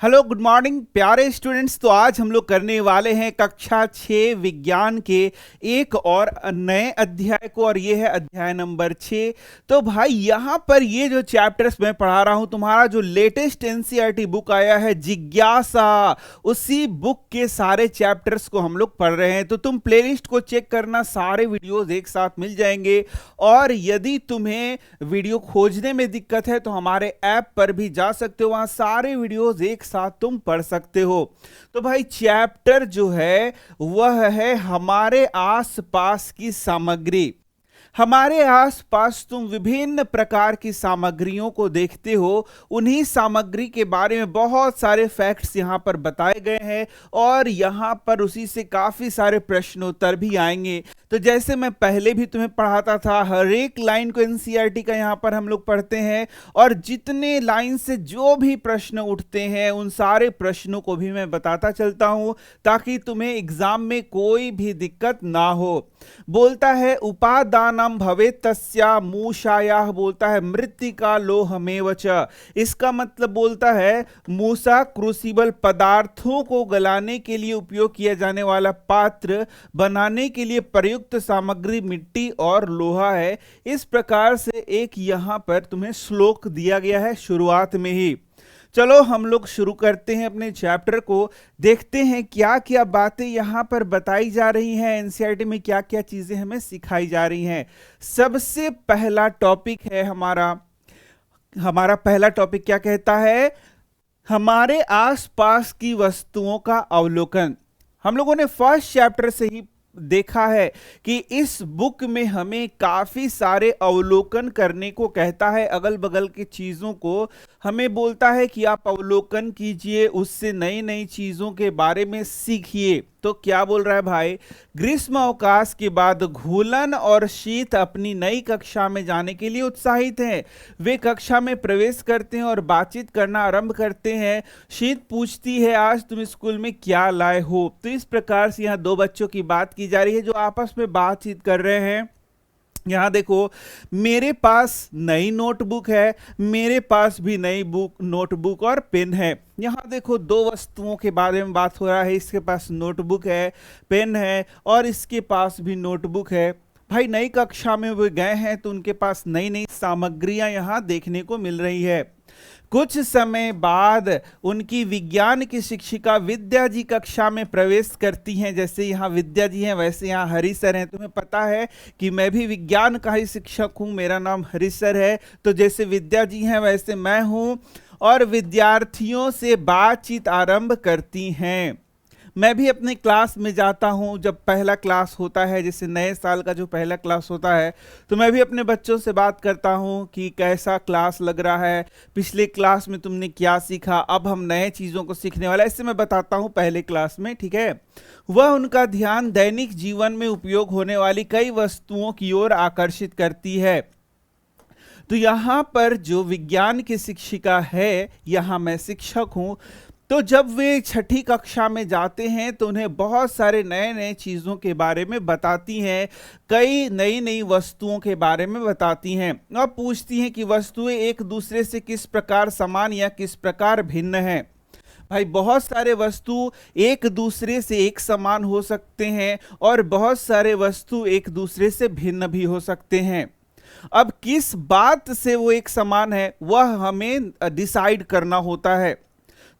Hello good morning प्यारे students. तो आज हम लोग करने वाले हैं कक्षा 6 विज्ञान के एक और नए अध्याय को, और ये है अध्याय नंबर 6। तो भाई यहाँ पर ये जो चैप्टर्स मैं पढ़ा रहा हूँ, तुम्हारा जो लेटेस्ट एनसीईआरटी बुक आया है जिज्ञासा, उसी बुक के सारे चैप्टर्स को हम लोग पढ़ रहे हैं। तो तुम प्लेलिस्ट को चेक करना, सारे वीडियोस एक साथ मिल जाएंगे। और यदि तुम्हें वीडियो खोजने में दिक्कत है तो हमारे ऐप पर भी जा सकते हो, वहां सारे वीडियोस एक साथ तुम पढ़ सकते हो। तो भाई चैप्टर जो है वह है हमारे आसपास की सामग्री। हमारे आसपास तुम विभिन्न प्रकार की सामग्रियों को देखते हो, उन्हीं सामग्री के बारे में बहुत सारे फैक्ट्स यहां पर बताए गए हैं, और यहां पर उसी से काफी सारे प्रश्नोत्तर भी आएंगे। तो जैसे मैं पहले भी तुम्हें पढ़ाता था, हर एक लाइन को एनसीईआरटी का यहां पर हम लोग पढ़ते हैं, और जितने लाइन से जो भी प्रश्न उठते हैं उन सारे प्रश्नों को भी मैं बताता चलता हूं, ताकि तुम्हें एग्जाम में कोई भी दिक्कत ना हो। बोलता है उपादानम भवेत् तस्या मूषायाः, बोलता है मृत्तिका लोहमेव च। इसका मतलब बोलता है मूसा क्रूसिबल, पदार्थों को गलाने के लिए उपयोग किया जाने वाला पात्र बनाने के लिए प्रयुक्त सामग्री मिट्टी और लोहा है। इस प्रकार से एक यहां पर तुम्हें श्लोक दिया गया है शुरुआत में ही। चलो हम लोग शुरू करते हैं अपने चैप्टर को, देखते हैं क्या क्या बातें यहां पर बताई जा रही हैं, एनसीईआरटी में क्या क्या चीजें हमें सिखाई जा रही हैं। सबसे पहला टॉपिक है हमारा हमारा पहला टॉपिक क्या कहता है? हमारे आसपास की वस्तुओं का अवलोकन। हम लोगों ने फर्स्ट चैप्टर से ही देखा है कि इस बुक में हमें काफी सारे अवलोकन करने को कहता है। अगल बगल की चीजों को हमें बोलता है कि आप अवलोकन कीजिए, उससे नई नई चीजों के बारे में सीखिए। तो क्या बोल रहा है भाई? ग्रीष्म अवकाश के बाद घुलन और शीत अपनी नई कक्षा में जाने के लिए उत्साहित हैं। वे कक्षा में प्रवेश करते हैं और बातचीत करना आरंभ करते हैं। शीत पूछती है, आज तुम स्कूल में क्या लाए हो? तो इस प्रकार से यहाँ दो बच्चों की बात की जा रही है जो आपस में बातचीत कर रहे हैं। यहां देखो, मेरे पास नई नोटबुक है, मेरे पास भी नई नोटबुक और पेन है। यहां देखो, दो वस्तुओं के बारे में बात हो रहा है। इसके पास नोटबुक है, पेन है, और इसके पास भी नोटबुक है। भाई नई कक्षा में वो गए हैं तो उनके पास नई नई सामग्रियां यहां देखने को मिल रही है। कुछ समय बाद उनकी विज्ञान की शिक्षिका विद्या जी कक्षा में प्रवेश करती हैं। जैसे यहाँ विद्या जी हैं, वैसे यहाँ हरि सर हैं। तुम्हें पता है कि मैं भी विज्ञान का ही शिक्षक हूँ, मेरा नाम हरि सर है। तो जैसे विद्या जी हैं वैसे मैं हूँ, और विद्यार्थियों से बातचीत आरंभ करती हैं। मैं भी अपने क्लास में जाता हूं, जब पहला क्लास होता है, जैसे नए साल का जो पहला क्लास होता है, तो मैं भी अपने बच्चों से बात करता हूं कि कैसा क्लास लग रहा है, पिछले क्लास में तुमने क्या सीखा, अब हम नए चीज़ों को सीखने वाला है। इससे मैं बताता हूं पहले क्लास में, ठीक है। वह उनका ध्यान दैनिक जीवन में उपयोग होने वाली कई वस्तुओं की ओर आकर्षित करती है। तो यहाँ पर जो विज्ञान की शिक्षिका है, यहाँ मैं शिक्षक हूँ, तो जब वे छठी कक्षा में जाते हैं तो उन्हें बहुत सारे नए नए चीज़ों के बारे में बताती हैं, कई नई नई वस्तुओं के बारे में बताती हैं, और पूछती हैं कि वस्तुएं एक दूसरे से किस प्रकार समान या किस प्रकार भिन्न हैं। भाई बहुत सारे वस्तु एक दूसरे से एक समान हो सकते हैं, और बहुत सारे वस्तु एक दूसरे से भिन्न भी हो सकते हैं। अब किस बात से वो एक समान है वह हमें डिसाइड करना होता है।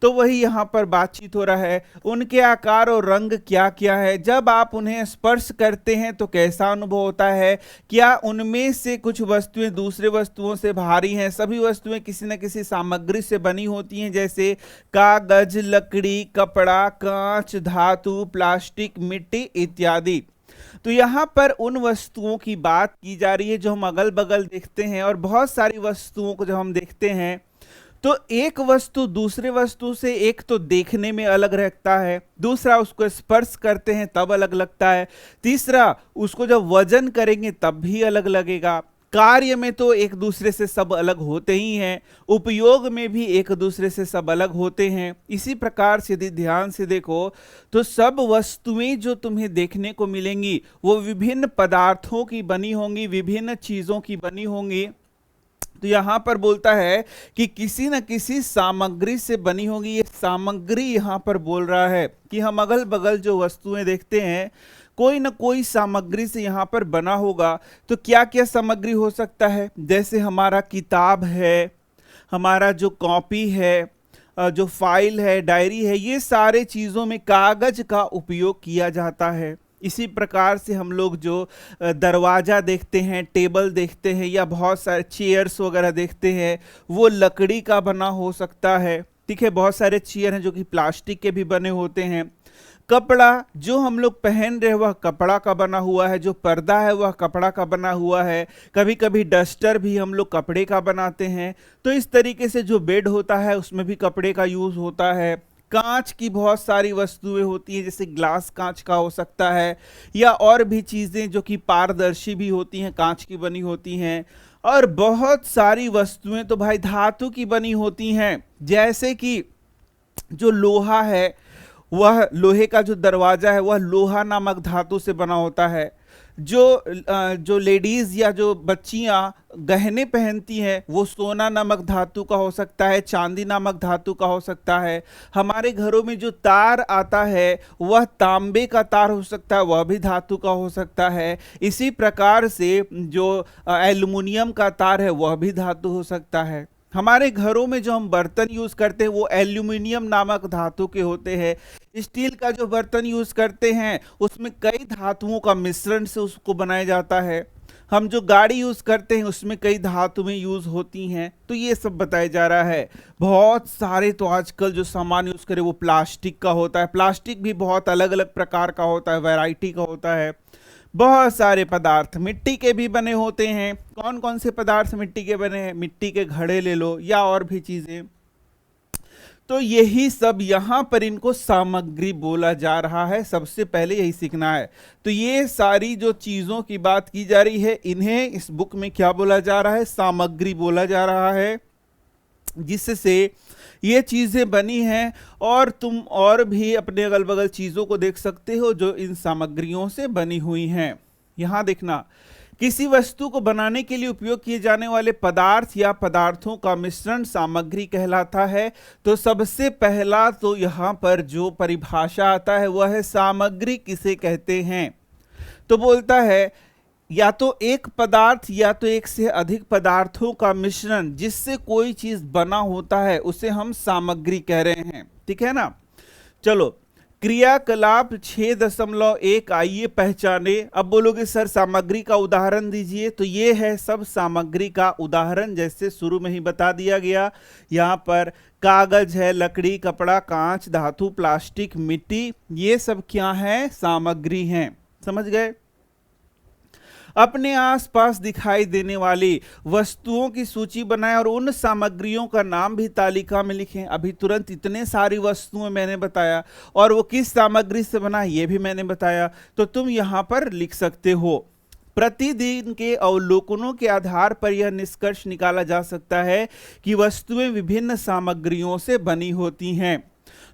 तो वही यहाँ पर बातचीत हो रहा है। उनके आकार और रंग क्या क्या है, जब आप उन्हें स्पर्श करते हैं तो कैसा अनुभव होता है, क्या उनमें से कुछ वस्तुएं दूसरे वस्तुओं से भारी हैं। सभी वस्तुएं किसी न किसी सामग्री से बनी होती हैं, जैसे कागज, लकड़ी, कपड़ा, कांच, धातु, प्लास्टिक, मिट्टी इत्यादि। तो यहाँ पर उन वस्तुओं की बात की जा रही है जो हम अगल बगल देखते हैं, और बहुत सारी वस्तुओं को जब हम देखते हैं तो एक वस्तु दूसरे वस्तु से एक तो देखने में अलग रहता है, दूसरा उसको स्पर्श करते हैं तब अलग लगता है, तीसरा उसको जब वजन करेंगे तब भी अलग लगेगा। कार्य में तो एक दूसरे से सब अलग होते ही हैं, उपयोग में भी एक दूसरे से सब अलग होते हैं। इसी प्रकार से यदि ध्यान से देखो तो सब वस्तुएं जो तुम्हें देखने को मिलेंगी वो विभिन्न पदार्थों की बनी होंगी, विभिन्न चीजों की बनी होंगी। तो यहां पर बोलता है कि किसी न किसी सामग्री से बनी होगी। ये सामग्री यहां पर बोल रहा है कि हम अगल बगल जो वस्तुएं देखते हैं कोई न कोई सामग्री से यहां पर बना होगा। तो क्या क्या सामग्री हो सकता है? जैसे हमारा किताब है, हमारा जो कॉपी है, जो फाइल है, डायरी है, ये सारे चीजों में कागज का उपयोग किया जाता है। इसी प्रकार से हम लोग जो दरवाजा देखते हैं, टेबल देखते हैं या बहुत सारे चेयर्स वगैरह देखते हैं, वो लकड़ी का बना हो सकता है। ठीक है, बहुत सारे चेयर हैं जो कि प्लास्टिक के भी बने होते हैं। कपड़ा जो हम लोग पहन रहे हैं वह कपड़ा का बना हुआ है, जो पर्दा है वह कपड़ा का बना हुआ है। कभी कभी डस्टर भी हम लोग कपड़े का बनाते हैं। तो इस तरीके से जो बेड होता है उसमें भी कपड़े का यूज होता है। कांच की बहुत सारी वस्तुएं होती हैं, जैसे ग्लास कांच का हो सकता है, या और भी चीजें जो कि पारदर्शी भी होती हैं, कांच की बनी होती हैं। और बहुत सारी वस्तुएं तो भाई धातु की बनी होती हैं, जैसे कि जो लोहा है, वह लोहे का जो दरवाजा है वह लोहा नामक धातु से बना होता है। जो लेडीज या जो बच्चियां गहने पहनती हैं वो सोना नामक धातु का हो सकता है, चांदी नामक धातु का हो सकता है। हमारे घरों में जो तार आता है वह तांबे का तार हो सकता है, वह भी धातु का हो सकता है। इसी प्रकार से जो एल्युमिनियम का तार है वह भी धातु हो सकता है। हमारे घरों में जो हम बर्तन यूज करते हैं वो एल्यूमिनियम नामक धातु के होते हैं। स्टील का जो बर्तन यूज करते हैं उसमें कई धातुओं का मिश्रण से उसको बनाया जाता है। हम जो गाड़ी यूज करते हैं उसमें कई धातुएं यूज होती हैं। तो ये सब बताया जा रहा है। बहुत सारे तो आजकल जो सामान यूज करें वो प्लास्टिक का होता है। प्लास्टिक भी बहुत अलग अलग प्रकार का होता है, वैरायटी का होता है। बहुत सारे पदार्थ मिट्टी के भी बने होते हैं। कौन कौन से पदार्थ मिट्टी के बने हैं? मिट्टी के घड़े ले लो या और भी चीजें। तो यही सब यहां पर इनको सामग्री बोला जा रहा है। सबसे पहले यही सीखना है। तो ये सारी जो चीजों की बात की जा रही है इन्हें इस बुक में क्या बोला जा रहा है? सामग्री बोला जा रहा है, जिससे ये चीजें बनी हैं। और तुम और भी अपने अगल बगल चीजों को देख सकते हो जो इन सामग्रियों से बनी हुई हैं। यहां देखना, किसी वस्तु को बनाने के लिए उपयोग किए जाने वाले पदार्थ या पदार्थों का मिश्रण सामग्री कहलाता है। तो सबसे पहला तो यहां पर जो परिभाषा आता है वह है सामग्री किसे कहते हैं। तो बोलता है या तो एक पदार्थ या तो एक से अधिक पदार्थों का मिश्रण जिससे कोई चीज बना होता है उसे हम सामग्री कह रहे हैं। ठीक है ना। चलो, क्रियाकलाप 6.1 आइए पहचाने। अब बोलोगे सर सामग्री का उदाहरण दीजिए। तो ये है सब सामग्री का उदाहरण, जैसे शुरू में ही बता दिया गया। यहाँ पर कागज है, लकड़ी, कपड़ा, कांच, धातु, प्लास्टिक, मिट्टी, ये सब क्या है? सामग्री हैं। समझ गए। अपने आसपास दिखाई देने वाली वस्तुओं की सूची बनाएं और उन सामग्रियों का नाम भी तालिका में लिखें। अभी तुरंत इतने सारी वस्तुएं मैंने बताया और वो किस सामग्री से बना ये भी मैंने बताया। तो तुम यहां पर लिख सकते हो। प्रतिदिन के अवलोकनों के आधार पर यह निष्कर्ष निकाला जा सकता है कि वस्तुएं विभिन्न सामग्रियों से बनी होती हैं।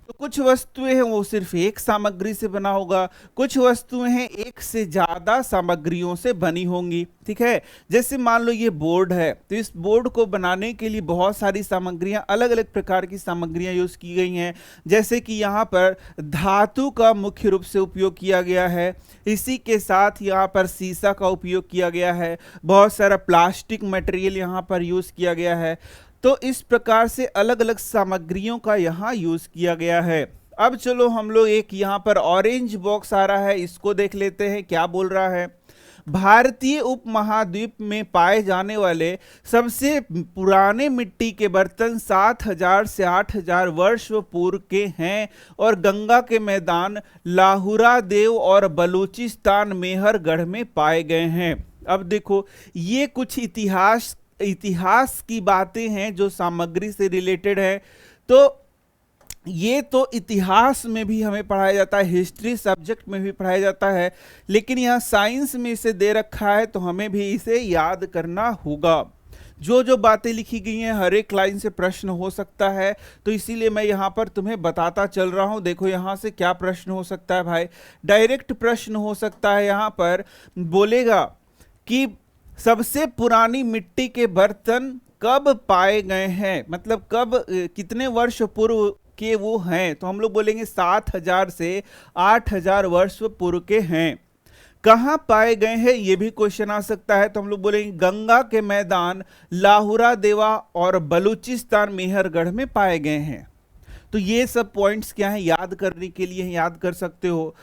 तो कुछ वस्तुएं हैं वो सिर्फ एक सामग्री से बना होगा, कुछ वस्तुएं हैं एक से ज्यादा सामग्रियों से बनी होंगी। ठीक है, जैसे मान लो ये बोर्ड है, तो इस बोर्ड को बनाने के लिए बहुत सारी सामग्रियां, अलग अलग प्रकार की सामग्रियां यूज की गई हैं। जैसे कि यहाँ पर धातु का मुख्य रूप से उपयोग किया गया है, इसी के साथ यहाँ पर शीशा का उपयोग किया गया है, बहुत सारा प्लास्टिक मटेरियल यहाँ पर यूज किया गया है। तो इस प्रकार से अलग अलग सामग्रियों का यहाँ यूज किया गया है। अब चलो हम लोग एक यहाँ पर ऑरेंज बॉक्स आ रहा है, इसको देख लेते हैं क्या बोल रहा है। भारतीय उपमहाद्वीप में पाए जाने वाले सबसे पुराने मिट्टी के बर्तन 7000 से 8000 वर्ष पूर्व के हैं और गंगा के मैदान लाहुरा देव और बलूचिस्तान मेहरगढ़ में पाए गए हैं। अब देखो, ये कुछ इतिहास की बातें हैं जो सामग्री से रिलेटेड है। तो ये तो इतिहास में भी हमें पढ़ाया जाता है, हिस्ट्री सब्जेक्ट में भी पढ़ाया जाता है, लेकिन यहाँ साइंस में इसे दे रखा है तो हमें भी इसे याद करना होगा। जो जो बातें लिखी गई हैं हर एक लाइन से प्रश्न हो सकता है, तो इसीलिए मैं यहाँ पर तुम्हें बताता चल रहा हूँ। देखो यहाँ से क्या प्रश्न हो सकता है भाई, डायरेक्ट प्रश्न हो सकता है। यहाँ पर बोलेगा कि सबसे पुरानी मिट्टी के बर्तन कब पाए गए हैं, मतलब कब कितने वर्ष पूर्व के वो हैं, तो हम लोग बोलेंगे 7000 से 8000 वर्ष पूर्व के हैं। कहाँ पाए गए हैं ये भी क्वेश्चन आ सकता है, तो हम लोग बोलेंगे गंगा के मैदान, लाहुरा देवा और बलूचिस्तान मेहरगढ़ में पाए गए हैं। तो ये सब पॉइंट्स क्या हैं, याद करने के लिए याद कर सकते हो।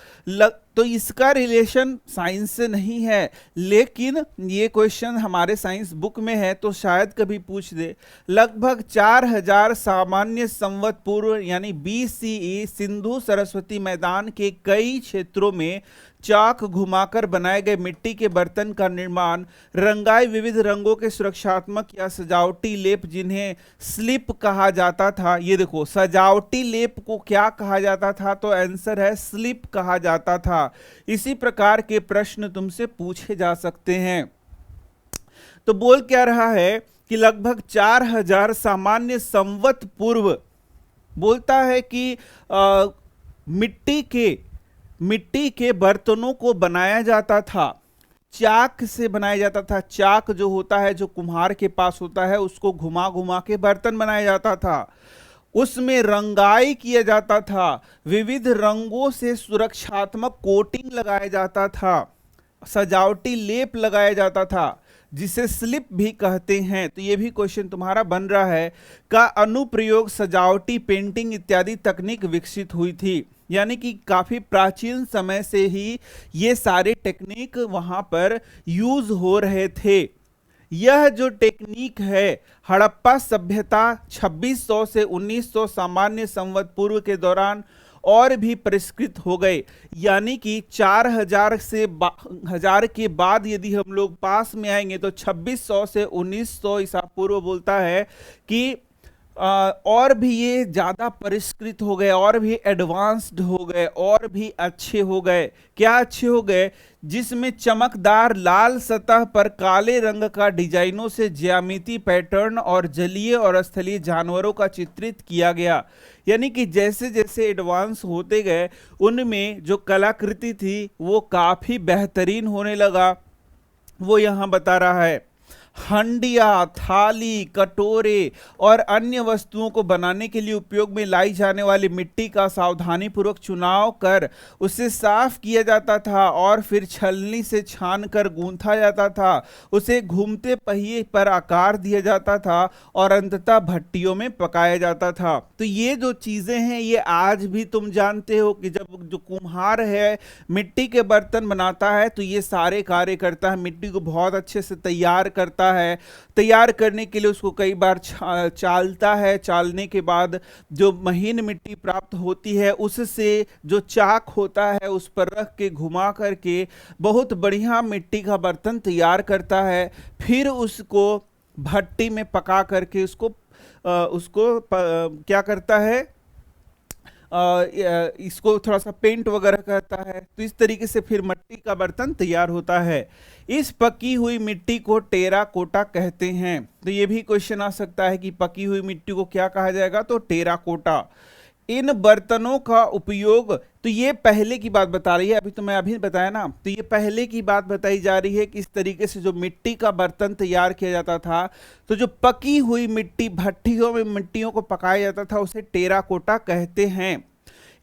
तो इसका रिलेशन साइंस से नहीं है, लेकिन ये क्वेश्चन हमारे साइंस बुक में है तो शायद कभी पूछ दे। लगभग 4000 सामान्य संवत पूर्व यानी BCE सिंधु सरस्वती मैदान के कई क्षेत्रों में चाक घुमाकर बनाए गए मिट्टी के बर्तन का निर्माण, रंगाई विविध रंगों के सुरक्षात्मक या सजावटी लेप जिन्हें स्लिप कहा जाता था। ये देखो, सजावटी लेप को क्या कहा जाता था, तो आंसर है स्लिप कहा जाता था। इसी प्रकार के प्रश्न तुमसे पूछे जा सकते हैं। तो बोल क्या रहा है कि लगभग 4000 सामान्य संवत पूर्व, बोलता है कि मिट्टी के बर्तनों को बनाया जाता था, चाक से बनाया जाता था। चाक जो होता है, जो कुम्हार के पास होता है, उसको घुमा घुमा के बर्तन बनाया जाता था। उसमें रंगाई किया जाता था, विविध रंगों से सुरक्षात्मक कोटिंग लगाया जाता था, सजावटी लेप लगाया जाता था, जिसे स्लिप भी कहते हैं। तो ये भी क्वेश्चन तुम्हारा बन रहा है, का अनुप्रयोग सजावटी पेंटिंग इत्यादि तकनीक विकसित हुई थी। यानी कि काफी प्राचीन समय से ही ये सारे टेक्निक वहां पर यूज हो रहे थे। यह जो टेक्निक है, हड़प्पा सभ्यता 2600 से 1900 सामान्य संवत पूर्व के दौरान और भी परिष्कृत हो गए। यानी कि 4000 से 1000 के बाद यदि हम लोग पास में आएंगे तो 2600 से 1900 ईसा पूर्व बोलता है कि और भी ये ज्यादा परिष्कृत हो गए, और भी एडवांस्ड हो गए, और भी अच्छे हो गए। क्या अच्छे हो गए? जिसमें चमकदार लाल सतह पर काले रंग का डिजाइनों से ज्यामिति पैटर्न और जलीय और स्थलीय जानवरों का चित्रित किया गया। यानी कि जैसे जैसे एडवांस होते गए, उनमें जो कलाकृति थी वो काफी बेहतरीन होने लगा। वो यहां बता रहा है, हंडिया, थाली, कटोरे और अन्य वस्तुओं को बनाने के लिए उपयोग में लाई जाने वाली मिट्टी का सावधानी पूर्वक चुनाव कर उसे साफ किया जाता था और फिर छलनी से छान कर गूंथा जाता था। उसे घूमते पहिए पर आकार दिया जाता था और अंततः भट्टियों में पकाया जाता था। तो ये जो चीजें हैं ये आज भी तुम जानते हो कि जब जो कुम्हार है मिट्टी के बर्तन बनाता है तो ये सारे कार्य करता है। मिट्टी को बहुत अच्छे से तैयार करता है, तैयार करने के लिए उसको कई बार चालता है, चालने के बाद जो महीन मिट्टी प्राप्त होती है उससे जो चाक होता है उस पर रख के घुमा करके बहुत बढ़िया मिट्टी का बर्तन तैयार करता है। फिर उसको भट्टी में पका करके उसको क्या करता है, इसको थोड़ा सा पेंट वगैरह करता है। तो इस तरीके से फिर मिट्टी का बर्तन तैयार होता है। इस पकी हुई मिट्टी को टेराकोटा कहते हैं। तो ये भी क्वेश्चन आ सकता है कि पकी हुई मिट्टी को क्या कहा जाएगा, तो टेराकोटा। इन बर्तनों का उपयोग, तो ये पहले की बात बता रही है, अभी तो मैं अभी बताया ना, तो ये पहले की बात बताई जा रही है कि इस तरीके से जो मिट्टी का बर्तन तैयार किया जाता था, तो जो पकी हुई मिट्टी भट्टियों में मिट्टियों को पकाया जाता था उसे टेराकोटा कहते हैं।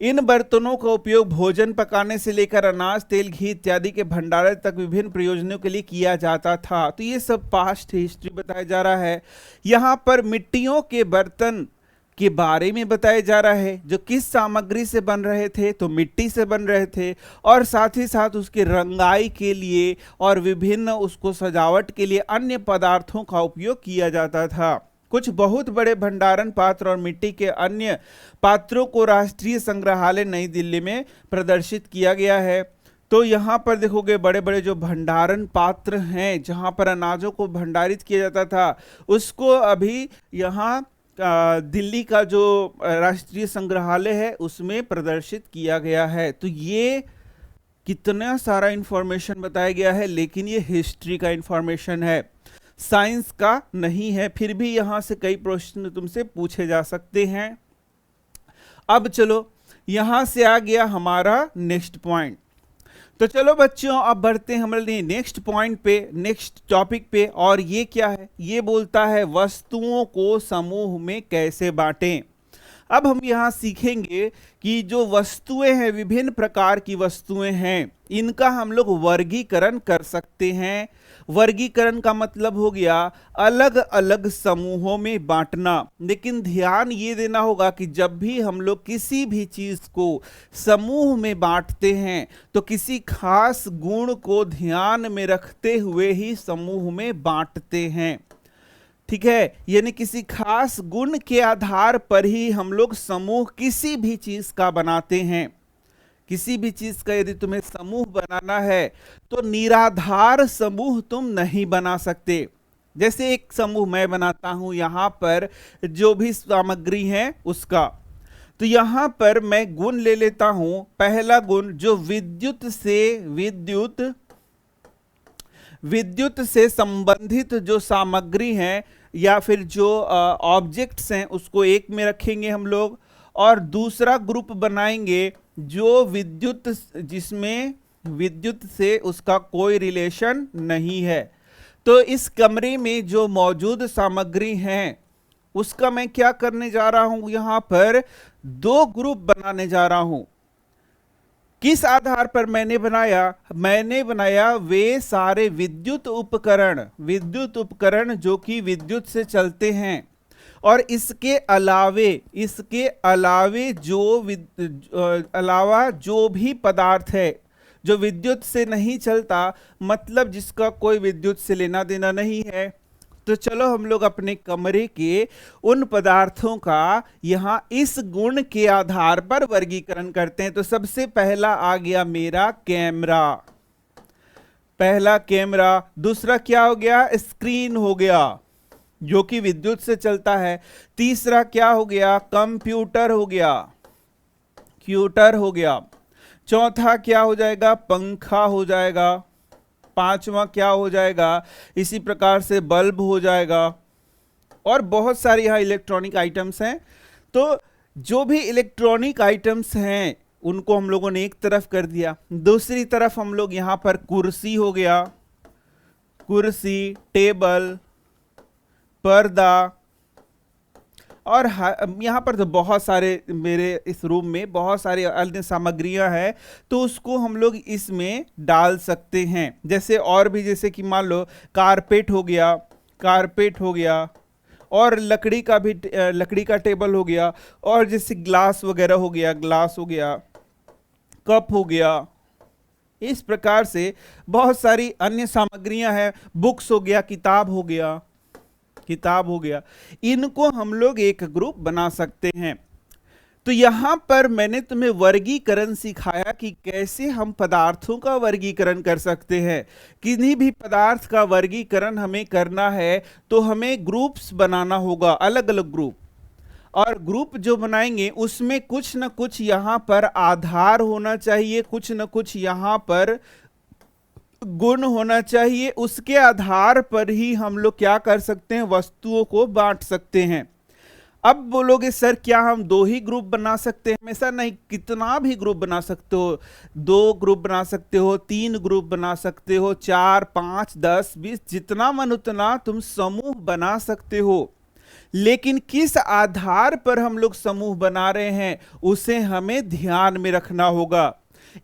इन बर्तनों का उपयोग भोजन पकाने से लेकर अनाज, तेल, घी इत्यादि के भंडारण तक विभिन्न प्रयोजनों के लिए किया जाता था। तो ये सब पास्ट हिस्ट्री बताया जा रहा है। यहाँ पर मिट्टियों के बर्तन के बारे में बताया जा रहा है, जो किस सामग्री से बन रहे थे, तो मिट्टी से बन रहे थे, और साथ ही साथ उसके रंगाई के लिए और विभिन्न उसको सजावट के लिए अन्य पदार्थों का उपयोग किया जाता था। कुछ बहुत बड़े भंडारण पात्र और मिट्टी के अन्य पात्रों को राष्ट्रीय संग्रहालय नई दिल्ली में प्रदर्शित किया गया है। तो यहाँ पर देखोगे बड़े बड़े जो भंडारण पात्र हैं जहाँ पर अनाजों को भंडारित किया जाता था, उसको अभी यहाँ दिल्ली का जो राष्ट्रीय संग्रहालय है उसमें प्रदर्शित किया गया है। तो ये कितना सारा इंफॉर्मेशन बताया गया है, लेकिन ये हिस्ट्री का इंफॉर्मेशन है, साइंस का नहीं है। फिर भी यहां से कई प्रश्न तुमसे पूछे जा सकते हैं। अब चलो यहां से आ गया हमारा नेक्स्ट पॉइंट। तो चलो बच्चों, अब बढ़ते हैं हमारे नेक्स्ट पॉइंट पे, नेक्स्ट टॉपिक पे। और ये क्या है? ये बोलता है वस्तुओं को समूह में कैसे बांटें। अब हम यहाँ सीखेंगे कि जो वस्तुएं हैं, विभिन्न प्रकार की वस्तुएं हैं, इनका हम लोग वर्गीकरण कर सकते हैं। वर्गीकरण का मतलब हो गया अलग अलग समूहों में बांटना। लेकिन ध्यान ये देना होगा कि जब भी हम लोग किसी भी चीज को समूह में बांटते हैं तो किसी खास गुण को ध्यान में रखते हुए ही समूह में बांटते हैं। ठीक है, यानी किसी खास गुण के आधार पर ही हम लोग समूह किसी भी चीज का बनाते हैं। किसी भी चीज का यदि तुम्हें समूह बनाना है तो निराधार समूह तुम नहीं बना सकते। जैसे एक समूह मैं बनाता हूं यहां पर जो भी सामग्री है उसका, तो यहां पर मैं गुण ले लेता हूं। पहला गुण जो विद्युत से संबंधित जो सामग्री है या फिर जो ऑब्जेक्ट्स हैं उसको एक में रखेंगे हम लोग। और दूसरा ग्रुप बनाएंगे जो जिसमें विद्युत से उसका कोई रिलेशन नहीं है। तो इस कमरे में जो मौजूद सामग्री है उसका मैं क्या करने जा रहा हूं, यहां पर दो ग्रुप बनाने जा रहा हूं। किस आधार पर मैंने बनाया वे सारे विद्युत उपकरण जो कि विद्युत से चलते हैं। और इसके अलावे जो भी पदार्थ है जो विद्युत से नहीं चलता, मतलब जिसका कोई विद्युत से लेना देना नहीं है। तो चलो हम लोग अपने कमरे के उन पदार्थों का यहां इस गुण के आधार पर वर्गीकरण करते हैं। तो सबसे पहला आ गया मेरा कैमरा, पहला कैमरा। दूसरा क्या हो गया? स्क्रीन हो गया जो कि विद्युत से चलता है। तीसरा क्या हो गया? कंप्यूटर हो गया। चौथा क्या हो जाएगा? पंखा हो जाएगा। पांचवा क्या हो जाएगा? इसी प्रकार से बल्ब हो जाएगा। और बहुत सारे यहाँ इलेक्ट्रॉनिक आइटम्स हैं। तो जो भी इलेक्ट्रॉनिक आइटम्स हैं उनको हम लोगों ने एक तरफ कर दिया। दूसरी तरफ हम लोग यहाँ पर कुर्सी हो गया, कुर्सी, टेबल, पर्दा। और यहाँ पर तो बहुत सारे, मेरे इस रूम में बहुत सारी अन्य सामग्रियां हैं, तो उसको हम लोग इसमें डाल सकते हैं। जैसे और भी, जैसे कि मान लो कारपेट हो गया, और लकड़ी का टेबल हो गया, और जैसे ग्लास वगैरह हो गया, कप हो गया। इस प्रकार से बहुत सारी अन्य सामग्रियां हैं। बुक्स हो गया, किताब हो गया। इनको हम लोग एक ग्रुप बना सकते हैं। तो यहां पर मैंने तुम्हें वर्गीकरण सिखाया कि कैसे हम पदार्थों का वर्गीकरण कर सकते हैं। किन्हीं भी पदार्थ का वर्गीकरण हमें करना है तो हमें ग्रुप्स बनाना होगा, अलग अलग ग्रुप। और ग्रुप जो बनाएंगे उसमें कुछ न कुछ यहां पर आधार होना चाहिए, कुछ न कुछ यहां पर गुण होना चाहिए। उसके आधार पर ही हम लोग क्या कर सकते हैं? वस्तुओं को बांट सकते हैं। अब बोलोगे सर क्या हम दो ही ग्रुप बना सकते हैं? हमेशा नहीं, कितना भी ग्रुप बना सकते हो। 2 ग्रुप बना सकते हो, 3 ग्रुप बना सकते हो, 4, 5, 10, 20, जितना मन उतना तुम समूह बना सकते हो। लेकिन किस आधार पर हम लोग समूह बना रहे हैं उसे हमें ध्यान में रखना होगा।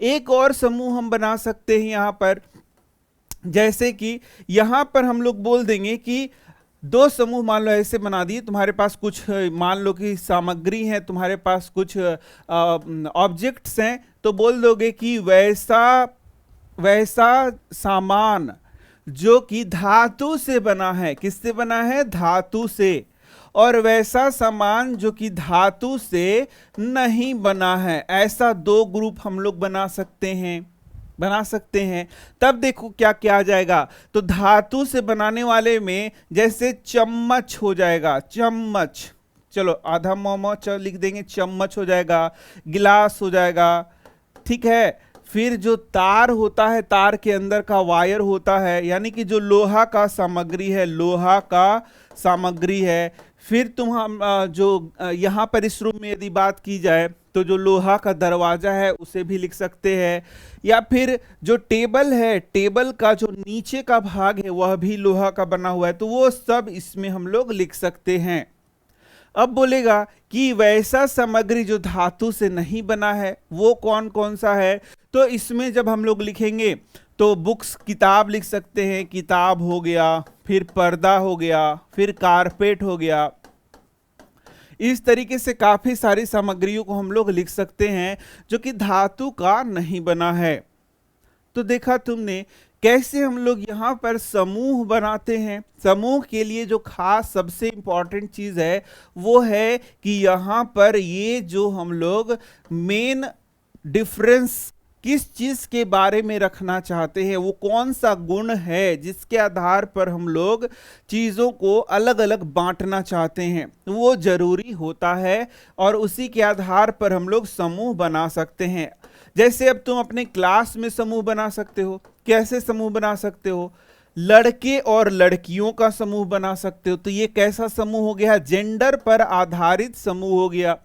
एक और समूह हम बना सकते हैं यहां पर, जैसे कि यहां पर हम लोग बोल देंगे कि 2 समूह मान लो ऐसे बना दिए। तुम्हारे पास कुछ, मान लो कि सामग्री है, तुम्हारे पास कुछ ऑब्जेक्ट्स हैं, तो बोल दोगे कि वैसा सामान जो कि धातु से बना है। किससे बना है? धातु से। और वैसा सामान जो कि धातु से नहीं बना है। ऐसा 2 ग्रुप हम लोग बना सकते हैं। तब देखो क्या क्या आ जाएगा। तो धातु से बनाने वाले में जैसे चम्मच हो जाएगा, चम्मच, चलो आधा मोमो लिख देंगे, चम्मच हो जाएगा। गिलास हो जाएगा, ठीक है। फिर जो तार होता है, तार के अंदर का वायर होता है, यानी कि जो लोहा का सामग्री है, फिर तुम हम यहाँ पर इस रूम में यदि बात की जाए तो जो लोहा का दरवाजा है उसे भी लिख सकते हैं, या फिर जो टेबल है, टेबल का जो नीचे का भाग है वह भी लोहा का बना हुआ है, तो वो सब इसमें हम लोग लिख सकते हैं। अब बोलेगा कि वैसा सामग्री जो धातु से नहीं बना है वो कौन कौन सा है, तो इसमें जब हम लोग लिखेंगे तो बुक्स, किताब लिख सकते हैं, किताब हो गया, फिर पर्दा हो गया, फिर कारपेट हो गया। इस तरीके से काफी सारी सामग्रियों को हम लोग लिख सकते हैं जो कि धातु का नहीं बना है। तो देखा तुमने कैसे हम लोग यहाँ पर समूह बनाते हैं। समूह के लिए जो खास सबसे इंपॉर्टेंट चीज है वो है कि यहाँ पर ये जो हम लोग मेन डिफरेंस किस चीज के बारे में रखना चाहते हैं, वो कौन सा गुण है जिसके आधार पर हम लोग चीजों को अलग अलग बांटना चाहते हैं, वो जरूरी होता है और उसी के आधार पर हम लोग समूह बना सकते हैं। जैसे अब तुम अपने क्लास में समूह बना सकते हो। कैसे समूह बना सकते हो? लड़के और लड़कियों का समूह बना सकते हो। तो ये कैसा समूह हो गया? जेंडर पर आधारित समूह हो गया।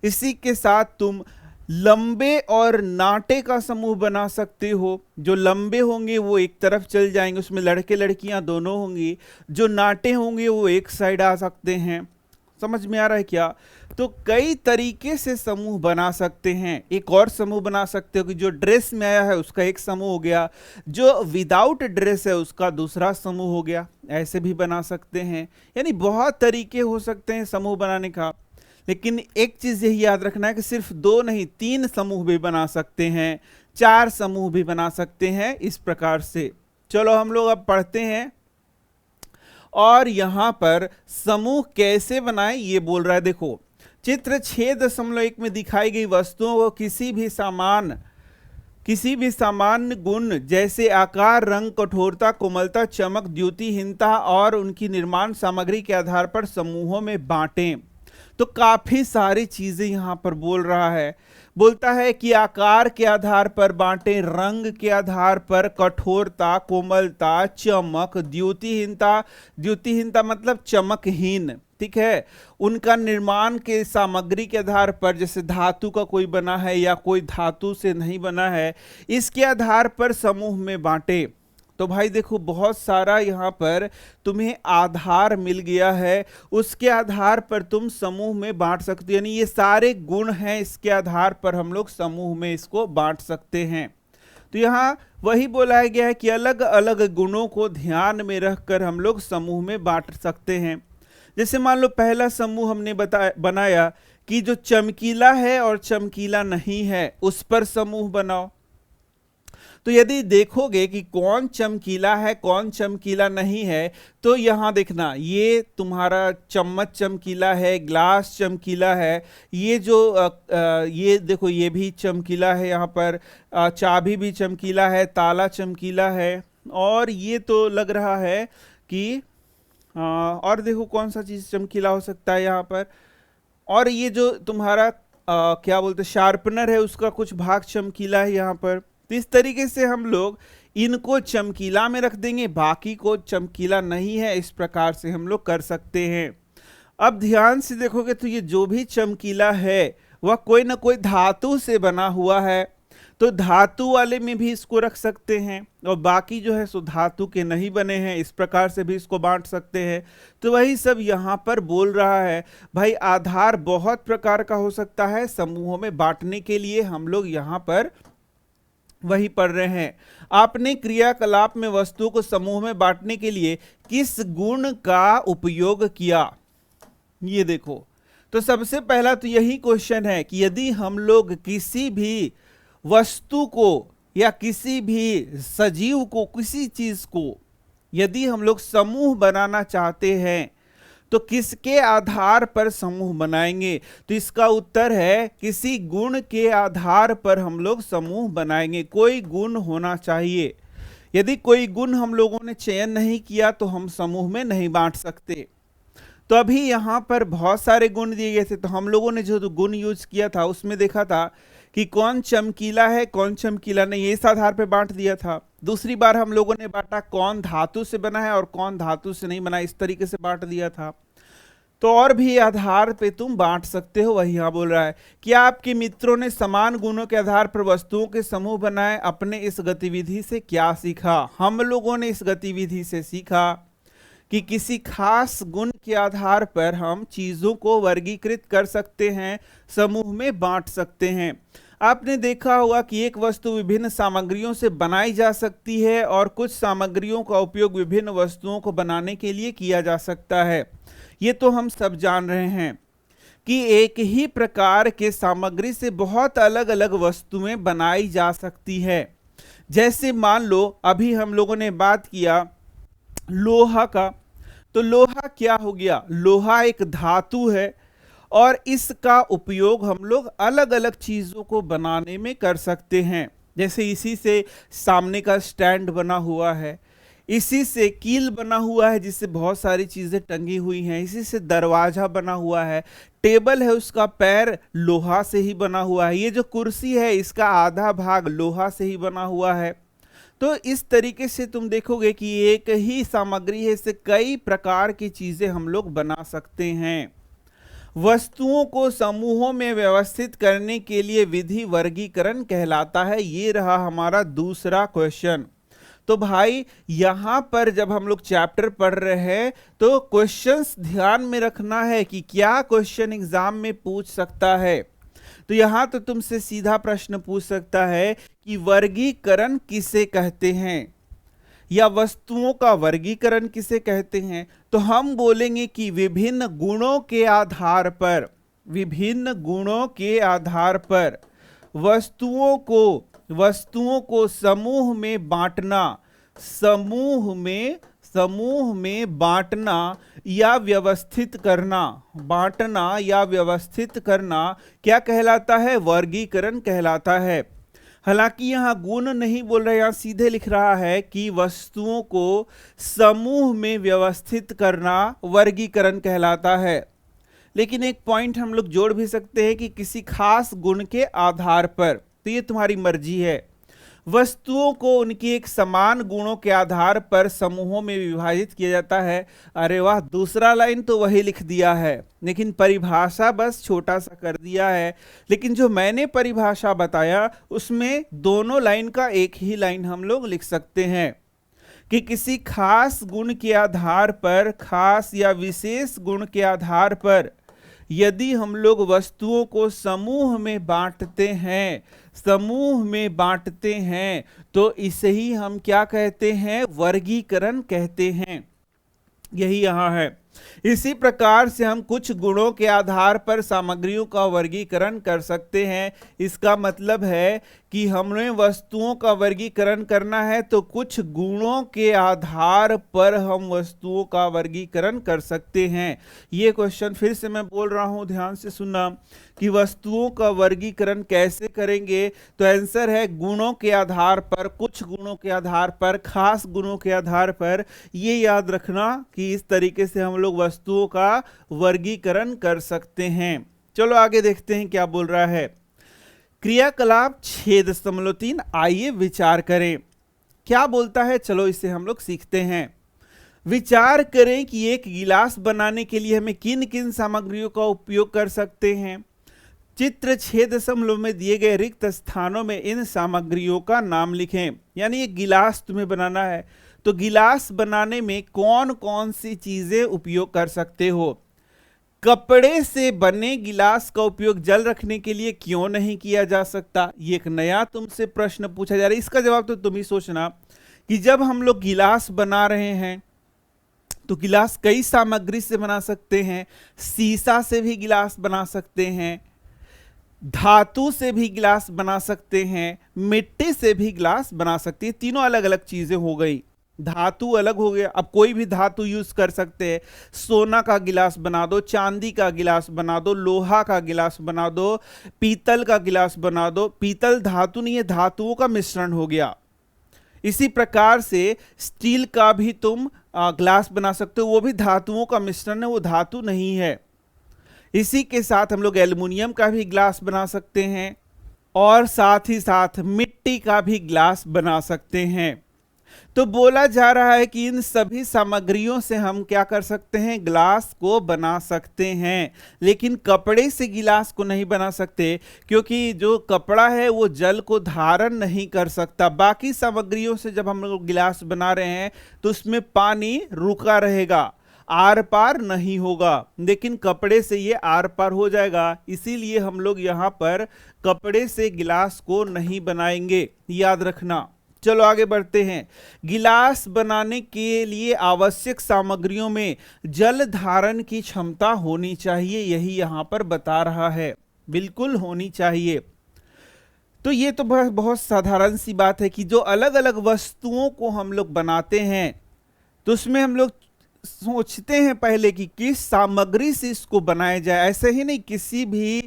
इसी के साथ तुम लंबे और नाटे का समूह बना सकते हो। जो लंबे होंगे वो एक तरफ चल जाएंगे, उसमें लड़के लड़कियां दोनों होंगी। जो नाटे होंगे वो एक साइड आ सकते हैं। समझ में आ रहा है क्या? तो कई तरीके से समूह बना सकते हैं। एक और समूह बना सकते हो कि जो ड्रेस में आया है उसका एक समूह हो गया, जो विदाउट ड्रेस है उसका दूसरा समूह हो गया। ऐसे भी बना सकते हैं। यानी बहुत तरीके हो सकते हैं समूह बनाने का। लेकिन एक चीज यही याद रखना है कि सिर्फ 2 नहीं 3 समूह भी बना सकते हैं, 4 समूह भी बना सकते हैं, इस प्रकार से। चलो हम लोग अब पढ़ते हैं और यहां पर समूह कैसे बनाएं ये बोल रहा है। देखो चित्र 6.1 में दिखाई गई वस्तुओं को किसी भी सामान्य गुण जैसे आकार, रंग, कठोरता, कोमलता, चमक, द्युतिहीनता और उनकी निर्माण सामग्री के आधार पर समूहों में बांटें। तो काफी सारी चीजें यहां पर बोल रहा है। बोलता है कि आकार के आधार पर बांटे, रंग के आधार पर, कठोरता, कोमलता, चमक, द्युतिहीनता, द्युतिहीनता मतलब चमकहीन, ठीक है, उनका निर्माण के सामग्री के आधार पर, जैसे धातु का कोई बना है या कोई धातु से नहीं बना है, इसके आधार पर समूह में बांटे। तो भाई देखो बहुत सारा यहाँ पर तुम्हें आधार मिल गया है, उसके आधार पर तुम समूह में बांट सकते हो। यानी ये सारे गुण हैं, इसके आधार पर हम लोग समूह में इसको बांट सकते हैं। तो यहाँ वही बोला गया है कि अलग अलग गुणों को ध्यान में रखकर हम लोग समूह में बांट सकते हैं। जैसे मान लो पहला समूह हमने बनाया कि जो चमकीला है और चमकीला नहीं है उस पर समूह बनाओ। तो यदि देखोगे कि कौन चमकीला है कौन चमकीला नहीं है, तो यहां देखना ये तुम्हारा चम्मच चमकीला है, ग्लास चमकीला है, ये जो ये देखो ये भी चमकीला है, यहाँ पर चाबी भी चमकीला है, ताला चमकीला है, और ये तो लग रहा है कि और देखो कौन सा चीज चमकीला हो सकता है यहाँ पर, और ये जो तुम्हारा क्या बोलते शार्पनर है उसका कुछ भाग चमकीला है यहाँ पर। तो इस तरीके से हम लोग इनको चमकीला में रख देंगे, बाकी को चमकीला नहीं है, इस प्रकार से हम लोग कर सकते हैं। अब ध्यान से देखोगे तो ये जो भी चमकीला है वह कोई ना कोई धातु से बना हुआ है, तो धातु वाले में भी इसको रख सकते हैं, और बाकी जो है सो धातु के नहीं बने हैं, इस प्रकार से भी इसको बांट सकते हैं। तो वही सब यहाँ पर बोल रहा है। भाई आधार बहुत प्रकार का हो सकता है, समूहों में बांटने के लिए हम लोग यहाँ पर वही पढ़ रहे हैं। आपने क्रियाकलाप में वस्तुओं को समूह में बांटने के लिए किस गुण का उपयोग किया, ये देखो। तो सबसे पहला तो यही क्वेश्चन है कि यदि हम लोग किसी भी वस्तु को या किसी भी सजीव को, किसी चीज को यदि हम लोग समूह बनाना चाहते हैं तो किसके आधार पर समूह बनाएंगे? तो इसका उत्तर है किसी गुण के आधार पर हम लोग समूह बनाएंगे। कोई गुण होना चाहिए। यदि कोई गुण हम लोगों ने चयन नहीं किया तो हम समूह में नहीं बांट सकते। तो अभी यहाँ पर बहुत सारे गुण दिए गए थे, तो हम लोगों ने जो गुण यूज किया था उसमें देखा था कि कौन चमकीला है कौन चमकीला नहीं, इस आधार पर बांट दिया था। दूसरी बार हम लोगों ने बांटा कौन धातु से बना है और कौन धातु से नहीं बना, इस तरीके से बांट दिया था। तो और भी आधार पे तुम बांट सकते हो। वही यहाँ बोल रहा है, क्या आपके मित्रों ने समान गुणों के आधार पर वस्तुओं के समूह बनाए? अपने इस गतिविधि से क्या सीखा? हम लोगों ने इस गतिविधि से सीखा कि किसी खास गुण के आधार पर हम चीजों को वर्गीकृत कर सकते हैं, समूह में बांट सकते हैं। आपने देखा होगा कि एक वस्तु विभिन्न सामग्रियों से बनाई जा सकती है और कुछ सामग्रियों का उपयोग विभिन्न वस्तुओं को बनाने के लिए किया जा सकता है। ये तो हम सब जान रहे हैं कि एक ही प्रकार के सामग्री से बहुत अलग अलग वस्तुएं बनाई जा सकती है। जैसे मान लो अभी हम लोगों ने बात किया लोहा का, तो लोहा क्या हो गया? लोहा एक धातु है और इसका उपयोग हम लोग अलग अलग चीजों को बनाने में कर सकते हैं। जैसे इसी से सामने का स्टैंड बना हुआ है, इसी से कील बना हुआ है जिससे बहुत सारी चीजें टंगी हुई हैं, इसी से दरवाजा बना हुआ है, टेबल है उसका पैर लोहा से ही बना हुआ है, ये जो कुर्सी है इसका आधा भाग लोहा से ही बना हुआ है। तो इस तरीके से तुम देखोगे कि एक ही सामग्री है, इससे कई प्रकार की चीजें हम लोग बना सकते हैं। वस्तुओं को समूहों में व्यवस्थित करने के लिए विधि वर्गीकरण कहलाता है। ये रहा हमारा दूसरा क्वेश्चन। तो भाई यहां पर जब हम लोग चैप्टर पढ़ रहे हैं तो क्वेश्चंस ध्यान में रखना है कि क्या क्वेश्चन एग्जाम में पूछ सकता है। तो यहां तो तुमसे सीधा प्रश्न पूछ सकता है कि वर्गीकरण किसे कहते हैं, या वस्तुओं का वर्गीकरण किसे कहते हैं? तो हम बोलेंगे कि विभिन्न गुणों के आधार पर, विभिन्न गुणों के आधार पर वस्तुओं को समूह में बांटना, समूह में बांटना या व्यवस्थित करना, बांटना या व्यवस्थित करना क्या कहलाता है? वर्गीकरण कहलाता है। हालांकि यहां गुण नहीं बोल रहा, यहां सीधे लिख रहा है कि वस्तुओं को समूह में व्यवस्थित करना वर्गीकरण कहलाता है। लेकिन एक पॉइंट हम लोग जोड़ भी सकते हैं कि किसी खास गुण के आधार पर, तो ये तुम्हारी मर्जी है। वस्तुओं को उनकी एक समान गुणों के आधार पर समूहों में विभाजित किया जाता है। अरे वाह, दूसरा लाइन तो वही लिख दिया है, लेकिन परिभाषा बस छोटा सा कर दिया है। लेकिन जो मैंने परिभाषा बताया उसमें दोनों लाइन का एक ही लाइन हम लोग लिख सकते हैं कि किसी खास गुण के आधार पर, खास या विशेष गुण के आधार पर यदि हम लोग वस्तुओं को समूह में बांटते हैं, तो इसे ही हम क्या कहते हैं? वर्गीकरण कहते हैं। यही यहां है। इसी प्रकार से हम कुछ गुणों के आधार पर सामग्रियों का वर्गीकरण कर सकते हैं। इसका मतलब है कि हमें वस्तुओं का वर्गीकरण करना है तो कुछ गुणों के आधार पर हम वस्तुओं का वर्गीकरण कर सकते हैं। ये क्वेश्चन फिर से मैं बोल रहा हूं, ध्यान से सुनना कि वस्तुओं का वर्गीकरण कैसे करेंगे? तो आंसर है गुणों के आधार पर, कुछ गुणों के आधार पर, खास गुणों के आधार पर। ये याद रखना कि इस तरीके से हम लोग वस्तुओं का वर्गीकरण कर सकते हैं। चलो आगे देखते हैं क्या बोल रहा है। क्रियाकलाप 6.3 आइए विचार करें। क्या बोलता है? चलो इसे हम लोग सीखते हैं। विचार करें कि एक गिलास बनाने के लिए हमें किन किन सामग्रियों का उपयोग कर सकते हैं। चित्र 6 में दिए गए रिक्त स्थानों में इन सामग्रियों का नाम लिखें। यानी एक गिलास तुम्हें बनाना है तो गिलास बनाने में कौन कौन सी चीजें उपयोग कर सकते हो। कपड़े से बने गिलास का उपयोग जल रखने के लिए क्यों नहीं किया जा सकता? ये एक नया तुमसे प्रश्न पूछा जा रहा है। इसका जवाब तो तुम ही सोचना कि जब हम लोग गिलास बना रहे हैं तो गिलास कई सामग्री से बना सकते हैं। शीशा से भी गिलास बना सकते हैं, धातु से भी गिलास बना सकते हैं, मिट्टी से भी गिलास बना सकते हैं। तीनों अलग अलग चीजें हो गई। धातु अलग हो गया, अब कोई भी धातु यूज कर सकते हैं। सोना का गिलास बना दो, चांदी का गिलास बना दो, लोहा का गिलास बना दो, पीतल का गिलास बना दो। पीतल धातु नहीं है, धातुओं का मिश्रण हो गया। इसी प्रकार से स्टील का भी तुम ग्लास बना सकते हो, वो भी धातुओं का मिश्रण है, वो धातु नहीं है। इसी के साथ हम लोग एल्युमिनियम का भी ग्लास बना सकते हैं और साथ ही साथ मिट्टी का भी ग्लास बना सकते हैं। तो बोला जा रहा है कि इन सभी सामग्रियों से हम क्या कर सकते हैं, गिलास को बना सकते हैं, लेकिन कपड़े से गिलास को नहीं बना सकते, क्योंकि जो कपड़ा है वो जल को धारण नहीं कर सकता। बाकी सामग्रियों से जब हम लोग गिलास बना रहे हैं तो उसमें पानी रुका रहेगा, आर पार नहीं होगा, लेकिन कपड़े से ये आर पार हो जाएगा। इसीलिए हम लोग यहाँ पर कपड़े से गिलास को नहीं बनाएंगे, याद रखना। चलो आगे बढ़ते हैं। गिलास बनाने के लिए आवश्यक सामग्रियों में जल धारण की क्षमता होनी चाहिए, यही यहां पर बता रहा है, बिल्कुल होनी चाहिए। तो ये तो बहुत साधारण सी बात है कि जो अलग अलग वस्तुओं को हम लोग बनाते हैं तो उसमें हम लोग सोचते हैं पहले कि किस सामग्री से इसको बनाया जाए। ऐसे ही नहीं, किसी भी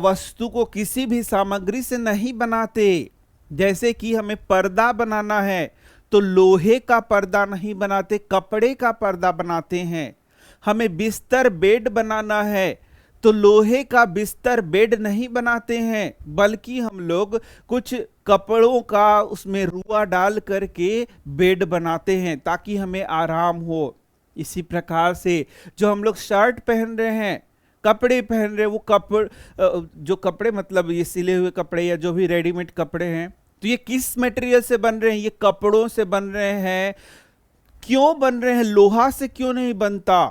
वस्तु को किसी भी सामग्री से नहीं बनाते। जैसे कि हमें पर्दा बनाना है तो लोहे का पर्दा नहीं बनाते, कपड़े का पर्दा बनाते हैं। हमें बिस्तर बेड बनाना है तो लोहे का बिस्तर बेड नहीं बनाते हैं, बल्कि हम लोग कुछ कपड़ों का उसमें रुआ डाल करके बेड बनाते हैं ताकि हमें आराम हो। इसी प्रकार से जो हम लोग शर्ट पहन रहे हैं, कपड़े पहन रहे हैं, वो जो कपड़े मतलब ये सिले हुए कपड़े या जो भी रेडीमेड कपड़े हैं, तो ये किस मटेरियल से बन रहे हैं, ये कपड़ों से बन रहे हैं। क्यों बन रहे हैं, लोहा से क्यों नहीं बनता?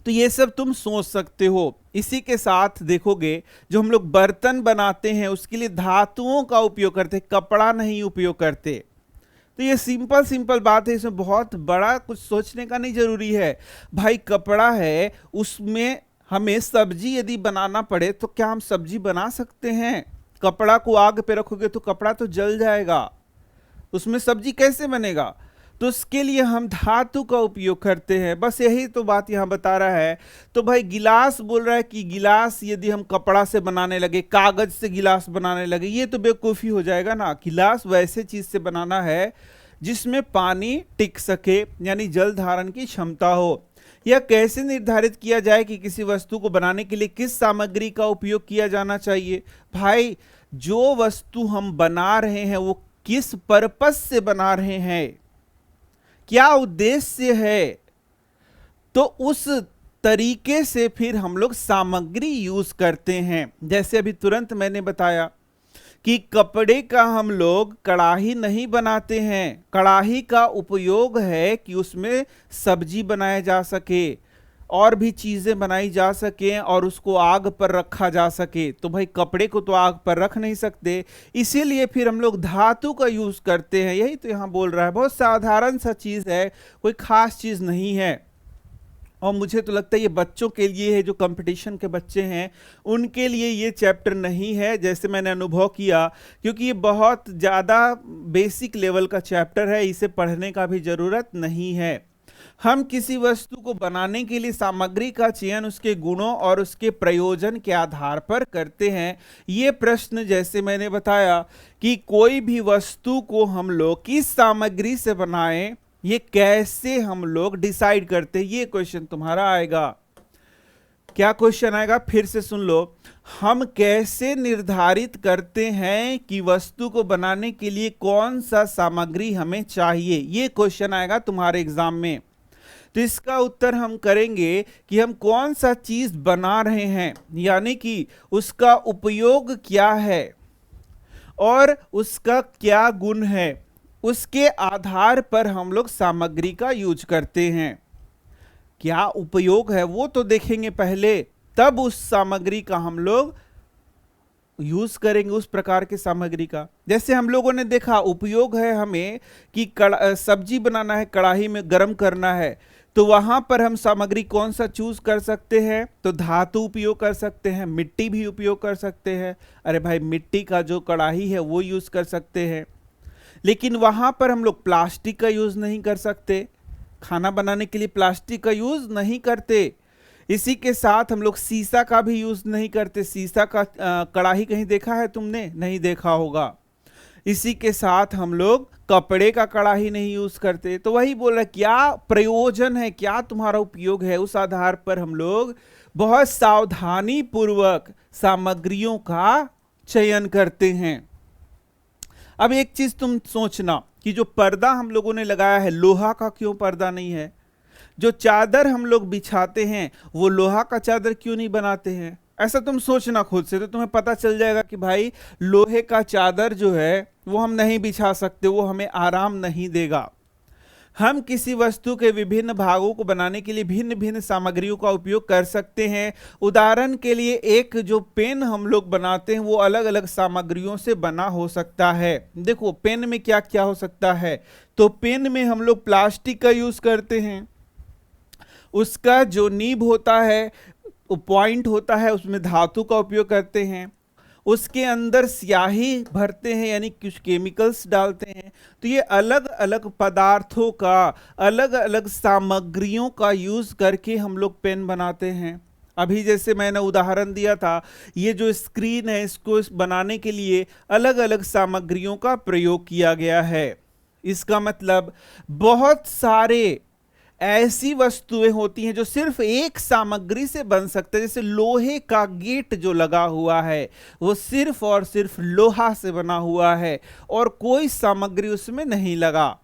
तो ये सब तुम सोच सकते हो। इसी के साथ देखोगे जो हम लोग बर्तन बनाते हैं उसके लिए धातुओं का उपयोग करते हैं, कपड़ा नहीं उपयोग करते। तो ये सिंपल सिंपल बात है, इसमें बहुत बड़ा कुछ सोचने का नहीं जरूरी है। भाई कपड़ा है, उसमें हमें सब्जी यदि बनाना पड़े तो क्या हम सब्जी बना सकते हैं? कपड़ा को आग पे रखोगे तो कपड़ा तो जल जाएगा, उसमें सब्जी कैसे बनेगा? तो उसके लिए हम धातु का उपयोग करते हैं। बस यही तो बात यहां बता रहा है। तो भाई गिलास बोल रहा है कि गिलास यदि हम कपड़ा से बनाने लगे, कागज से गिलास बनाने लगे, ये तो बेवकूफी हो जाएगा ना। गिलास वैसे चीज से बनाना है जिसमें पानी टिक सके, यानी जल धारण की क्षमता हो। यह कैसे निर्धारित किया जाए कि किसी वस्तु को बनाने के लिए किस सामग्री का उपयोग किया जाना चाहिए? भाई जो वस्तु हम बना रहे हैं वो किस पर्पस से बना रहे हैं, क्या उद्देश्य है, तो उस तरीके से फिर हम लोग सामग्री यूज करते हैं। जैसे अभी तुरंत मैंने बताया कि कपड़े का हम लोग कड़ाही नहीं बनाते हैं, कड़ाही का उपयोग है कि उसमें सब्जी बनाया जा सके और भी चीजें बनाई जा सके और उसको आग पर रखा जा सके। तो भाई कपड़े को तो आग पर रख नहीं सकते, इसीलिए फिर हम लोग धातु का यूज करते हैं। यही तो यहाँ बोल रहा है, बहुत साधारण सा चीज है, कोई खास चीज नहीं है। और मुझे तो लगता है ये बच्चों के लिए है, जो कंपटीशन के बच्चे हैं उनके लिए ये चैप्टर नहीं है, जैसे मैंने अनुभव किया, क्योंकि ये बहुत ज़्यादा बेसिक लेवल का चैप्टर है, इसे पढ़ने का भी ज़रूरत नहीं है। हम किसी वस्तु को बनाने के लिए सामग्री का चयन उसके गुणों और उसके प्रयोजन के आधार पर करते हैं। ये प्रश्न जैसे मैंने बताया कि कोई भी वस्तु को हम लोग किस सामग्री से बनाएं, ये कैसे हम लोग डिसाइड करते हैं, ये क्वेश्चन तुम्हारा आएगा। क्या क्वेश्चन आएगा, फिर से सुन लो। हम कैसे निर्धारित करते हैं कि वस्तु को बनाने के लिए कौन सा सामग्री हमें चाहिए, ये क्वेश्चन आएगा तुम्हारे एग्जाम में। तो इसका उत्तर हम करेंगे कि हम कौन सा चीज बना रहे हैं, यानी कि उसका उपयोग क्या है और उसका क्या गुण है, उसके आधार पर हम लोग सामग्री का यूज करते हैं। क्या उपयोग है वो तो देखेंगे पहले, तब उस सामग्री का हम लोग यूज करेंगे, उस प्रकार की सामग्री का। जैसे हम लोगों ने देखा उपयोग है हमें कि सब्जी बनाना है, कढ़ाई में गर्म करना है, तो वहां पर हम सामग्री कौन सा चूज कर सकते हैं? तो धातु उपयोग कर सकते हैं, मिट्टी भी उपयोग कर सकते हैं। अरे भाई मिट्टी का जो कढ़ाई है वो यूज कर सकते हैं, लेकिन वहां पर हम लोग प्लास्टिक का यूज नहीं कर सकते, खाना बनाने के लिए प्लास्टिक का यूज नहीं करते। इसी के साथ हम लोग शीशा का भी यूज नहीं करते, शीशा का कढ़ाई कहीं देखा है तुमने? नहीं देखा होगा। इसी के साथ हम लोग कपड़े का कढ़ाई नहीं यूज करते। तो वही बोल रहा है क्या प्रयोजन है, क्या तुम्हारा उपयोग है, उस आधार पर हम लोग बहुत सावधानी पूर्वक सामग्रियों का चयन करते हैं। अब एक चीज तुम सोचना, कि जो पर्दा हम लोगों ने लगाया है, लोहा का क्यों पर्दा नहीं है? जो चादर हम लोग बिछाते हैं वो लोहा का चादर क्यों नहीं बनाते हैं? ऐसा तुम सोचना खुद से, तो तुम्हें पता चल जाएगा कि भाई लोहे का चादर जो है वो हम नहीं बिछा सकते, वो हमें आराम नहीं देगा। हम किसी वस्तु के विभिन्न भागों को बनाने के लिए भिन्न भिन्न सामग्रियों का उपयोग कर सकते हैं। उदाहरण के लिए एक जो पेन हम लोग बनाते हैं वो अलग अलग सामग्रियों से बना हो सकता है। देखो पेन में क्या क्या हो सकता है, तो पेन में हम लोग प्लास्टिक का यूज करते हैं, उसका जो नीब होता है, पॉइंट होता है, उसमें धातु का उपयोग करते हैं, उसके अंदर स्याही भरते हैं यानी कुछ केमिकल्स डालते हैं। तो ये अलग अलग पदार्थों का, अलग अलग सामग्रियों का यूज करके हम लोग पेन बनाते हैं। अभी जैसे मैंने उदाहरण दिया था, ये जो स्क्रीन है इसको बनाने के लिए अलग अलग सामग्रियों का प्रयोग किया गया है। इसका मतलब बहुत सारे ऐसी वस्तुएं होती हैं जो सिर्फ एक सामग्री से बन सकते हैं। जैसे लोहे का गेट जो लगा हुआ है वो सिर्फ और सिर्फ लोहा से बना हुआ है और कोई सामग्री उसमें नहीं लगा।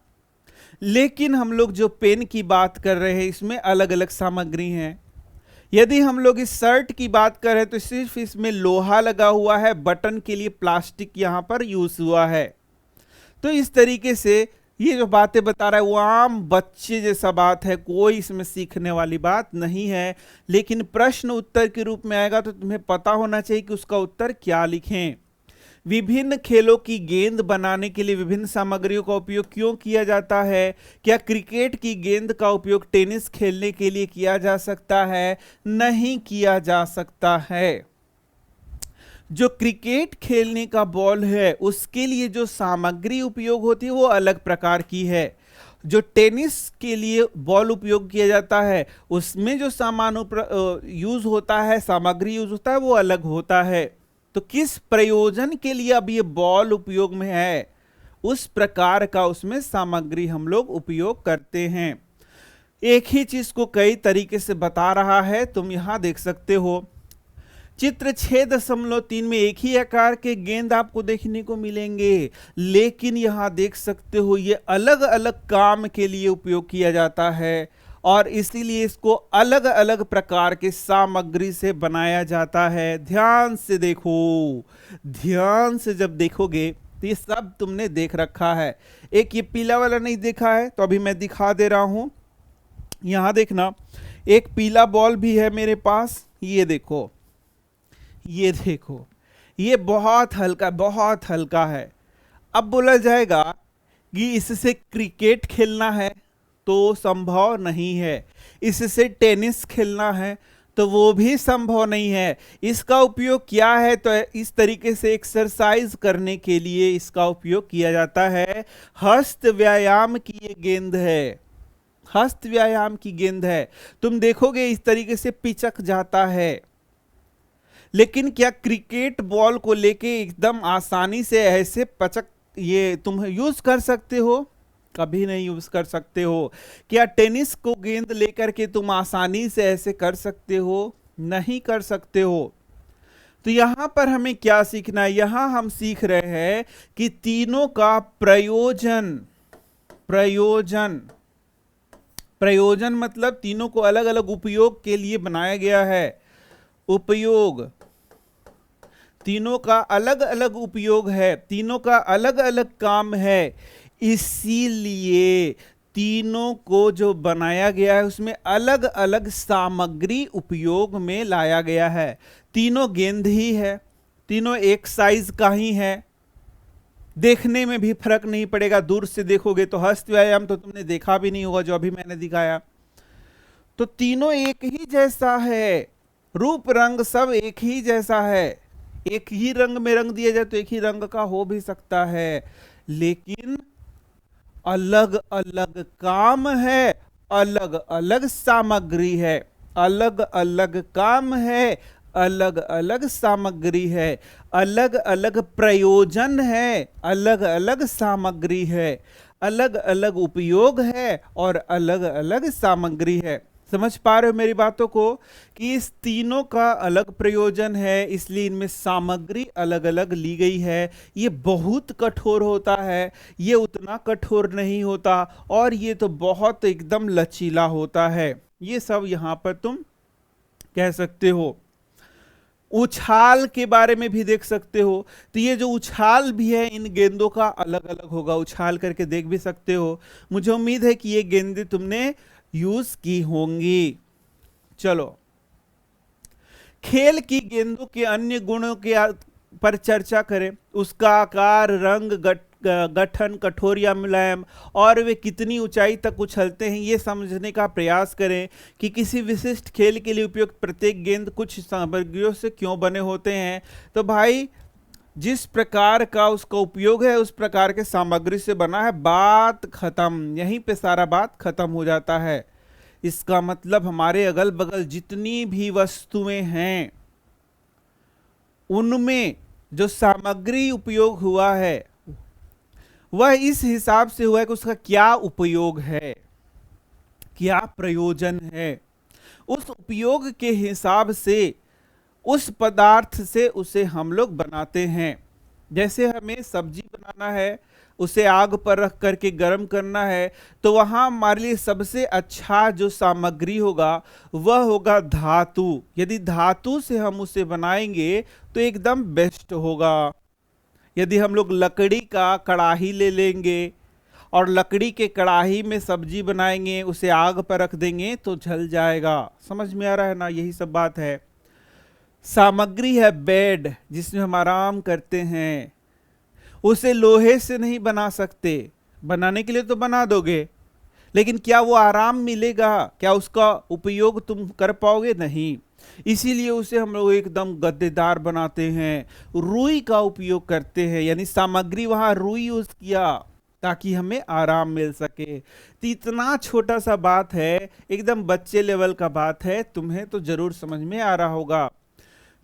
लेकिन हम लोग जो पेन की बात कर रहे हैं इसमें अलग अलग सामग्री हैं। यदि हम लोग इस शर्ट की बात करें तो सिर्फ इसमें लोहा लगा हुआ है, बटन के लिए प्लास्टिक यहां पर यूज हुआ है। तो इस तरीके से ये जो बातें बता रहा है वो आम बच्चे जैसा बात है, कोई इसमें सीखने वाली बात नहीं है। लेकिन प्रश्न उत्तर के रूप में आएगा तो तुम्हें पता होना चाहिए कि उसका उत्तर क्या लिखें। विभिन्न खेलों की गेंद बनाने के लिए विभिन्न सामग्रियों का उपयोग क्यों किया जाता है? क्या क्रिकेट की गेंद का उपयोग टेनिस खेलने के लिए किया जा सकता है? नहीं किया जा सकता है। जो क्रिकेट खेलने का बॉल है उसके लिए जो सामग्री उपयोग होती है वो अलग प्रकार की है। जो टेनिस के लिए बॉल उपयोग किया जाता है उसमें जो सामान यूज होता है, सामग्री यूज होता है वो अलग होता है। तो किस प्रयोजन के लिए अब ये बॉल उपयोग में है उस प्रकार का उसमें सामग्री हम लोग उपयोग करते हैं। एक ही चीज को कई तरीके से बता रहा है, तुम यहां देख सकते हो। चित्र 6.3 में एक ही आकार के गेंद आपको देखने को मिलेंगे, लेकिन यहां देख सकते हो ये अलग अलग काम के लिए उपयोग किया जाता है और इसीलिए इसको अलग अलग प्रकार के सामग्री से बनाया जाता है। ध्यान से देखो, ध्यान से जब देखोगे तो ये सब तुमने देख रखा है। एक ये पीला वाला नहीं देखा है तो अभी मैं दिखा दे रहा हूं। यहां देखना, एक पीला बॉल भी है मेरे पास, ये देखो, ये देखो, ये बहुत हल्का है। अब बोला जाएगा कि इससे क्रिकेट खेलना है तो संभव नहीं है, इससे टेनिस खेलना है तो वो भी संभव नहीं है। इसका उपयोग क्या है? तो इस तरीके से एक्सरसाइज करने के लिए इसका उपयोग किया जाता है। हस्त व्यायाम की ये गेंद है, हस्त व्यायाम की गेंद है। तुम देखोगे इस तरीके से पिचक जाता है। लेकिन क्या क्रिकेट बॉल को लेके एकदम आसानी से ऐसे पचक ये तुम यूज कर सकते हो? कभी नहीं यूज कर सकते हो। क्या टेनिस को गेंद लेकर के तुम आसानी से ऐसे कर सकते हो? नहीं कर सकते हो। तो यहां पर हमें क्या सीखना है? यहां हम सीख रहे हैं कि तीनों का प्रयोजन, प्रयोजन मतलब तीनों को अलग अलग उपयोग के लिए बनाया गया है। उपयोग, तीनों का अलग अलग उपयोग है, तीनों का अलग अलग काम है, इसीलिए तीनों को जो बनाया गया है उसमें अलग अलग सामग्री उपयोग में लाया गया है। तीनों गेंद ही है, तीनों एक साइज का ही है, देखने में भी फर्क नहीं पड़ेगा। दूर से देखोगे तो हस्त व्यायाम तो तुमने देखा भी नहीं होगा जो अभी मैंने दिखाया। तो तीनों एक ही जैसा है, रूप रंग सब एक ही जैसा है। एक ही रंग में रंग दिया जाए तो एक ही रंग का हो भी सकता है, लेकिन अलग अलग काम है, अलग अलग सामग्री है, अलग अलग काम है, अलग अलग सामग्री है, अलग अलग प्रयोजन है, अलग अलग सामग्री है, अलग अलग उपयोग है और अलग अलग सामग्री है। समझ पा रहे हो मेरी बातों को कि इस तीनों का अलग प्रयोजन है, इसलिए इनमें सामग्री अलग अलग ली गई है। ये बहुत कठोर होता है, ये उतना कठोर नहीं होता, और ये तो बहुत एकदम लचीला होता है। ये सब यहां पर तुम कह सकते हो। उछाल के बारे में भी देख सकते हो, तो ये जो उछाल भी है इन गेंदों का अलग अलग होगा, उछाल करके देख भी सकते हो। मुझे उम्मीद है कि ये गेंदें तुमने यूज की होंगी। चलो, खेल की गेंदों के अन्य गुणों के पर चर्चा करें। उसका आकार, रंग, गठन, कठोर या मुलायम, और वे कितनी ऊंचाई तक उछलते हैं, ये समझने का प्रयास करें कि किसी विशिष्ट खेल के लिए उपयुक्त प्रत्येक गेंद कुछ सामग्रियों से क्यों बने होते हैं। तो भाई, जिस प्रकार का उसका उपयोग है उस प्रकार के सामग्री से बना है, बात खत्म। यहीं पे सारा बात खत्म हो जाता है। इसका मतलब हमारे अगल बगल जितनी भी वस्तुएं हैं उनमें जो सामग्री उपयोग हुआ है वह इस हिसाब से हुआ है कि उसका क्या उपयोग है, क्या प्रयोजन है। उस उपयोग के हिसाब से उस पदार्थ से उसे हम लोग बनाते हैं। जैसे हमें सब्जी बनाना है, उसे आग पर रख करके गर्म करना है, तो वहां हमारे लिए सबसे अच्छा जो सामग्री होगा वह होगा धातु। यदि धातु से हम उसे बनाएंगे तो एकदम बेस्ट होगा। यदि हम लोग लकड़ी का कड़ाही ले लेंगे और लकड़ी के कड़ाही में सब्जी बनाएंगे, उसे आग पर रख देंगे तो जल जाएगा। समझ में आ रहा है ना? यही सब बात है। सामग्री है बेड, जिसमें हम आराम करते हैं, उसे लोहे से नहीं बना सकते। बनाने के लिए तो बना दोगे, लेकिन क्या वो आराम मिलेगा? क्या उसका उपयोग तुम कर पाओगे? नहीं। इसीलिए उसे हम लोग एकदम गद्देदार बनाते हैं, रुई का उपयोग करते हैं, यानी सामग्री वहां रुई यूज किया ताकि हमें आराम मिल सके। तो इतना छोटा सा बात है, एकदम बच्चे लेवल का बात है, तुम्हें तो जरूर समझ में आ रहा होगा।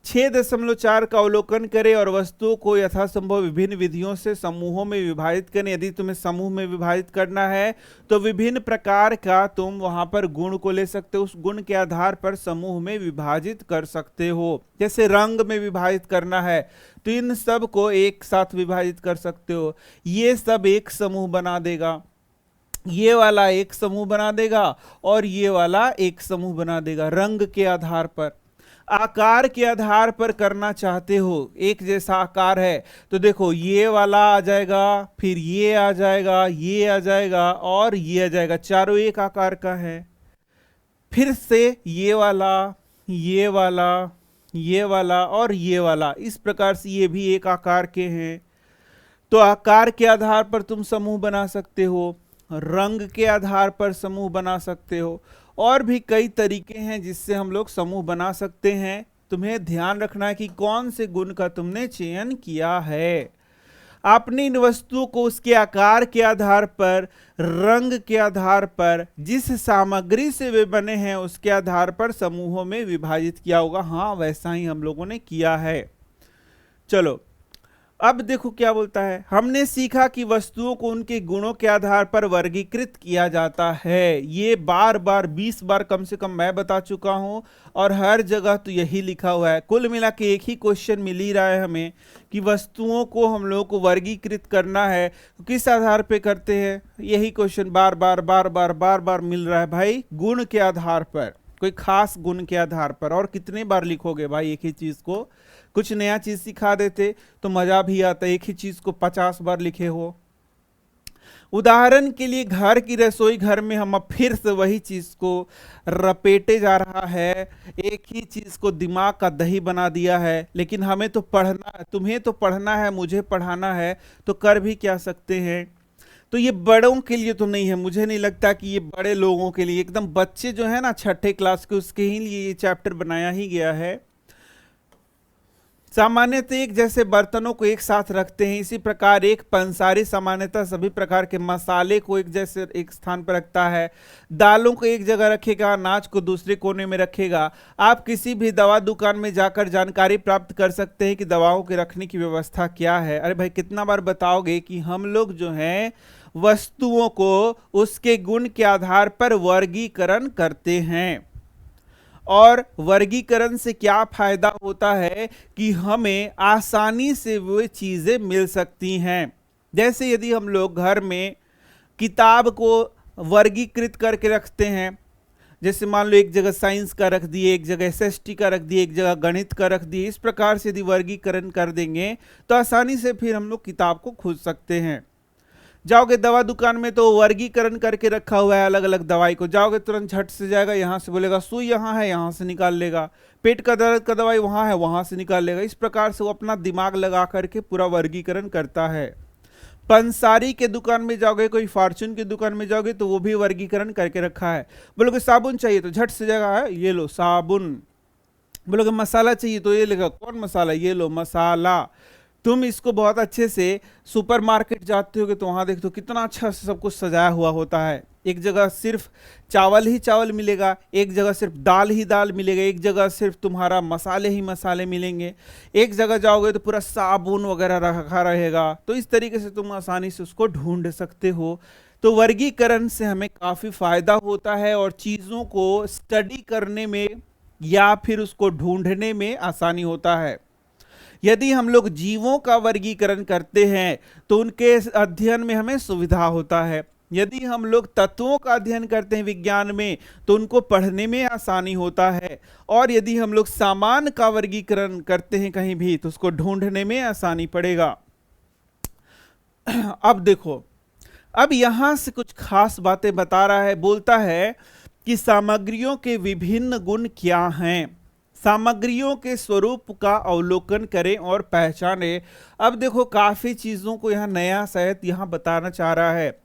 6.4 का अवलोकन करें और वस्तुओं को यथासंभव विभिन्न विधियों से समूहों में विभाजित करें। यदि तुम्हें समूह में विभाजित करना है तो विभिन्न प्रकार का तुम वहां पर गुण को ले सकते हो, उस गुण के आधार पर समूह में विभाजित कर सकते हो। जैसे रंग में विभाजित करना है तो इन सब को एक साथ विभाजित कर सकते हो। ये सब एक समूह बना देगा, ये वाला एक समूह बना देगा और ये वाला एक समूह बना देगा। रंग के आधार पर, आकार के आधार पर करना चाहते हो, एक जैसा आकार है तो देखो ये वाला आ जाएगा, फिर ये आ जाएगा, ये आ जाएगा और ये आ जाएगा, चारों एक आकार का है। फिर से ये वाला, ये वाला, ये वाला और ये वाला, इस प्रकार से ये भी एक आकार के हैं। तो आकार के आधार पर तुम समूह बना सकते हो, रंग के आधार पर समूह बना सकते हो, और भी कई तरीके हैं जिससे हम लोग समूह बना सकते हैं। तुम्हें ध्यान रखना है कि कौन से गुण का तुमने चयन किया है। आपने इन वस्तुओं को उसके आकार के आधार पर, रंग के आधार पर, जिस सामग्री से वे बने हैं उसके आधार पर समूहों में विभाजित किया होगा। हाँ, वैसा ही हम लोगों ने किया है। चलो, अब देखो क्या बोलता है। हमने सीखा कि वस्तुओं को उनके गुणों के आधार पर वर्गीकृत किया जाता है। ये बार बार 20 बार कम से कम मैं बता चुका हूं, और हर जगह तो यही लिखा हुआ है। कुल मिला के एक ही क्वेश्चन मिल ही रहा है हमें कि वस्तुओं को हम लोग को वर्गीकृत करना है, तो किस आधार पे करते हैं? यही क्वेश्चन बार बार बार बार बार बार मिल रहा है भाई, गुण के आधार पर, कोई खास गुण के आधार पर। और कितने बार लिखोगे भाई एक ही चीज को? कुछ नया चीज सिखा देते तो मजा भी आता, एक ही चीज को 50 बार लिखे हो। उदाहरण के लिए घर की रसोई घर में हम अब फिर से वही चीज को रपेटे जा रहा है, एक ही चीज को दिमाग का दही बना दिया है। लेकिन हमें तो पढ़ना है, तुम्हें तो पढ़ना है, मुझे पढ़ाना है, तो कर भी क्या सकते हैं। तो ये बड़ों के लिए तो नहीं है, मुझे नहीं लगता कि ये बड़े लोगों के लिए, एकदम बच्चे जो है ना 6ठे क्लास के, उसके ही लिए ये चैप्टर बनाया ही गया है। सामान्यतः एक जैसे बर्तनों को एक साथ रखते हैं, इसी प्रकार एक पंसारी सामान्यतः सभी प्रकार के मसाले को एक जैसे एक स्थान पर रखता है। दालों को एक जगह रखेगा, अनाज को दूसरे कोने में रखेगा। आप किसी भी दवा दुकान में जाकर जानकारी प्राप्त कर सकते हैं कि दवाओं के रखने की व्यवस्था क्या है। अरे भाई कितना बार बताओगे कि हम लोग जो हैं वस्तुओं को उसके गुण के आधार पर वर्गीकरण करते हैं, और वर्गीकरण से क्या फायदा होता है कि हमें आसानी से वो चीजें मिल सकती हैं। जैसे यदि हम लोग घर में किताब को वर्गीकृत करके रखते हैं, जैसे मान लो एक जगह साइंस का रख दिए, एक जगह एसएसटी का रख दिए, एक जगह गणित का रख दिए, इस प्रकार से यदि वर्गीकरण कर देंगे तो आसानी से फिर हम लोग किताब को खोज सकते हैं। जाओगे दवा दुकान में तो वर्गीकरण करके रखा हुआ है अलग अलग दवाई को, जाओगे तुरंत झट से जाएगा, यहाँ से बोलेगा सुई यहाँ है, यहाँ से निकाल लेगा, पेट का दर्द का दवाई वहाँ है, वहाँ से निकाल लेगा। इस प्रकार से वो अपना दिमाग लगा करके पूरा वर्गीकरण करता है। पंसारी के दुकान में जाओगे, कोई फॉर्चून की दुकान में जाओगे तो वो भी वर्गीकरण करके रखा है। बोलोगे साबुन चाहिए तो झट से जाएगा, है ये लो साबुन। बोलोगे मसाला चाहिए तो ये लेगा, कौन मसाला, ये लो मसाला। तुम इसको बहुत अच्छे से सुपरमार्केट जाते होगे तो वहां देखते हो कितना अच्छा से सब कुछ सजाया हुआ होता है। एक जगह सिर्फ चावल ही चावल मिलेगा, एक जगह सिर्फ दाल ही दाल मिलेगा, एक जगह सिर्फ तुम्हारा मसाले ही मसाले मिलेंगे, एक जगह जाओगे तो पूरा साबुन वगैरह रखा रहेगा। तो इस तरीके से तुम आसानी से उसको ढूंढ सकते हो। तो वर्गीकरण से हमें काफी फायदा होता है और चीजों को स्टडी करने में या फिर उसको ढूंढने में आसानी होता है। यदि हम लोग जीवों का वर्गीकरण करते हैं तो उनके अध्ययन में हमें सुविधा होता है। यदि हम लोग तत्वों का अध्ययन करते हैं विज्ञान में तो उनको पढ़ने में आसानी होता है, और यदि हम लोग सामान का वर्गीकरण करते हैं कहीं भी तो उसको ढूंढने में आसानी पड़ेगा। अब देखो, अब यहां से कुछ खास बातें बता रहा है, बोलता है कि सामग्रियों के विभिन्न गुण क्या हैं, सामग्रियों के स्वरूप का अवलोकन करें और पहचानें। अब देखो काफी चीजों को यहां नया शायद यहां बताना चाह रहा है।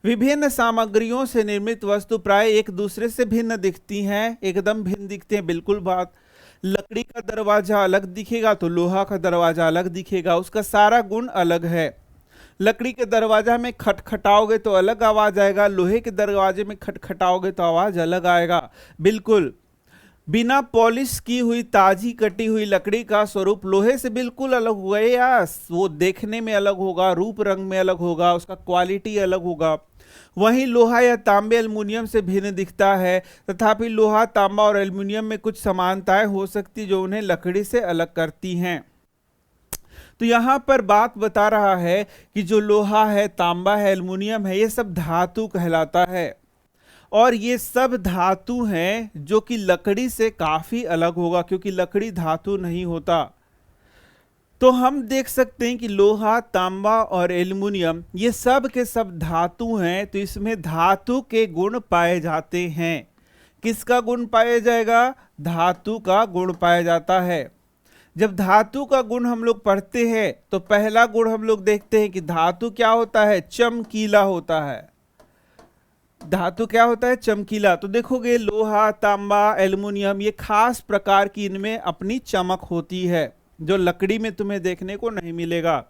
विभिन्न सामग्रियों से निर्मित वस्तु प्राय एक दूसरे से भिन्न दिखती हैं, एकदम भिन्न दिखते हैं, बिल्कुल बात। लकड़ी का दरवाजा अलग दिखेगा तो लोहा का दरवाजा अलग दिखेगा, उसका सारा गुण अलग है। लकड़ी के दरवाजा में खटखटाओगे तो अलग आवाज आएगा, लोहे के दरवाजे में खटखटाओगे तो आवाज अलग आएगा। बिल्कुल बिना पॉलिश की हुई ताजी कटी हुई लकड़ी का स्वरूप लोहे से बिल्कुल अलग होगा, या वो देखने में अलग होगा, रूप रंग में अलग होगा, उसका क्वालिटी अलग होगा। वहीं लोहा या तांबे एल्युमिनियम से भिन्न दिखता है, तथापि लोहा तांबा और एल्युमिनियम में कुछ समानताएं हो सकती जो उन्हें लकड़ी से अलग करती हैं। तो यहां पर बात बता रहा है कि जो लोहा है, तांबा है, एल्युमिनियम है, ये सब धातु कहलाता है, और ये सब धातु हैं जो कि लकड़ी से काफी अलग होगा, क्योंकि लकड़ी धातु नहीं होता। तो हम देख सकते हैं कि लोहा, तांबा और एल्युमिनियम ये सब के सब धातु हैं, तो इसमें धातु के गुण पाए जाते हैं। किसका गुण पाया जाएगा? धातु का गुण पाया जाता है। जब धातु का गुण हम लोग पढ़ते हैं तो पहला गुण हम लोग देखते हैं कि धातु क्या होता है? चमकीला होता है। धातु क्या होता है? चमकीला। तो देखोगे लोहा, तांबा, एल्युमिनियम ये खास प्रकार की इनमें अपनी चमक होती है जो लकड़ी में तुम्हें देखने को नहीं मिलेगा।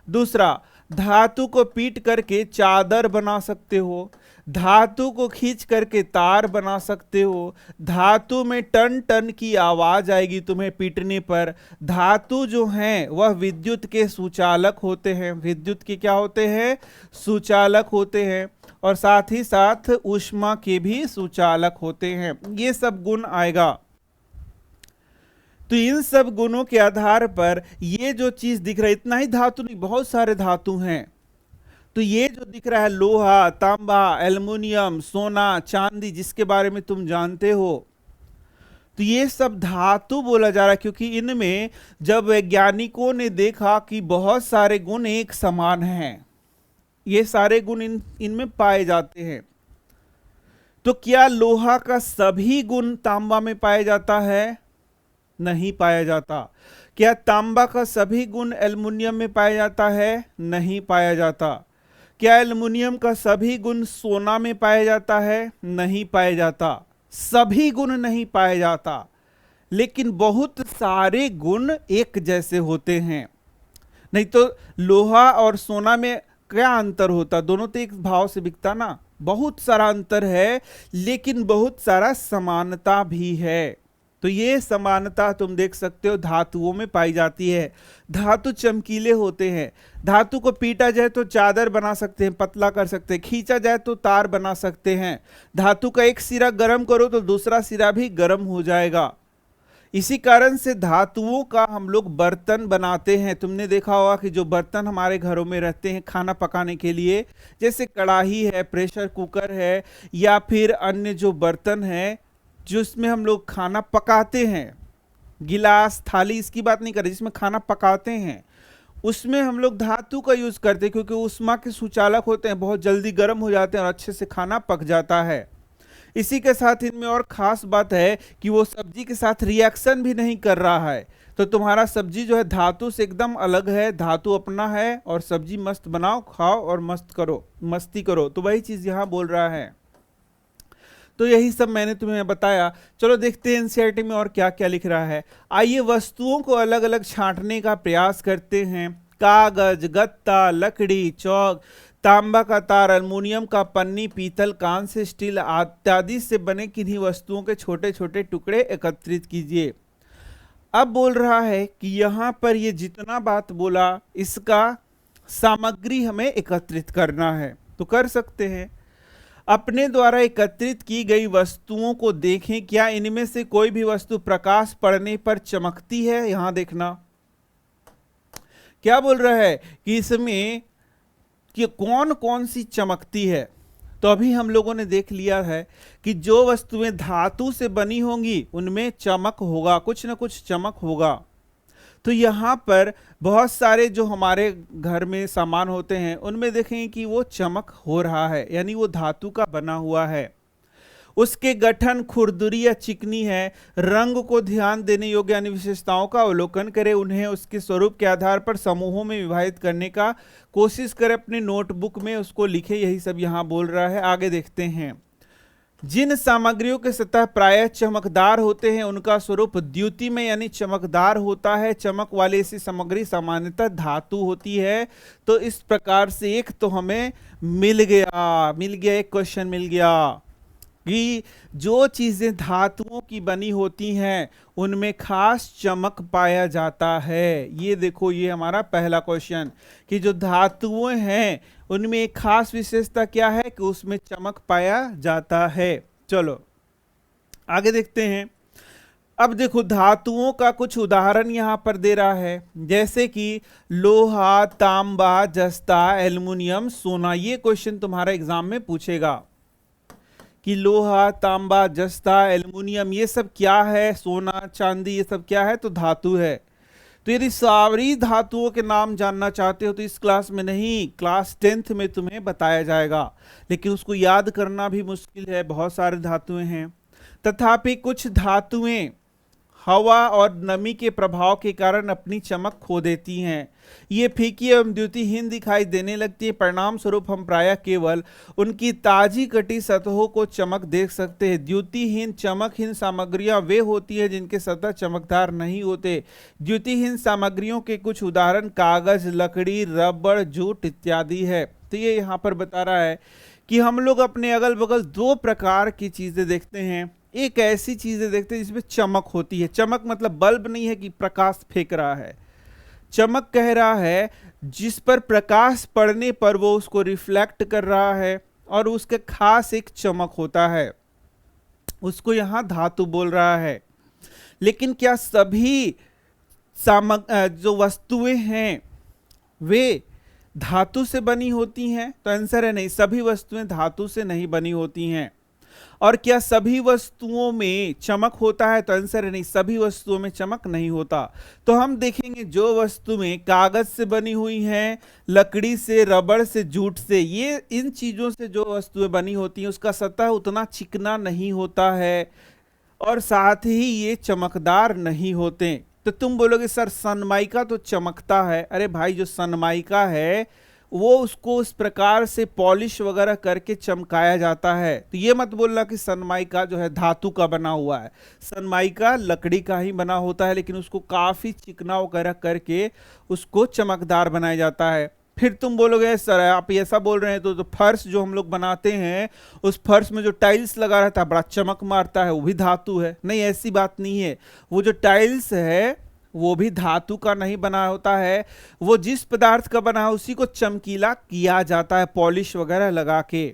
दूसरा, धातु को पीट करके चादर बना सकते हो, धातु को खींच करके तार बना सकते हो, धातु में टन टन की आवाज आएगी तुम्हें पीटने पर। धातु जो हैं वह विद्युत के सुचालक होते हैं। विद्युत के क्या होते हैं? सुचालक होते हैं, और साथ ही साथ ऊष्मा के भी सुचालक होते हैं। ये सब गुण आएगा। तो इन सब गुणों के आधार पर ये जो चीज दिख रहा है, इतना ही धातु नहीं, बहुत सारे धातु हैं। तो ये जो दिख रहा है लोहा, तांबा, एल्युमिनियम, सोना, चांदी, जिसके बारे में तुम जानते हो, तो ये सब धातु बोला जा रहा है, क्योंकि इनमें जब वैज्ञानिकों ने देखा कि बहुत सारे गुण एक समान हैं, ये सारे गुण इनमें पाए जाते हैं। तो क्या लोहा का सभी गुण तांबा में पाया जाता है? नहीं पाया जाता। क्या तांबा का सभी गुण एल्युमिनियम में पाया जाता है? नहीं पाया जाता। क्या एल्युमिनियम का सभी गुण सोना में पाया जाता है? नहीं पाया जाता। सभी गुण नहीं पाया जाता। लेकिन बहुत सारे गुण एक जैसे होते हैं। नहीं तो लोहा और सोना में क्या अंतर होता, दोनों तो एक भाव से बिकता ना। बहुत सारा अंतर है, लेकिन बहुत सारा समानता भी है। तो ये समानता तुम देख सकते हो धातुओं में पाई जाती है। धातु चमकीले होते हैं। धातु को पीटा जाए तो चादर बना सकते हैं, पतला कर सकते हैं, खींचा जाए तो तार बना सकते हैं। धातु का एक सिरा गर्म करो तो दूसरा सिरा भी गर्म हो जाएगा। इसी कारण से धातुओं का हम लोग बर्तन बनाते हैं। तुमने देखा होगा कि जो बर्तन हमारे घरों में रहते हैं खाना पकाने के लिए, जैसे कढ़ाई है, प्रेशर कुकर है, या फिर अन्य जो बर्तन है जिसमें हम लोग खाना पकाते हैं, गिलास थाली इसकी बात नहीं कर रहे, जिसमें खाना पकाते हैं, उसमें हम लोग धातु का यूज करते हैं, क्योंकि उष्मा के सुचालक होते हैं, बहुत जल्दी गर्म हो जाते हैं और अच्छे से खाना पक जाता है। इसी के साथ इनमें और खास बात है कि वो सब्जी के साथ रिएक्शन भी नहीं कर रहा है। तो तुम्हारा सब्जी जो है धातु से एकदम अलग है, धातु अपना है, और सब्जी मस्त बनाओ, खाओ और मस्त करो, मस्ती करो। तो वही चीज यहां बोल रहा है। तो यही सब मैंने तुम्हें बताया। चलो देखते हैं एनसीईआरटी में और क्या क्या लिख रहा है। आइए वस्तुओं को अलग अलग छांटने का प्रयास करते हैं। कागज, गत्ता, लकड़ी, चौक, तांबा का तार, अल्युमिनियम का पन्नी, पीतल, कांस्य, स्टील इत्यादि से बने किन्हीं वस्तुओं के छोटे छोटे टुकड़े एकत्रित कीजिए। अब बोल रहा है कि यहां पर ये जितना बात बोला, इसका सामग्री हमें एकत्रित करना है। तो कर सकते हैं। अपने द्वारा एकत्रित की गई वस्तुओं को देखें, क्या इनमें से कोई भी वस्तु प्रकाश पड़ने पर चमकती है। यहां देखना क्या बोल रहा है कि इसमें कि कौन कौन सी चमकती है। तो अभी हम लोगों ने देख लिया है कि जो वस्तुएं धातु से बनी होंगी उनमें चमक होगा, कुछ ना कुछ चमक होगा। तो यहाँ पर बहुत सारे जो हमारे घर में सामान होते हैं उनमें देखेंगे कि वो चमक हो रहा है, यानी वो धातु का बना हुआ है। उसके गठन खुरदुरी या चिकनी है। रंग को ध्यान देने योग्य अन्य विशेषताओं का अवलोकन करें, उन्हें उसके स्वरूप के आधार पर समूहों में विभाजित करने का कोशिश करें, अपने नोटबुक में उसको लिखे। यही सब यहाँ बोल रहा है। आगे देखते हैं। जिन सामग्रियों के सतह प्रायः चमकदार होते हैं उनका स्वरूप द्युतिमय यानी चमकदार होता है। चमक वाली ऐसी सामग्री सामान्यतः धातु होती है। तो इस प्रकार से एक तो हमें मिल गया, एक क्वेश्चन मिल गया कि जो चीजें धातुओं की बनी होती हैं उनमें खास चमक पाया जाता है। ये देखो, ये हमारा पहला क्वेश्चन कि जो धातुएं हैं उनमें एक खास विशेषता क्या है कि उसमें चमक पाया जाता है। चलो आगे देखते हैं। अब देखो धातुओं का कुछ उदाहरण यहां पर दे रहा है, जैसे कि लोहा, तांबा, जस्ता, एल्युमिनियम, सोना। ये क्वेश्चन तुम्हारा एग्जाम में पूछेगा कि लोहा, तांबा, जस्ता, एल्युमिनियम ये सब क्या है, सोना, चांदी ये सब क्या है, तो धातु है। तो यदि सारी धातुओं के नाम जानना चाहते हो तो इस क्लास में नहीं, क्लास 10th में तुम्हें बताया जाएगा, लेकिन उसको याद करना भी मुश्किल है, बहुत सारे धातुएं हैं। तथापि कुछ धातुएं हवा और नमी के प्रभाव के कारण अपनी चमक खो देती हैं। ये फीकी एवं द्युतिहीन दिखाई देने लगती है। परिणाम स्वरूप हम प्रायः केवल उनकी ताजी कटी सतहों को चमक देख सकते हैं। द्युतिहीन चमकहीन सामग्रियां वे होती हैं जिनके सतह चमकदार नहीं होते। द्युतिहीन सामग्रियों के कुछ उदाहरण कागज, लकड़ी, रबड़, जूट इत्यादि है। तो ये यहाँ पर बता रहा है कि हम लोग अपने अगल बगल दो प्रकार की चीजें देखते हैं। एक ऐसी चीजें देखते हैं जिसमें चमक होती है। चमक मतलब बल्ब नहीं है कि प्रकाश फेंक रहा है। चमक कह रहा है जिस पर प्रकाश पड़ने पर वो उसको रिफ्लेक्ट कर रहा है और उसके खास एक चमक होता है, उसको यहां धातु बोल रहा है। लेकिन क्या सभी जो वस्तुएं हैं वे धातु से बनी होती हैं? तो आंसर है नहीं, सभी वस्तुएं धातु से नहीं बनी होती हैं। और क्या सभी वस्तुओं में चमक होता है? तो आंसर है नहीं, सभी वस्तुओं में चमक नहीं होता। तो हम देखेंगे जो वस्तुएं कागज से बनी हुई हैं, लकड़ी से, रबड़ से, जूट से, ये इन चीजों से जो वस्तुएं बनी होती हैं उसका सतह उतना चिकना नहीं होता है और साथ ही ये चमकदार नहीं होते। तो तुम बोलोगे सर सनमाइका तो चमकता है। अरे भाई जो सनमाइका है वो उसको इस प्रकार से पॉलिश वगैरह करके चमकाया जाता है। तो ये मत बोलना कि सनमाइका जो है धातु का बना हुआ है, सनमाइका लकड़ी का ही बना होता है, लेकिन उसको काफी चिकना वगैरह करके उसको चमकदार बनाया जाता है। फिर तुम बोलोगे सर आप ऐसा बोल रहे हैं तो फर्श जो हम लोग बनाते हैं, उस फर्श में जो टाइल्स लगा रहता है बड़ा चमक मारता है, वो भी धातु है। नहीं, ऐसी बात नहीं है। वो जो टाइल्स है वो भी धातु का नहीं बना होता है, वो जिस पदार्थ का बना है उसी को चमकीला किया जाता है पॉलिश वगैरह लगा के।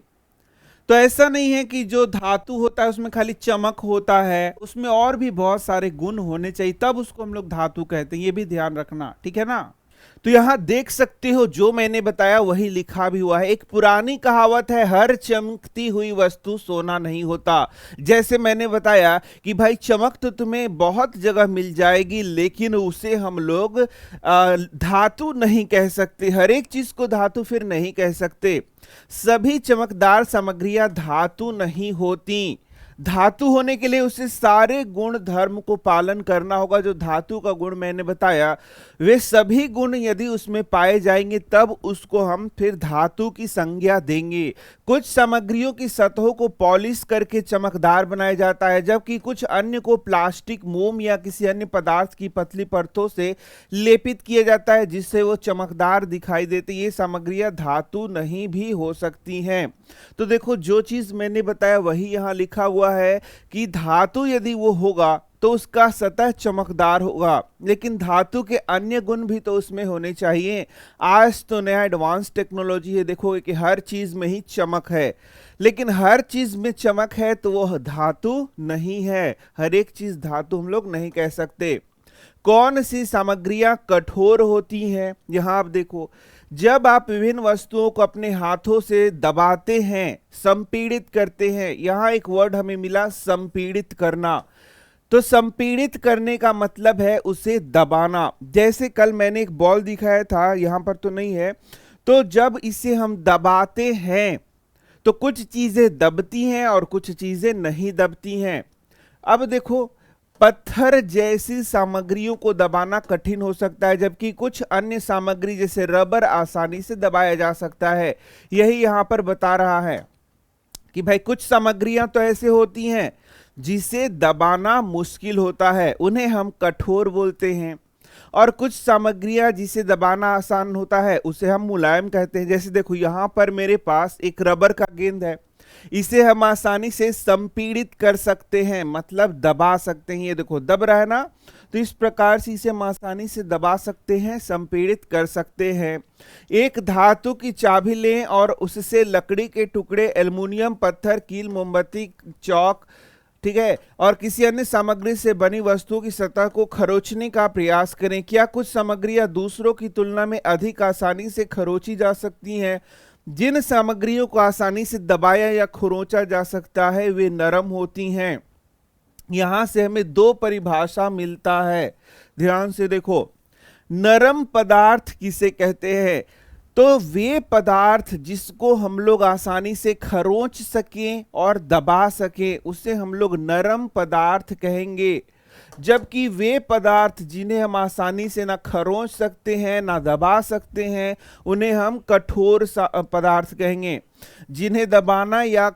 तो ऐसा नहीं है कि जो धातु होता है उसमें खाली चमक होता है, उसमें और भी बहुत सारे गुण होने चाहिए, तब उसको हम लोग धातु कहते हैं। ये भी ध्यान रखना, ठीक है ना। तो यहां देख सकते हो जो मैंने बताया वही लिखा भी हुआ है। एक पुरानी कहावत है, हर चमकती हुई वस्तु सोना नहीं होता। जैसे मैंने बताया कि भाई चमक तो तुम्हें बहुत जगह मिल जाएगी, लेकिन उसे हम लोग धातु नहीं कह सकते। हर एक चीज को धातु फिर नहीं कह सकते। सभी चमकदार सामग्रियां धातु नहीं होती। धातु होने के लिए उसे सारे गुण धर्म को पालन करना होगा। जो धातु का गुण मैंने बताया, वे सभी गुण यदि उसमें पाए जाएंगे तब उसको हम फिर धातु की संज्ञा देंगे। कुछ सामग्रियों की सतहों को पॉलिश करके चमकदार बनाया जाता है, जबकि कुछ अन्य को प्लास्टिक, मोम या किसी अन्य पदार्थ की पतली परतों से लेपित किया जाता है, जिससे वो चमकदार दिखाई देती। ये सामग्रियां धातु नहीं भी हो सकती हैं। तो देखो, जो चीज मैंने बताया वही यहां लिखा हुआ है कि धातु यदि वो होगा तो उसका सतह चमकदार होगा, लेकिन धातु के अन्य गुण भी तो उसमें होने चाहिए। आज तो नया एडवांस टेक्नोलॉजी है, देखोगे कि हर चीज में ही चमक है, लेकिन हर चीज में चमक है तो वह धातु नहीं है। हर एक चीज धातु हम लोग नहीं कह सकते। कौन सी सामग्रियां कठोर होती हैं? यहां आप देखो, जब आप विभिन्न वस्तुओं को अपने हाथों से दबाते हैं, संपीड़ित करते हैं, यहां एक वर्ड हमें मिला संपीड़ित करना। तो संपीड़ित करने का मतलब है उसे दबाना। जैसे कल मैंने एक बॉल दिखाया था, यहां पर तो नहीं है। तो जब इसे हम दबाते हैं तो कुछ चीजें दबती हैं और कुछ चीजें नहीं दबती हैं। अब देखो, पत्थर जैसी सामग्रियों को दबाना कठिन हो सकता है, जबकि कुछ अन्य सामग्री जैसे रबर आसानी से दबाया जा सकता है। यही यहां पर बता रहा है कि भाई कुछ सामग्रियां तो ऐसे होती हैं जिसे दबाना मुश्किल होता है, उन्हें हम कठोर बोलते हैं, और कुछ सामग्रियां जिसे दबाना आसान होता है उसे हम मुलायम कहते हैं। जैसे देखो, यहां पर मेरे पास एक रबर का गेंद है, इसे हम आसानी से संपीड़ित कर सकते हैं, मतलब दबा सकते हैं। ये देखो दब रहा है ना, तो इस प्रकार से इसे हम आसानी से दबा सकते हैं, संपीड़ित कर सकते हैं। एक धातु की चाबी लें और उससे लकड़ी के टुकड़े, एल्युमिनियम, पत्थर, कील, मोमबत्ती, चौक, ठीक है, और किसी अन्य सामग्री से बनी वस्तुओं की सतह को खरोचने का प्रयास करें। क्या कुछ सामग्रियां दूसरों की तुलना में अधिक आसानी से खरोची जा सकती हैं? जिन सामग्रियों को आसानी से दबाया या खरोचा जा सकता है वे नरम होती हैं। यहां से हमें दो परिभाषा मिलता है, ध्यान से देखो। नरम पदार्थ किसे कहते हैं? तो वे पदार्थ जिसको हम लोग आसानी से खरोंच सकें और दबा सकें उसे हम लोग नरम पदार्थ कहेंगे, जबकि वे पदार्थ जिन्हें हम आसानी से ना खरोंच सकते हैं ना दबा सकते हैं उन्हें हम कठोर पदार्थ कहेंगे। जिन्हें दबाना या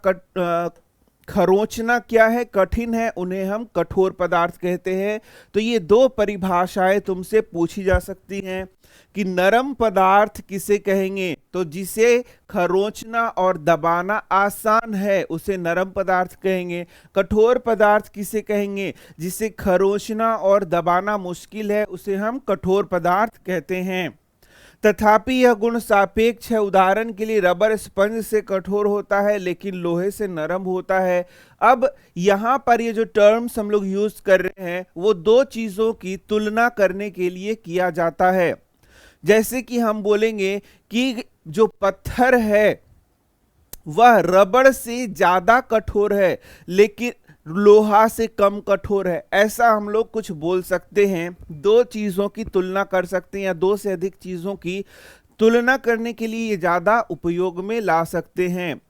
खरोंचना क्या है, कठिन है, उन्हें हम कठोर पदार्थ कहते हैं। तो ये दो परिभाषाएं तुमसे पूछी जा सकती हैं कि नरम पदार्थ किसे कहेंगे, तो जिसे खरोंचना और दबाना आसान है उसे नरम पदार्थ कहेंगे। कठोर पदार्थ किसे कहेंगे? जिसे खरोंचना और दबाना मुश्किल है उसे हम कठोर पदार्थ कहते हैं। तथापि यह गुण सापेक्ष है। उदाहरण के लिए रबर स्पंज से कठोर होता है लेकिन लोहे से नरम होता है। अब यहां पर ये जो टर्म्स हम लोग यूज कर रहे हैं वो दो चीजों की तुलना करने के लिए किया जाता है। जैसे कि हम बोलेंगे कि जो पत्थर है वह रबड़ से ज्यादा कठोर है लेकिन लोहा से कम कठोर है, ऐसा हम लोग कुछ बोल सकते हैं। दो चीजों की तुलना कर सकते हैं या दो से अधिक चीजों की तुलना करने के लिए ये ज्यादा उपयोग में ला सकते हैं।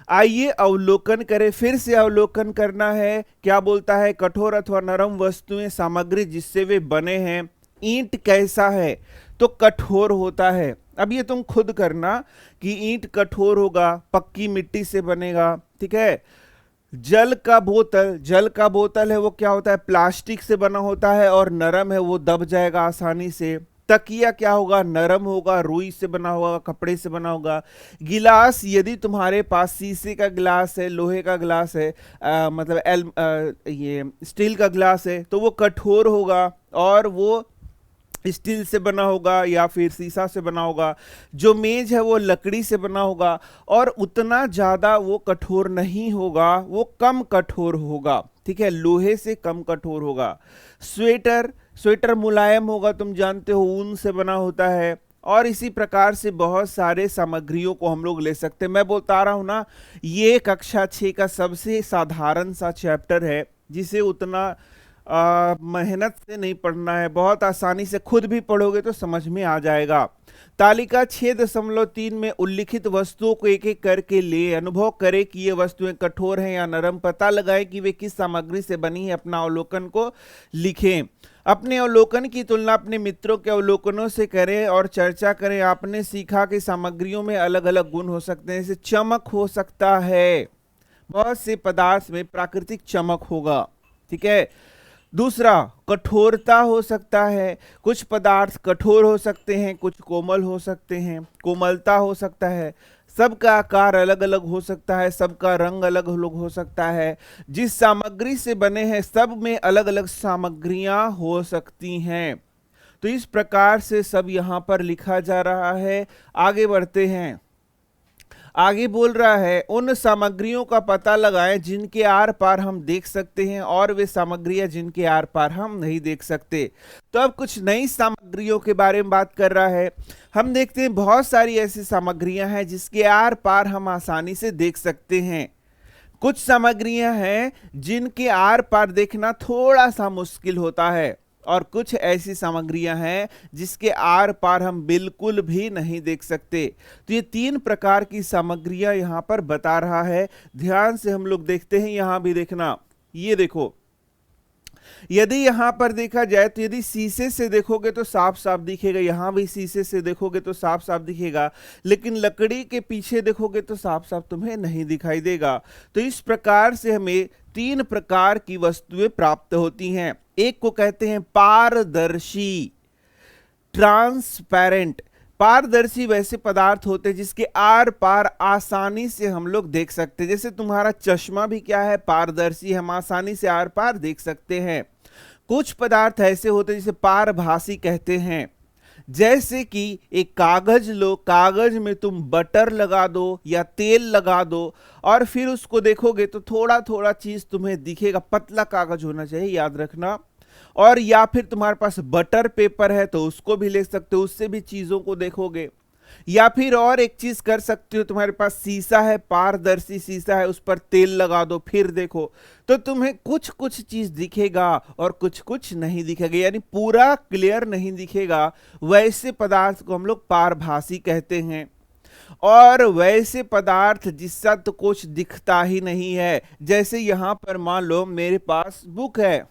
आइए अवलोकन करें, फिर से अवलोकन करना है। क्या बोलता है? कठोर अथवा नरम वस्तुएं, सामग्री जिससे वे बने हैं। ईंट कैसा है? तो कठोर होता है। अब ये तुम खुद करना कि ईंट कठोर होगा, पक्की मिट्टी से बनेगा, ठीक है। जल का बोतल है वो क्या होता है, प्लास्टिक से बना होता है और नरम है, वो दब जाएगा आसानी से। तकिया क्या होगा, नरम होगा, रुई से बना होगा, कपड़े से बना होगा। गिलास, यदि तुम्हारे पास शीशे का गिलास है, लोहे का गिलास है, मतलब ये स्टील का गिलास है, तो वो कठोर होगा और वो स्टील से बना होगा या फिर शीशा से बना होगा। जो मेज है वो लकड़ी से बना होगा और उतना ज्यादा वो कठोर नहीं होगा, वो कम कठोर होगा, ठीक है, लोहे से कम कठोर होगा। स्वेटर, स्वेटर मुलायम होगा, तुम जानते हो ऊन से बना होता है। और इसी प्रकार से बहुत सारे सामग्रियों को हम लोग ले सकते हैं। मैं बोलता रहा हूं ना, ये कक्षा 6 का सबसे साधारण सा चैप्टर है, जिसे उतना मेहनत से नहीं पढ़ना है, बहुत आसानी से खुद भी पढ़ोगे तो समझ में आ जाएगा। तालिका 6.3 में उल्लिखित वस्तुओं को एक एक करके ले, अनुभव करें कि ये वस्तुएं कठोर हैं या नरम, पता लगाएं कि वे किस सामग्री से बनी है, अपना अवलोकन को लिखें। अपने अवलोकन की तुलना अपने मित्रों के अवलोकनों से करें और चर्चा करें। आपने सीखा कि सामग्रियों में अलग अलग गुण हो सकते हैं, जैसे चमक हो सकता है, बहुत से पदार्थ में प्राकृतिक चमक होगा, ठीक है। दूसरा, कठोरता हो सकता है, कुछ पदार्थ कठोर हो सकते हैं, कुछ कोमल हो सकते हैं। कोमलता हो सकता है, सबका आकार अलग अलग हो सकता है, सबका रंग अलग अलग हो सकता है। जिस सामग्री से बने हैं सब में अलग अलग सामग्रियां हो सकती हैं। तो इस प्रकार से सब यहां पर लिखा जा रहा है। आगे बढ़ते हैं। आगे बोल रहा है, उन सामग्रियों का पता लगाएं जिनके आर पार हम देख सकते हैं और वे सामग्रियां जिनके आर पार हम नहीं देख सकते। तो अब कुछ नई सामग्रियों के बारे में बात कर रहा है। हम देखते हैं बहुत सारी ऐसी सामग्रियां हैं जिसके आर पार हम आसानी से देख सकते हैं। कुछ सामग्रियां हैं जिनके आर पार देखना थोड़ा सा मुश्किल होता है और कुछ ऐसी सामग्रियां हैं जिसके आर पार हम बिल्कुल भी नहीं देख सकते। तो ये 3 प्रकार की सामग्रियां यहां पर बता रहा है। ध्यान से हम लोग देखते हैं, यहां भी देखना। ये देखो, यदि यहां पर देखा जाए तो यदि शीशे से देखोगे तो साफ साफ दिखेगा, यहां भी शीशे से देखोगे तो साफ साफ दिखेगा, लेकिन लकड़ी के पीछे देखोगे तो साफ साफ तुम्हें नहीं दिखाई देगा। तो इस प्रकार से हमें 3 प्रकार की वस्तुएं प्राप्त होती हैं। एक को कहते हैं पारदर्शी, ट्रांसपेरेंट। पारदर्शी वैसे पदार्थ होते हैं जिसके आर पार आसानी से हम लोग देख सकते हैं। जैसे तुम्हारा चश्मा भी क्या है, पारदर्शी, हम आसानी से आर पार देख सकते हैं। कुछ पदार्थ ऐसे होते हैं जिसे पारभासी कहते हैं। जैसे कि एक कागज लो, कागज में तुम बटर लगा दो या तेल लगा दो और फिर उसको देखोगे तो थोड़ा थोड़ा चीज तुम्हें दिखेगा। पतला कागज होना चाहिए, याद रखना। और या फिर तुम्हारे पास बटर पेपर है तो उसको भी ले सकते हो, उससे भी चीजों को देखोगे। या फिर और एक चीज कर सकते हो, तुम्हारे पास शीशा है, पारदर्शी शीशा है, उस पर तेल लगा दो फिर देखो, तो तुम्हें कुछ कुछ चीज दिखेगा और कुछ कुछ नहीं दिखेगा, यानी पूरा क्लियर नहीं दिखेगा। वैसे पदार्थ को हम लोग पारभासी कहते हैं। और वैसे पदार्थ जिसका तो कुछ दिखता ही नहीं है, जैसे यहां पर मान लो मेरे पास बुक है,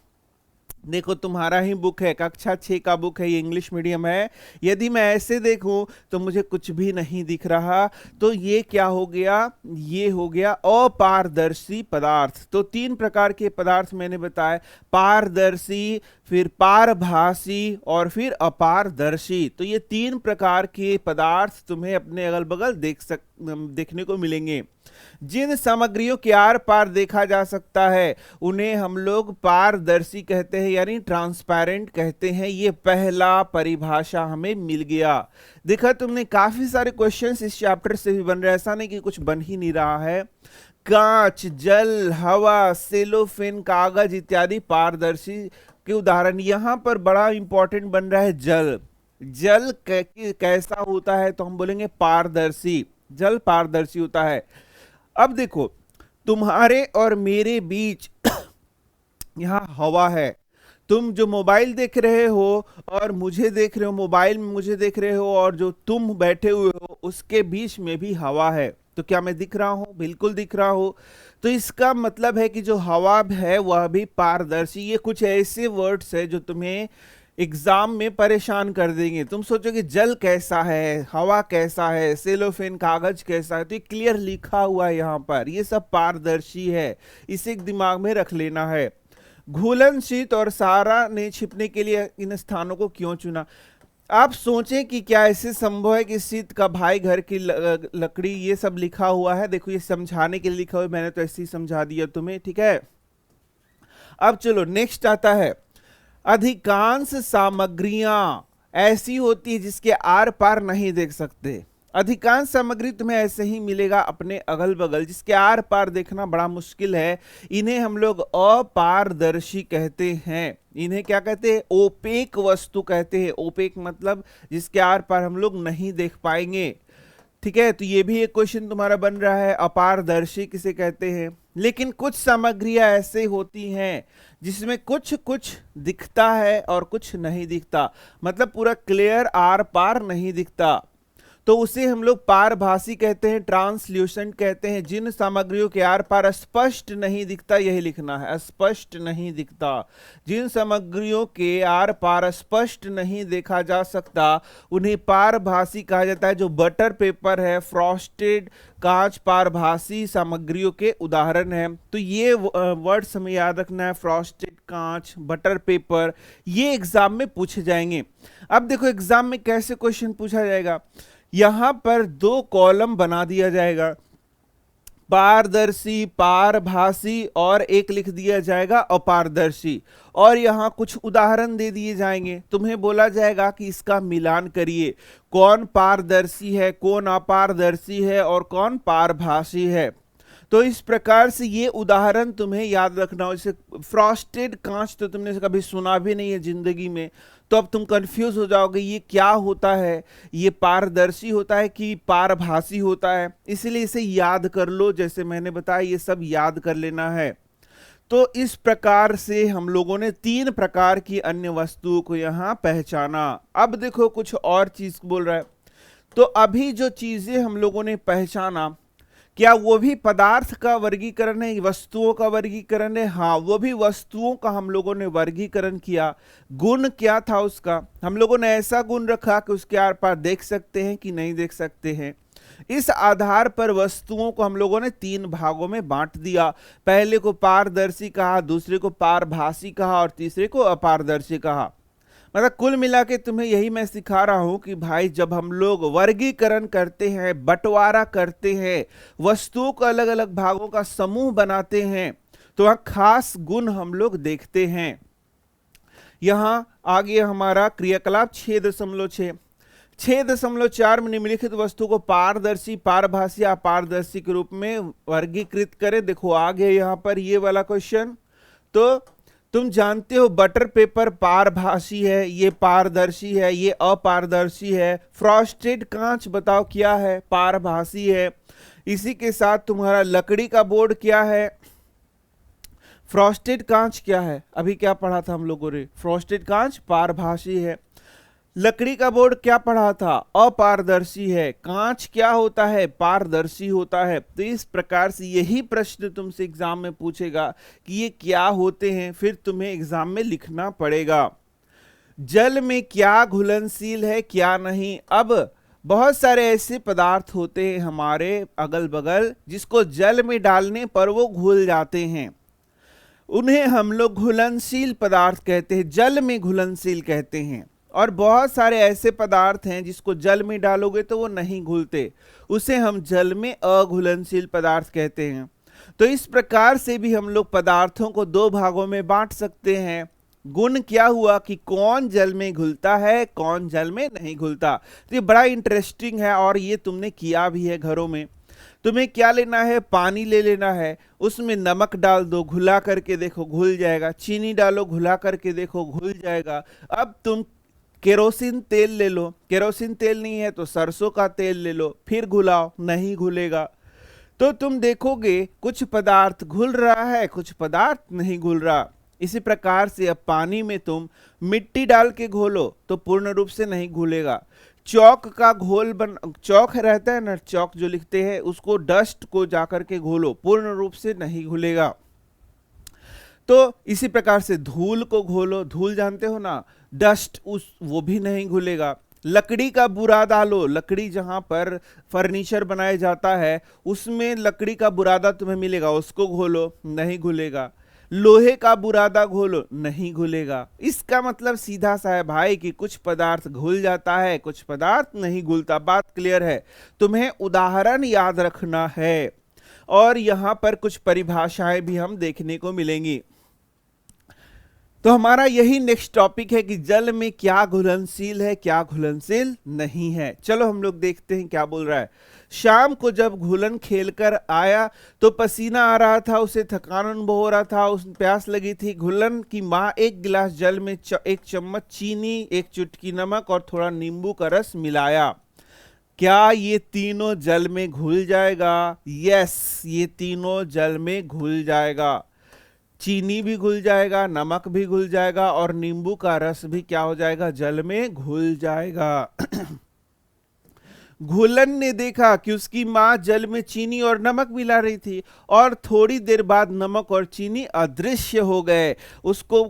देखो तुम्हारा ही बुक है, कक्षा 6 का बुक है, ये इंग्लिश मीडियम है। यदि मैं ऐसे देखूं तो मुझे कुछ भी नहीं दिख रहा, तो ये क्या हो गया, ये हो गया अपारदर्शी पदार्थ। तो 3 प्रकार के पदार्थ मैंने बताए, पारदर्शी, फिर पारभासी और फिर अपारदर्शी। तो ये 3 प्रकार के पदार्थ तुम्हें अपने अगल बगल देखने को मिलेंगे। जिन सामग्रियों के आर पार देखा जा सकता है उन्हें हम लोग पारदर्शी कहते हैं, यानी ट्रांसपेरेंट कहते हैं। ये पहला परिभाषा हमें मिल गया। देखा तुमने, काफी सारे क्वेश्चंस इस चैप्टर से भी बन रहे हैं, ऐसा नहीं कि कुछ बन ही नहीं रहा है। कांच, जल, हवा, सेलोफेन, कागज इत्यादि पारदर्शी के उदाहरण। यहां पर बड़ा इंपॉर्टेंट बन रहा है जल। जल कैसा होता है, तो हम बोलेंगे पारदर्शी। जल पारदर्शी होता है। अब देखो, तुम्हारे और मेरे बीच यहां हवा है। तुम जो मोबाइल देख रहे हो और मुझे देख रहे हो, मोबाइल में मुझे देख रहे हो, और जो तुम बैठे हुए हो उसके बीच में भी हवा है। तो क्या मैं दिख रहा हूं? बिल्कुल दिख रहा हूं। तो इसका मतलब है कि जो हवा है वह भी पारदर्शी। ये कुछ ऐसे वर्ड्स है जो तुम्हें एग्जाम में परेशान कर देंगे। तुम सोचोगे जल कैसा है, हवा कैसा है, सेलोफेन कागज कैसा है, तो ये क्लियर लिखा हुआ है यहाँ पर, ये सब पारदर्शी है, इसे दिमाग में रख लेना है। घुलन शीत और सारा ने छिपने के लिए इन स्थानों को क्यों चुना? आप सोचें कि क्या ऐसे संभव है कि शीत का भाई घर की लकड़ी, ये सब लिखा हुआ है। देखो ये समझाने के लिए लिखा हुआ है, मैंने तो ऐसे ही समझा दिया तुम्हें, ठीक है। अब चलो नेक्स्ट आता है, अधिकांश सामग्रियां ऐसी होती है जिसके आर पार नहीं देख सकते। अधिकांश सामग्री तुम्हें ऐसे ही मिलेगा अपने अगल बगल, जिसके आर पार देखना बड़ा मुश्किल है। इन्हें हम लोग अपारदर्शी कहते हैं। इन्हें क्या कहते हैं? ओपेक वस्तु कहते हैं। ओपेक मतलब जिसके आर पार हम लोग नहीं देख पाएंगे, ठीक है। तो ये भी एक क्वेश्चन तुम्हारा बन रहा है, अपारदर्शी किसे कहते हैं। लेकिन कुछ सामग्रियां ऐसे होती हैं जिसमें कुछ कुछ दिखता है और कुछ नहीं दिखता, मतलब पूरा क्लियर आर पार नहीं दिखता, तो उसे हम लोग पारभासी कहते हैं, ट्रांसल्यूसेंट कहते हैं। जिन सामग्रियों के आर पार स्पष्ट नहीं दिखता, यही लिखना है, स्पष्ट नहीं दिखता। जिन सामग्रियों के आर पार स्पष्ट नहीं देखा जा सकता उन्हें पारभासी कहा जाता है। जो बटर पेपर है, फ्रॉस्टेड कांच पारभासी सामग्रियों के उदाहरण है। तो ये वर्ड्स हमें याद रखना है, फ्रॉस्टेड कांच, बटर पेपर, ये एग्जाम में पूछे जाएंगे। अब देखो एग्जाम में कैसे क्वेश्चन पूछा जाएगा। यहां पर दो कॉलम बना दिया जाएगा, पारदर्शी, पारभासी, और एक लिख दिया जाएगा अपारदर्शी, और यहां कुछ उदाहरण दे दिए जाएंगे। तुम्हें बोला जाएगा कि इसका मिलान करिए, कौन पारदर्शी है, कौन अपारदर्शी है और कौन पारभासी है। तो इस प्रकार से ये उदाहरण तुम्हें याद रखना हो। जैसे फ्रॉस्टेड कांच तो तुमने कभी सुना भी नहीं है जिंदगी में, तो अब तुम कंफ्यूज हो जाओगे ये क्या होता है, ये पारदर्शी होता है कि पारभासी होता है। इसलिए इसे याद कर लो, जैसे मैंने बताया ये सब याद कर लेना है। तो इस प्रकार से हम लोगों ने 3 प्रकार की अन्य वस्तुओं को यहां पहचाना। अब देखो कुछ और चीज बोल रहा है। तो अभी जो चीजें हम लोगों ने पहचाना, क्या वो भी पदार्थ का वर्गीकरण है, वस्तुओं का वर्गीकरण है? हाँ, वो भी वस्तुओं का हम लोगों ने वर्गीकरण किया। गुण क्या था उसका? हम लोगों ने ऐसा गुण रखा कि उसके आर पार देख सकते हैं कि नहीं देख सकते हैं। इस आधार पर वस्तुओं को हम लोगों ने 3 भागों में बांट दिया। पहले को पारदर्शी कहा, दूसरे को पारभासी कहा और तीसरे को अपारदर्शी कहा। मतलब कुल मिला के तुम्हें यही मैं सिखा रहा हूं कि भाई जब हम लोग वर्गीकरण करते हैं, बंटवारा करते हैं, वस्तुओं को अलग अलग भागों का समूह बनाते हैं, तो वहां खास गुण हम लोग देखते हैं। यहां आगे हमारा क्रियाकलाप 6.6 6.4 में निम्नलिखित वस्तु को पारदर्शी, पारभासी, अपारदर्शी के रूप में वर्गीकृत करें। देखो आगे यहां पर ये वाला क्वेश्चन, तो तुम जानते हो बटर पेपर पारभासी है, ये पारदर्शी है, ये अपारदर्शी है। फ्रॉस्टेड कांच बताओ क्या है? पारभासी है। इसी के साथ तुम्हारा लकड़ी का बोर्ड क्या है? फ्रॉस्टेड कांच क्या है? अभी क्या पढ़ा था हम लोगों ने? फ्रॉस्टेड कांच पारभासी है। लकड़ी का बोर्ड क्या पढ़ा था? अपारदर्शी है। कांच क्या होता है? पारदर्शी होता है। तो इस प्रकार से यही प्रश्न तुमसे एग्जाम में पूछेगा कि ये क्या होते हैं, फिर तुम्हें एग्जाम में लिखना पड़ेगा। जल में क्या घुलनशील है, क्या नहीं? अब बहुत सारे ऐसे पदार्थ होते हैं हमारे अगल बगल जिसको जल में डालने पर वो घुल जाते हैं, उन्हें हम लोग घुलनशील पदार्थ कहते हैं, जल में घुलनशील कहते हैं। और बहुत सारे ऐसे पदार्थ हैं जिसको जल में डालोगे तो वो नहीं घुलते, उसे हम जल में अघुलनशील पदार्थ कहते हैं। तो इस प्रकार से भी हम लोग पदार्थों को 2 भागों में बांट सकते हैं। गुण क्या हुआ कि कौन जल में घुलता है, कौन जल में नहीं घुलता। तो ये बड़ा इंटरेस्टिंग है और ये तुमने किया भी है घरों में। तुम्हें क्या लेना है? पानी ले लेना है, उसमें नमक डाल दो, घुला करके देखो घुल जाएगा। चीनी डालो, घुला करके देखो घुल जाएगा। अब तुम केरोसिन तेल ले लो, केरोसिन तेल नहीं है तो सरसों का तेल ले लो, फिर घुलाओ, नहीं घुलेगा। तो तुम देखोगे कुछ पदार्थ घुल रहा है, कुछ पदार्थ नहीं घुल रहा। इसी प्रकार से अब पानी में तुम मिट्टी डाल के घोलो तो पूर्ण रूप से नहीं घुलेगा। चौक का घोल चौक रहता है ना, चौक जो लिखते हैं, उसको डस्ट को जाकर के घोलो, पूर्ण रूप से नहीं घुलेगा। तो इसी प्रकार से धूल को घोलो, धूल जानते हो ना, डस्ट, उस वो भी नहीं घुलेगा। लकड़ी का बुरादा लो, लकड़ी जहां पर फर्नीचर बनाया जाता है उसमें लकड़ी का बुरादा तुम्हें मिलेगा, उसको घोलो, नहीं घुलेगा। लोहे का बुरादा घोलो, नहीं घुलेगा। इसका मतलब सीधा सा है भाई कि कुछ पदार्थ घुल जाता है, कुछ पदार्थ नहीं घुलता। बात क्लियर है? तुम्हें उदाहरण याद रखना है और यहां पर कुछ परिभाषाएं भी हम देखने को मिलेंगी। तो हमारा यही नेक्स्ट टॉपिक है कि जल में क्या घुलनशील है, क्या घुलनशील नहीं है। चलो हम लोग देखते हैं क्या बोल रहा है। शाम को जब घुलन खेलकर आया तो पसीना आ रहा था, उसे थकान अनुभव हो रहा था, उस प्यास लगी थी। घुलन की माँ एक गिलास जल में एक चम्मच चीनी, एक चुटकी नमक और थोड़ा नींबू का रस मिलाया। क्या ये तीनों जल में घुल जाएगा? यस, ये तीनों जल में घुल जाएगा। चीनी भी घुल जाएगा, नमक भी घुल जाएगा और नींबू का रस भी क्या हो जाएगा? जल में घुल जाएगा। घुलन ने देखा कि उसकी माँ जल में चीनी और नमक मिला रही थी और थोड़ी देर बाद नमक और चीनी अदृश्य हो गए। उसको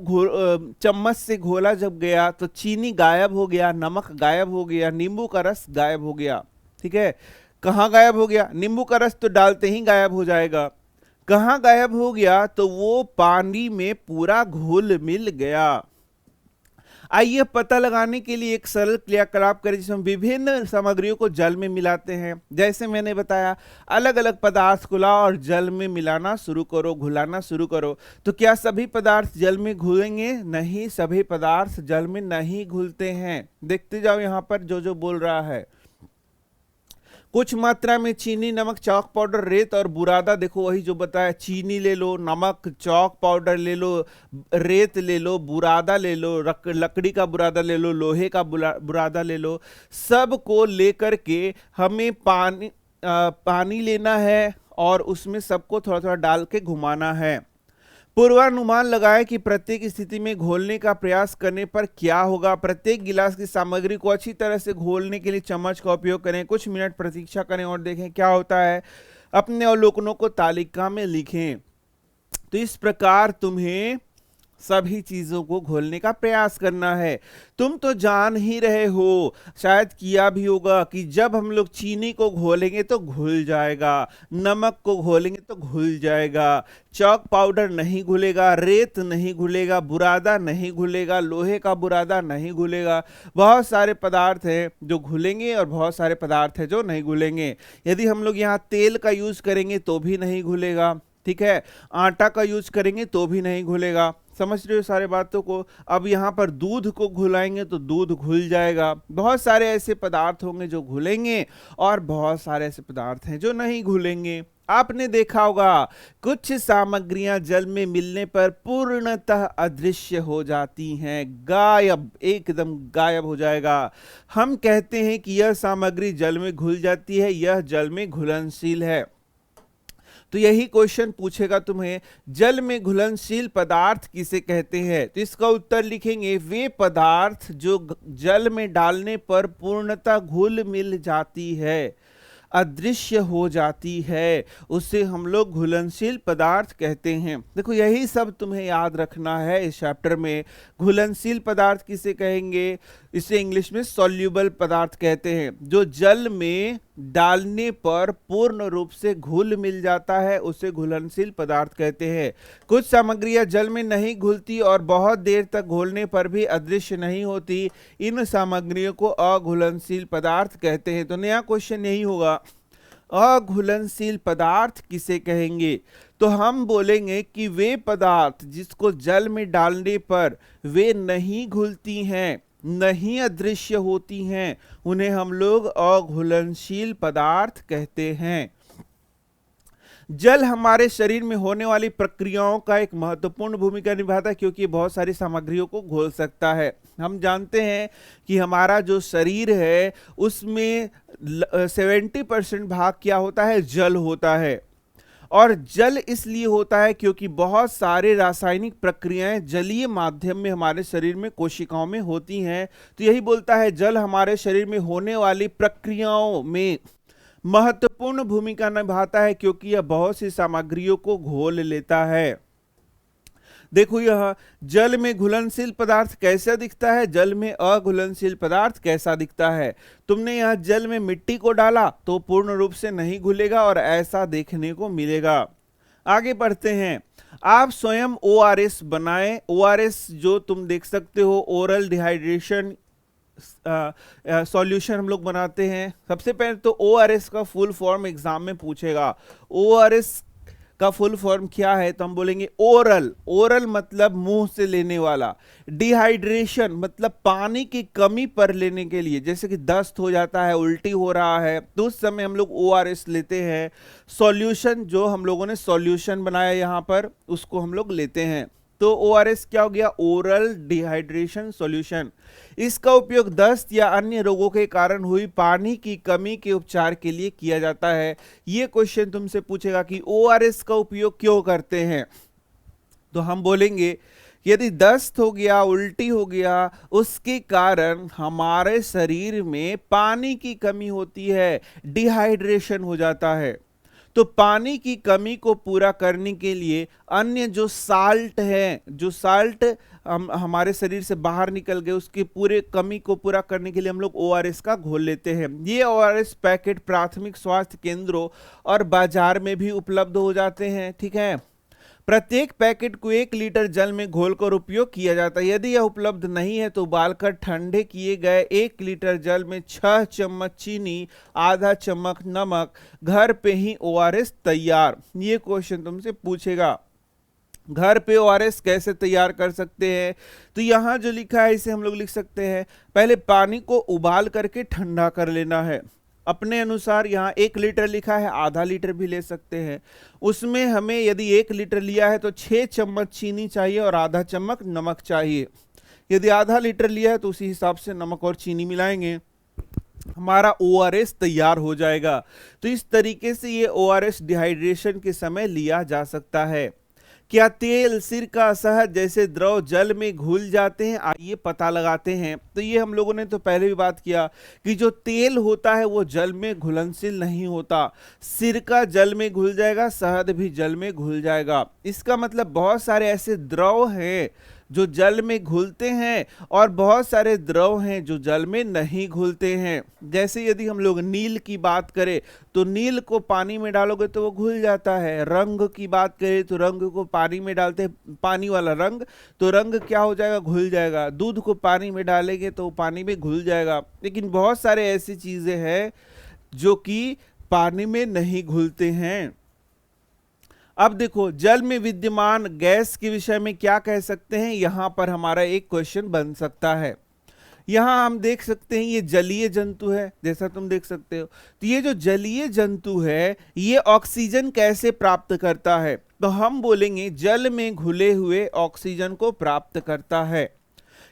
चम्मच से घोला जब गया तो चीनी गायब हो गया, नमक गायब हो गया, नींबू का रस गायब हो गया। ठीक है, कहाँ गायब हो गया? नींबू का रस तो डालते ही गायब हो जाएगा। कहाँ गायब हो गया? तो वो पानी में पूरा घुल मिल गया। आइए पता लगाने के लिए एक सरल क्रियाकलाप करें जिसमें विभिन्न सामग्रियों को जल में मिलाते हैं। जैसे मैंने बताया, अलग अलग पदार्थ को लाओ और जल में मिलाना शुरू करो, घुलाना शुरू करो। तो क्या सभी पदार्थ जल में घुलेंगे? नहीं, सभी पदार्थ जल में नहीं घुलते हैं। देखते जाओ यहां पर जो जो बोल रहा है। कुछ मात्रा में चीनी, नमक, चौक पाउडर, रेत और बुरादा, देखो वही जो बताया, चीनी ले लो, नमक, चौक पाउडर ले लो, रेत ले लो, बुरादा ले लो, लकड़ी का बुरादा ले लो, लोहे का बुरादा ले लो। सब को लेकर के हमें पानी लेना है और उसमें सबको थोड़ा थोड़ा डाल के घुमाना है। पूर्वानुमान लगाएं कि प्रत्येक स्थिति में घोलने का प्रयास करने पर क्या होगा। प्रत्येक गिलास की सामग्री को अच्छी तरह से घोलने के लिए चम्मच का उपयोग करें। कुछ मिनट प्रतीक्षा करें और देखें क्या होता है। अपने अवलोकनों को तालिका में लिखें। तो इस प्रकार तुम्हें सभी चीजों को घोलने का प्रयास करना है। तुम तो जान ही रहे हो, शायद किया भी होगा, कि जब हम लोग चीनी को घोलेंगे तो घुल जाएगा, नमक को घोलेंगे तो घुल जाएगा, चौक पाउडर नहीं घुलेगा, रेत नहीं घुलेगा, बुरादा नहीं घुलेगा, लोहे का बुरादा नहीं घुलेगा। बहुत सारे पदार्थ हैं जो घुलेंगे और बहुत सारे पदार्थ हैं जो नहीं घुलेंगे। यदि हम लोग यहाँ तेल का यूज करेंगे तो भी नहीं घुलेगा। ठीक है, आटा का यूज करेंगे तो भी नहीं घुलेगा। समझ रहे हो सारे बातों को? अब यहाँ पर दूध को घुलाएंगे तो दूध घुल जाएगा। बहुत सारे ऐसे पदार्थ होंगे जो घुलेंगे और बहुत सारे ऐसे पदार्थ हैं जो नहीं घुलेंगे। आपने देखा होगा कुछ सामग्रियां जल में मिलने पर पूर्णतः अदृश्य हो जाती हैं, गायब, एकदम गायब हो जाएगा। हम कहते हैं कि यह सामग्री जल में घुल जाती है, यह जल में घुलनशील है। तो यही क्वेश्चन पूछेगा तुम्हें, जल में घुलनशील पदार्थ किसे कहते हैं? तो इसका उत्तर लिखेंगे, वे पदार्थ जो जल में डालने पर पूर्णतः घुल मिल जाती है, अदृश्य हो जाती है, उसे हम लोग घुलनशील पदार्थ कहते हैं। देखो यही सब तुम्हें याद रखना है इस चैप्टर में। घुलनशील पदार्थ किसे कहेंगे? इसे इंग्लिश में सॉल्यूबल पदार्थ कहते हैं। जो जल में डालने पर पूर्ण रूप से घुल मिल जाता है उसे घुलनशील पदार्थ कहते हैं। कुछ सामग्रियां जल में नहीं घुलती और बहुत देर तक घोलने पर भी अदृश्य नहीं होती, इन सामग्रियों को अघुलनशील पदार्थ कहते हैं। तो नया क्वेश्चन यही होगा, अघुलनशील पदार्थ किसे कहेंगे? तो हम बोलेंगे कि वे पदार्थ जिसको जल में डालने पर वे नहीं घुलती हैं, नहीं अदृश्य होती हैं, उन्हें हम लोग अघुलनशील पदार्थ कहते हैं। जल हमारे शरीर में होने वाली प्रक्रियाओं का एक महत्वपूर्ण भूमिका निभाता है क्योंकि बहुत सारी सामग्रियों को घोल सकता है। हम जानते हैं कि हमारा जो शरीर है उसमें 70% भाग क्या होता है? जल होता है। और जल इसलिए होता है क्योंकि बहुत सारे रासायनिक प्रक्रियाएं जलीय माध्यम में हमारे शरीर में कोशिकाओं में होती हैं। तो यही बोलता है जल हमारे शरीर में होने वाली प्रक्रियाओं में महत्वपूर्ण भूमिका निभाता है क्योंकि यह बहुत सी सामग्रियों को घोल लेता है। देखो यह जल में घुलनशील पदार्थ कैसा दिखता है, जल में अघुलनशील पदार्थ कैसा दिखता है। तुमने यह जल में मिट्टी को डाला तो पूर्ण रूप से नहीं घुलेगा और ऐसा देखने को मिलेगा। आगे बढ़ते हैं। आप स्वयं ओआरएस बनाएं। ओआरएस जो तुम देख सकते हो, ओरल डिहाइड्रेशन सॉल्यूशन हम लोग बनाते हैं। सबसे पहले तो ओआरएस का फुल फॉर्म एग्जाम में पूछेगा। ओआरएस का फुल फॉर्म क्या है, तो हम बोलेंगे ओरल। ओरल मतलब मुंह से लेने वाला। डिहाइड्रेशन मतलब पानी की कमी पर लेने के लिए, जैसे कि दस्त हो जाता है, उल्टी हो रहा है, तो उस समय हम लोग ओआरएस लेते हैं। सॉल्यूशन जो हम लोगों ने सॉल्यूशन बनाया यहाँ पर, उसको हम लोग लेते हैं। तो ओआरएस क्या हो गया, ओरल डिहाइड्रेशन सॉल्यूशन। इसका उपयोग दस्त या अन्य रोगों के कारण हुई पानी की कमी के उपचार के लिए किया जाता है। यह क्वेश्चन तुमसे पूछेगा कि ओआरएस का उपयोग क्यों करते हैं, तो हम बोलेंगे यदि दस्त हो गया, उल्टी हो गया, उसके कारण हमारे शरीर में पानी की कमी होती है, डिहाइड्रेशन हो जाता है। तो पानी की कमी को पूरा करने के लिए अन्य जो साल्ट है, जो साल्ट हमारे शरीर से बाहर निकल गए, उसकी पूरे कमी को पूरा करने के लिए हम लोग ओआरएस का घोल लेते हैं। ये ओआरएस पैकेट प्राथमिक स्वास्थ्य केंद्रों और बाजार में भी उपलब्ध हो जाते हैं। ठीक है, प्रत्येक पैकेट को 1 लीटर जल में घोलकर उपयोग किया जाता है। यदि यह उपलब्ध नहीं है तो उबालकर ठंडे किए गए 1 लीटर जल में 6 चम्मच चीनी, आधा चम्मच नमक, घर पे ही ओआरएस तैयार। ये क्वेश्चन तुमसे पूछेगा घर पे ओआरएस कैसे तैयार कर सकते हैं, तो यहां जो लिखा है इसे हम लोग लिख सकते हैं। पहले पानी को उबाल करके ठंडा कर लेना है अपने अनुसार। यहाँ 1 लीटर लिखा है, आधा लीटर भी ले सकते हैं। उसमें हमें यदि 1 लीटर लिया है तो 6 चम्मच चीनी चाहिए और आधा चम्मच नमक चाहिए। यदि आधा लीटर लिया है तो उसी हिसाब से नमक और चीनी मिलाएंगे, हमारा ओआरएस तैयार हो जाएगा। तो इस तरीके से ये ओआरएस डिहाइड्रेशन के समय लिया जा सकता है। क्या तेल, सिरका, शहद जैसे द्रव जल में घुल जाते हैं, आइए पता लगाते हैं। तो ये हम लोगों ने तो पहले भी बात किया कि जो तेल होता है वो जल में घुलनशील नहीं होता। सिरका जल में घुल जाएगा, शहद भी जल में घुल जाएगा। इसका मतलब बहुत सारे ऐसे द्रव हैं जो जल में घुलते हैं और बहुत सारे द्रव हैं जो जल में नहीं घुलते हैं। जैसे यदि हम लोग नील की बात करें तो नील को पानी में डालोगे तो वो घुल जाता है। रंग की बात करें तो रंग को पानी में डालते हैं, पानी वाला रंग, तो रंग क्या हो जाएगा, घुल जाएगा। दूध को पानी में डालेंगे तो पानी में घुल जाएगा। लेकिन बहुत सारे ऐसी चीजें हैं जो कि पानी में नहीं घुलते हैं। अब देखो जल में विद्यमान गैस के विषय में क्या कह सकते हैं, यहां पर हमारा एक क्वेश्चन बन सकता है। यहां हम देख सकते हैं ये जलीय जंतु है, जैसा तुम देख सकते हो। तो ये जो जलीय जंतु है ये ऑक्सीजन कैसे प्राप्त करता है, तो हम बोलेंगे जल में घुले हुए ऑक्सीजन को प्राप्त करता है।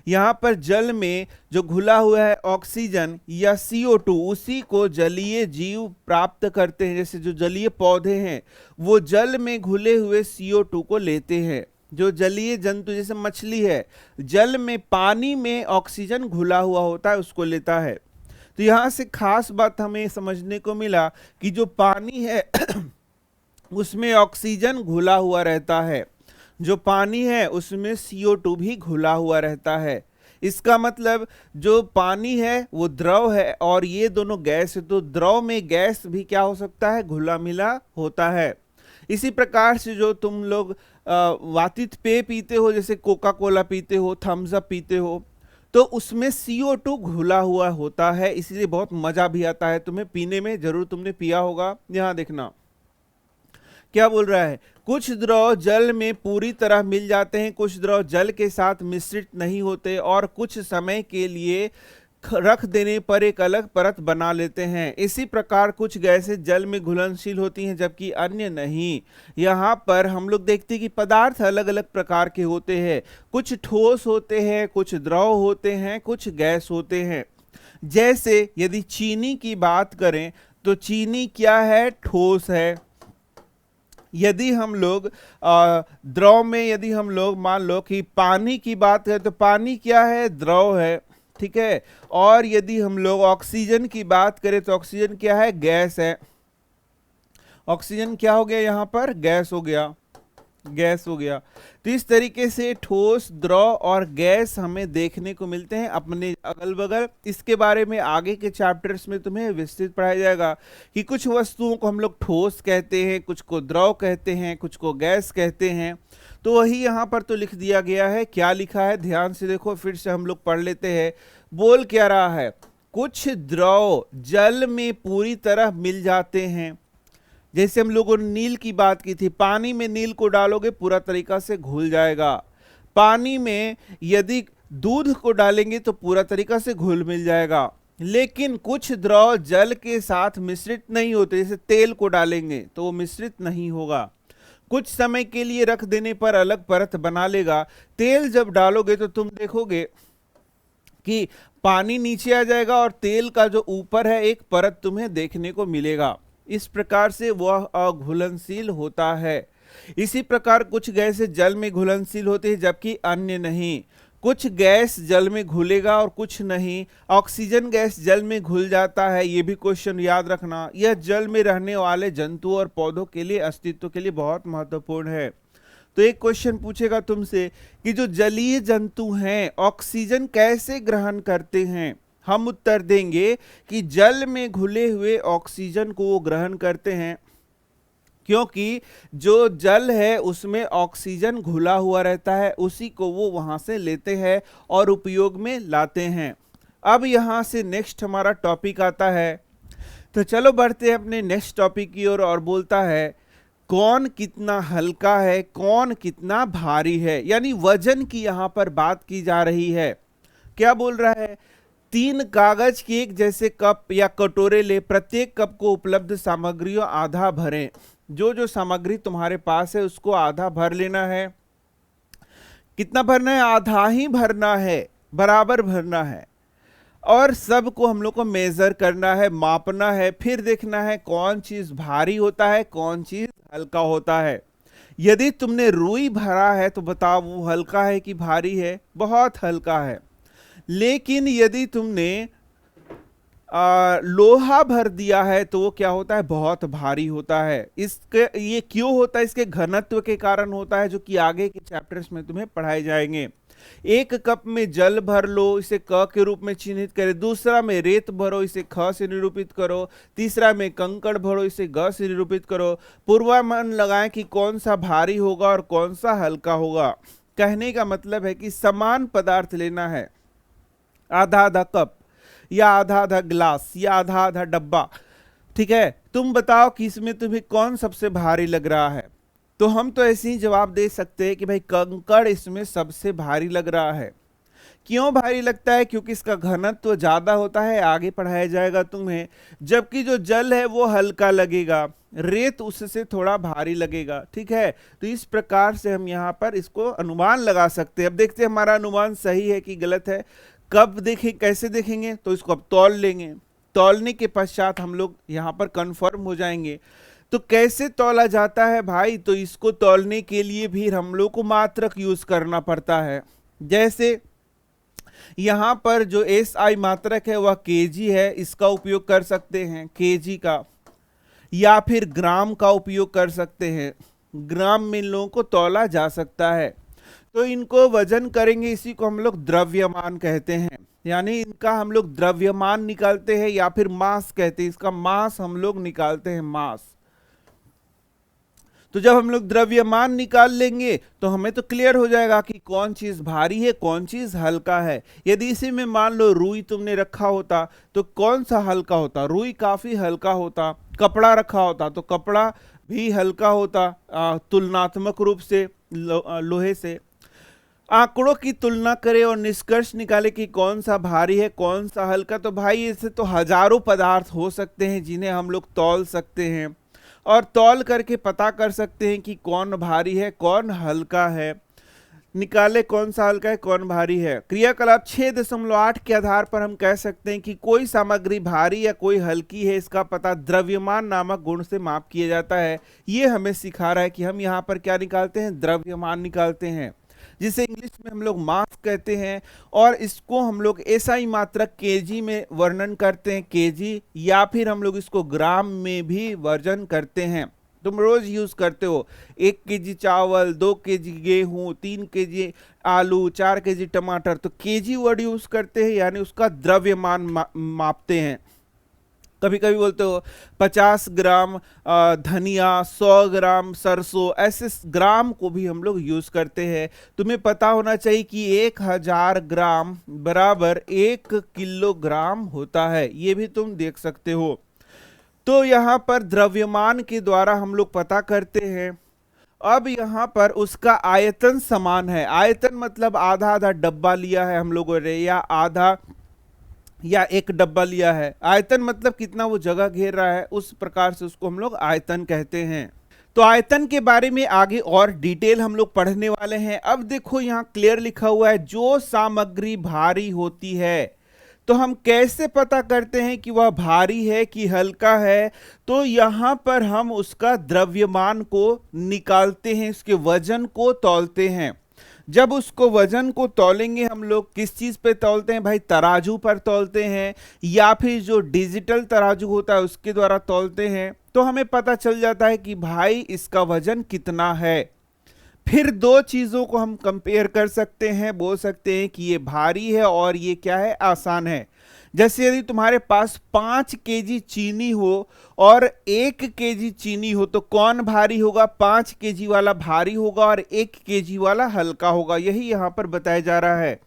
यहाँ पर जल में जो घुला हुआ है ऑक्सीजन या CO2, उसी को जलीय जीव प्राप्त करते हैं। जैसे जो जलीय पौधे हैं वो जल में घुले हुए CO2 को लेते हैं। जो जलीय जंतु जैसे मछली है, जल में पानी में ऑक्सीजन घुला हुआ होता है उसको लेता है। तो यहाँ से खास बात हमें समझने को मिला कि जो पानी है उसमें ऑक्सीजन घुला हुआ रहता है, जो पानी है उसमें CO2 भी घुला हुआ रहता है। इसका मतलब जो पानी है वो द्रव है और ये दोनों गैस है, तो द्रव में गैस भी क्या हो सकता है, घुला मिला होता है। इसी प्रकार से जो तुम लोग वातित पेय पीते हो, जैसे कोका कोला पीते हो, थम्स अप पीते हो, तो उसमें CO2 घुला हुआ होता है, इसलिए बहुत मजा भी आता है तुम्हें पीने में। जरूर तुमने पिया होगा। यहां देखना क्या बोल रहा है, कुछ द्रव जल में पूरी तरह मिल जाते हैं, कुछ द्रव जल के साथ मिश्रित नहीं होते और कुछ समय के लिए रख देने पर एक अलग परत बना लेते हैं। इसी प्रकार कुछ गैसें जल में घुलनशील होती हैं जबकि अन्य नहीं। यहाँ पर हम लोग देखते हैं कि पदार्थ अलग अलग प्रकार के होते हैं, कुछ ठोस होते हैं, कुछ द्रव होते हैं, कुछ गैस होते हैं। जैसे यदि चीनी की बात करें तो चीनी क्या है, ठोस है। यदि हम लोग द्रव में यदि हम लोग मान लो कि पानी की बात करें तो पानी क्या है, द्रव है। ठीक है, और यदि हम लोग ऑक्सीजन की बात करें तो ऑक्सीजन क्या है, गैस है। ऑक्सीजन क्या हो गया, यहां पर गैस हो गया। गैस हो गया। तो इस तरीके से ठोस, द्रव और गैस हमें देखने को मिलते हैं अपने अगल बगल। इसके बारे में आगे के चैप्टर्स में तुम्हें विस्तृत पढ़ाया जाएगा कि कुछ वस्तुओं को हम लोग ठोस कहते हैं, कुछ को द्रव कहते हैं, कुछ को गैस कहते हैं। तो वही यहाँ पर तो लिख दिया गया है। क्या लिखा है ध्यान से देखो, फिर से हम लोग पढ़ लेते हैं। बोल क्या रहा है, कुछ द्रव जल में पूरी तरह मिल जाते हैं। जैसे हम लोगों ने नील की बात की थी, पानी में नील को डालोगे पूरा तरीका से घुल जाएगा। पानी में यदि दूध को डालेंगे तो पूरा तरीका से घुल मिल जाएगा। लेकिन कुछ द्रव जल के साथ मिश्रित नहीं होते, जैसे तेल को डालेंगे तो वो मिश्रित नहीं होगा, कुछ समय के लिए रख देने पर अलग परत बना लेगा। तेल जब डालोगे तो तुम देखोगे कि पानी नीचे आ जाएगा और तेल का जो ऊपर है एक परत तुम्हें देखने को मिलेगा। इस प्रकार से वह अघुलनशील होता है। इसी प्रकार कुछ गैसें जल में घुलनशील होती है जबकि अन्य नहीं। कुछ गैस जल में घुलेगा और कुछ नहीं। ऑक्सीजन गैस जल में घुल जाता है, ये भी क्वेश्चन याद रखना। यह जल में रहने वाले जंतुओं और पौधों के लिए, अस्तित्व के लिए बहुत महत्वपूर्ण है। तो एक क्वेश्चन पूछेगा तुमसे कि जो जलीय जंतु हैं ऑक्सीजन कैसे ग्रहण करते हैं। हम उत्तर देंगे कि जल में घुले हुए ऑक्सीजन को वो ग्रहण करते हैं, क्योंकि जो जल है उसमें ऑक्सीजन घुला हुआ रहता है, उसी को वो वहां से लेते हैं और उपयोग में लाते हैं। अब यहां से नेक्स्ट हमारा टॉपिक आता है। तो चलो बढ़ते हैं अपने नेक्स्ट टॉपिक की ओर और बोलता है कौन कितना हल्का है, कौन कितना भारी है। यानी वजन की यहां पर बात की जा रही है। क्या बोल रहा है, 3 कागज के एक जैसे कप या कटोरे ले, प्रत्येक कप को उपलब्ध सामग्रियों आधा भरें। जो जो सामग्री तुम्हारे पास है उसको आधा भर लेना है। कितना भरना है, आधा ही भरना है, बराबर भरना है। और सबको हम लोग को मेजर करना है, मापना है, फिर देखना है कौन चीज भारी होता है, कौन चीज हल्का होता है। यदि तुमने रुई भरा है तो बताओ वो हल्का है कि भारी है, बहुत हल्का है। लेकिन यदि तुमने लोहा भर दिया है तो वो क्या होता है, बहुत भारी होता है। इसके ये क्यों होता है, इसके घनत्व के कारण होता है, जो कि आगे के चैप्टर्स में तुम्हें पढ़ाए जाएंगे। एक कप में जल भर लो, इसे क के रूप में चिन्हित करें। दूसरा में रेत भरो, इसे ख से निरूपित करो। तीसरा में कंकड़ भरो, इसे ग से निरूपित करो। पूर्वानुमान लगाएं कि कौन सा भारी होगा और कौन सा हल्का होगा। कहने का मतलब है कि समान पदार्थ लेना है, आधा आधा कप या आधा आधा गिलास या आधा आधा डब्बा, ठीक है। तुम बताओ कि इसमें तुम्हें कौन सबसे भारी लग रहा है। तो हम तो ऐसे ही जवाब दे सकते हैं कि भाई कंकड़ इसमें सबसे भारी लग रहा है। क्यों भारी लगता है, क्योंकि इसका घनत्व ज्यादा होता है, आगे पढ़ाया जाएगा तुम्हें। जबकि जो जल है वो हल्का लगेगा, रेत उससे थोड़ा भारी लगेगा, ठीक है। तो इस प्रकार से हम यहाँ पर इसको अनुमान लगा सकते हैं। अब देखते हैं हमारा अनुमान सही है कि गलत है। कब देखें, कैसे देखेंगे, तो इसको अब तौल लेंगे। तौलने के पश्चात हम लोग यहाँ पर कंफर्म हो जाएंगे। तो कैसे तौला जाता है भाई, तो इसको तौलने के लिए भी हम लोग को मात्रक यूज करना पड़ता है। जैसे यहाँ पर जो SI मात्रक है वह केजी है, इसका उपयोग कर सकते हैं केजी का, या फिर ग्राम का उपयोग कर सकते हैं। ग्राम में इन लोगों को तौला जा सकता है। तो इनको वजन करेंगे, इसी को हम लोग द्रव्यमान कहते हैं। यानी इनका हम लोग द्रव्यमान निकालते हैं या फिर मास कहते हैं। इसका मास हम लोग निकालते हैं, मास। तो जब हम लोग द्रव्यमान निकाल लेंगे तो हमें तो क्लियर हो जाएगा कि कौन चीज भारी है, कौन चीज हल्का है। यदि इसी में मान लो रुई तुमने रखा होता तो कौन सा हल्का होता, रुई काफी हल्का होता। कपड़ा रखा होता तो कपड़ा भी हल्का होता तुलनात्मक रूप से लोहे से। आंकड़ों की तुलना करें और निष्कर्ष निकाले कि कौन सा भारी है, कौन सा हल्का। तो भाई इससे तो हजारों पदार्थ हो सकते हैं जिन्हें हम लोग तौल सकते हैं और तौल करके पता कर सकते हैं कि कौन भारी है, कौन हल्का है। निकाले कौन सा हल्का है, कौन भारी है। क्रियाकलाप 6.8 के आधार पर हम कह सकते हैं कि कोई सामग्री भारी या कोई हल्की है, इसका पता द्रव्यमान नामक गुण से माप किया जाता है। ये हमें सिखा रहा है कि हम यहाँ पर क्या निकालते हैं, द्रव्यमान निकालते हैं, जिसे इंग्लिश में हम लोग मास कहते हैं। और इसको हम लोग SI मात्रक केजी में वर्णन करते हैं, केजी, या फिर हम लोग इसको ग्राम में भी वर्णन करते हैं। तुम रोज यूज करते हो। 1 केजी चावल, 2 केजी गेहूं, 3 केजी आलू, 4 केजी टमाटर, तो केजी वर्ड यूज करते हैं, यानी उसका द्रव्यमान मापते हैं। कभी कभी बोलते हो 50 ग्राम धनिया, 100 ग्राम सरसों, ऐसे ग्राम को भी हम लोग यूज करते हैं। तुम्हें पता होना चाहिए कि 1000 ग्राम बराबर 1 किलोग्राम होता है, ये भी तुम देख सकते हो। तो यहाँ पर द्रव्यमान के द्वारा हम लोग पता करते हैं। अब यहाँ पर उसका आयतन समान है। आयतन मतलब आधा आधा डब्बा लिया है हम लोगों ने, या आधा या एक डब्बा लिया है। आयतन मतलब कितना वो जगह घेर रहा है, उस प्रकार से उसको हम लोग आयतन कहते हैं। तो आयतन के बारे में आगे और डिटेल हम लोग पढ़ने वाले हैं। अब देखो यहाँ क्लियर लिखा हुआ है, जो सामग्री भारी होती है, तो हम कैसे पता करते हैं कि वह भारी है कि हल्का है? तो यहां पर हम उसका द्रव्यमान को निकालते हैं, उसके वजन को तौलते हैं। जब उसको वजन को तौलेंगे हम लोग, किस चीज पे तौलते हैं भाई? तराजू पर तौलते हैं, या फिर जो डिजिटल तराजू होता है उसके द्वारा तौलते हैं। तो हमें पता चल जाता है कि भाई इसका वजन कितना है। फिर दो चीजों को हम कंपेयर कर सकते हैं, बोल सकते हैं कि ये भारी है और ये क्या है? आसान है। जैसे यदि तुम्हारे पास 5 केजी चीनी हो और 1 केजी चीनी हो, तो कौन भारी होगा? 5 केजी वाला भारी होगा और 1 केजी वाला हल्का होगा। यही यहां पर बताया जा रहा है।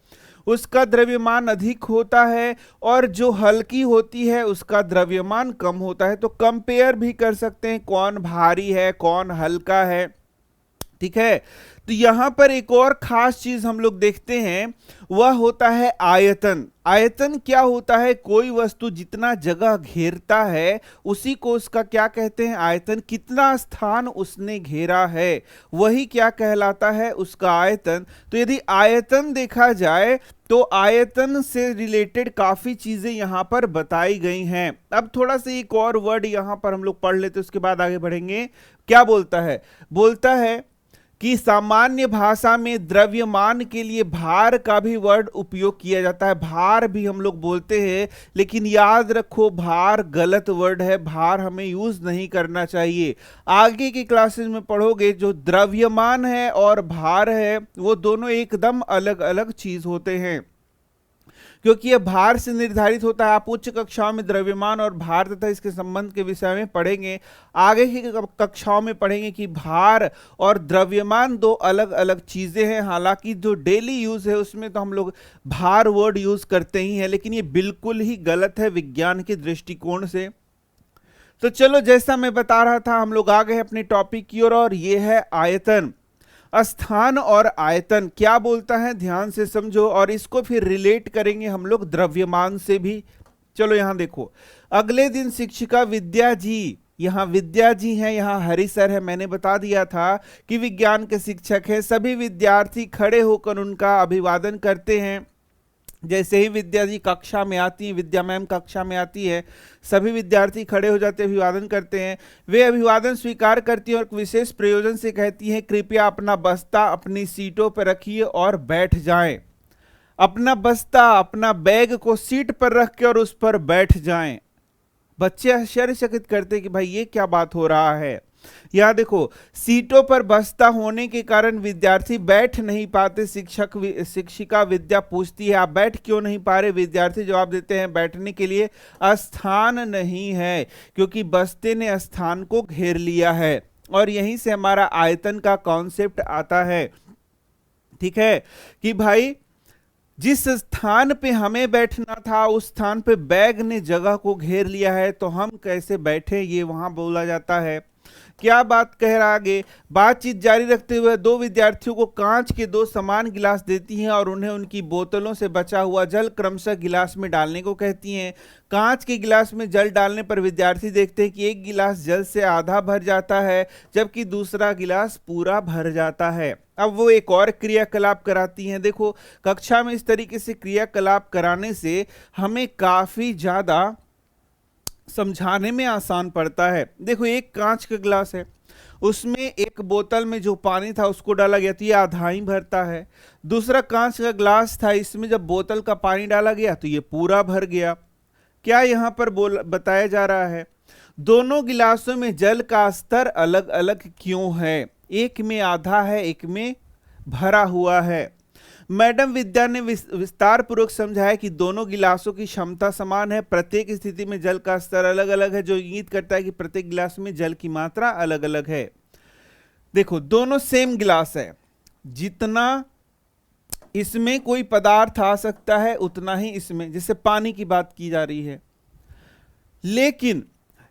उसका द्रव्यमान अधिक होता है और जो हल्की होती है उसका द्रव्यमान कम होता है। तो कंपेयर भी कर सकते हैं, कौन भारी है कौन हल्का है। ठीक है, तो यहां पर एक और खास चीज हम लोग देखते हैं, वह होता है आयतन। आयतन क्या होता है? कोई वस्तु जितना जगह घेरता है उसी को उसका क्या कहते हैं? आयतन। कितना स्थान उसने घेरा है वही क्या कहलाता है? उसका आयतन। तो यदि आयतन देखा जाए तो आयतन से रिलेटेड काफी चीजें यहां पर बताई गई हैं। अब थोड़ा सा एक और वर्ड यहां पर हम लोग पढ़ लेते, उसके बाद आगे बढ़ेंगे। क्या बोलता है? बोलता है कि सामान्य भाषा में द्रव्यमान के लिए भार का भी वर्ड उपयोग किया जाता है। भार भी हम लोग बोलते हैं, लेकिन याद रखो भार गलत वर्ड है, भार हमें यूज नहीं करना चाहिए। आगे की क्लासेस में पढ़ोगे, जो द्रव्यमान है और भार है वो दोनों एकदम अलग अलग चीज होते हैं, क्योंकि यह भार से निर्धारित होता है। आप उच्च कक्षाओं में द्रव्यमान और भार तथा इसके संबंध के विषय में पढ़ेंगे। आगे की कक्षाओं में पढ़ेंगे कि भार और द्रव्यमान दो अलग अलग चीजें हैं। हालांकि जो डेली यूज है उसमें तो हम लोग भार वर्ड यूज करते ही हैं, लेकिन ये बिल्कुल ही गलत है विज्ञान के दृष्टिकोण से। तो चलो, जैसा मैं बता रहा था, हम लोग आ गए अपने टॉपिक की ओर, और ये है आयतन। स्थान और आयतन क्या बोलता है, ध्यान से समझो, और इसको फिर रिलेट करेंगे हम लोग द्रव्यमान से भी। चलो यहां देखो, अगले दिन शिक्षिका विद्या जी, यहाँ विद्या जी हैं, यहाँ हरि सर है। मैंने बता दिया था कि विज्ञान के शिक्षक हैं। सभी विद्यार्थी खड़े होकर उनका अभिवादन करते हैं। जैसे ही विद्या जी कक्षा में आती है, विद्या मैम कक्षा में आती है, सभी विद्यार्थी खड़े हो जाते हैं, अभिवादन करते हैं। वे अभिवादन स्वीकार करती हैं और विशेष प्रयोजन से कहती हैं, कृपया अपना बस्ता अपनी सीटों पर रखिए और बैठ जाएं। अपना बस्ता, अपना बैग को सीट पर रख के और उस पर बैठ जाएं। बच्चे आश्चर्यचकित करते हैं कि भाई ये क्या बात हो रहा है। यहां देखो, सीटों पर बस्ता होने के कारण विद्यार्थी बैठ नहीं पाते। शिक्षिका विद्या पूछती है, आप बैठ क्यों नहीं पा रहे? विद्यार्थी जवाब देते हैं, बैठने के लिए स्थान नहीं है, क्योंकि बस्ते ने स्थान को घेर लिया है। और यहीं से हमारा आयतन का कॉन्सेप्ट आता है। ठीक है, कि भाई जिस स्थान पे हमें बैठना था उस स्थान पे बैग ने जगह को घेर लिया है, तो हम कैसे बैठे, ये वहां बोला जाता है। क्या बात कह रहा आगे? बातचीत जारी रखते हुए दो विद्यार्थियों को कांच के 2 समान गिलास देती हैं और उन्हें उनकी बोतलों से बचा हुआ जल क्रमशः गिलास में डालने को कहती हैं। कांच के गिलास में जल डालने पर विद्यार्थी देखते हैं कि एक गिलास जल से आधा भर जाता है, जबकि दूसरा गिलास पूरा भर जाता है। अब वो एक और क्रियाकलाप कराती हैं। देखो, कक्षा में इस तरीके से क्रियाकलाप कराने से हमें काफी ज्यादा समझाने में आसान पड़ता है। देखो, एक कांच का गिलास है, उसमें एक बोतल में जो पानी था उसको डाला गया तो ये आधा ही भरता है। दूसरा कांच का गिलास था, इसमें जब बोतल का पानी डाला गया तो ये पूरा भर गया। क्या यहां पर बताया जा रहा है? दोनों गिलासों में जल का स्तर अलग अलग क्यों है? एक में आधा है, एक में भरा हुआ है। मैडम विद्या ने विस्तार पूर्वक समझाया कि दोनों गिलासों की क्षमता समान है, प्रत्येक स्थिति में जल का स्तर अलग अलग है, जो इंगित करता है कि प्रत्येक गिलास में जल की मात्रा अलग अलग है। देखो, दोनों सेम गिलास है, जितना इसमें कोई पदार्थ आ सकता है उतना ही इसमें, जैसे पानी की बात की जा रही है, लेकिन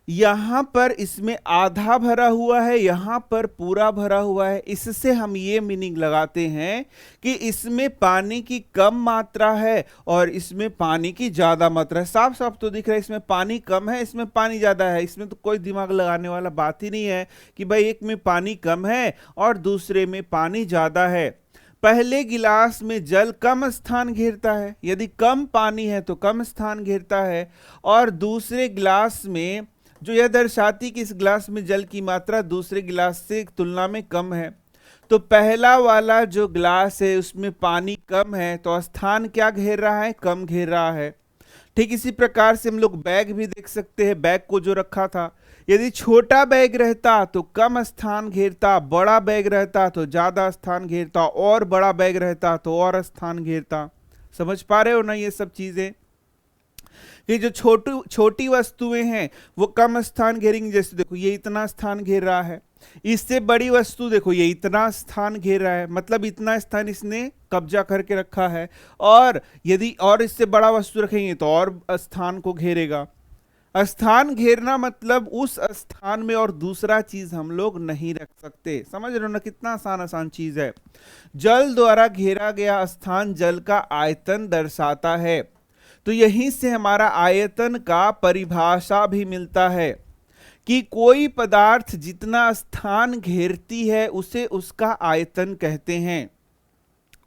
यहां पर इसमें आधा भरा हुआ है, यहां पर पूरा भरा हुआ है। इससे हम ये मीनिंग लगाते हैं कि इसमें पानी की कम मात्रा है और इसमें पानी की ज्यादा मात्रा है। साफ साफ तो दिख रहा है इसमें पानी कम है, इसमें पानी ज्यादा है। इसमें तो कोई दिमाग लगाने वाला बात ही नहीं है कि भाई एक में पानी कम है और दूसरे में पानी ज्यादा है। पहले गिलास में जल कम स्थान घेरता है, यदि कम पानी है तो कम स्थान घेरता है, और दूसरे गिलास में जो यह दर्शाती कि इस गिलास में जल की मात्रा दूसरे गिलास से तुलना में कम है। तो पहला वाला जो गिलास है उसमें पानी कम है, तो स्थान क्या घेर रहा है? कम घेर रहा है। ठीक इसी प्रकार से हम लोग बैग भी देख सकते हैं। बैग को जो रखा था, यदि छोटा बैग रहता तो कम स्थान घेरता, बड़ा बैग रहता तो ज्यादा स्थान घेरता, और बड़ा बैग रहता तो और स्थान घेरता। समझ पा रहे हो ना ये सब चीजें? कि जो छोटी वस्तुएं हैं वो कम स्थान घेरेंगी। जैसे देखो ये इतना स्थान घेर रहा है, इससे बड़ी वस्तु देखो ये इतना स्थान घेर रहा है, मतलब इतना स्थान इसने कब्जा करके रखा है। और यदि और इससे बड़ा वस्तु रखेंगे तो और स्थान को घेरेगा। स्थान घेरना मतलब उस स्थान में और दूसरा चीज हम लोग नहीं रख सकते। समझ रहे हो ना, कितना आसान चीज है। जल द्वारा घेरा गया स्थान जल का आयतन दर्शाता है। तो यहीं से हमारा आयतन का परिभाषा भी मिलता है कि कोई पदार्थ जितना स्थान घेरती है उसे उसका आयतन कहते हैं।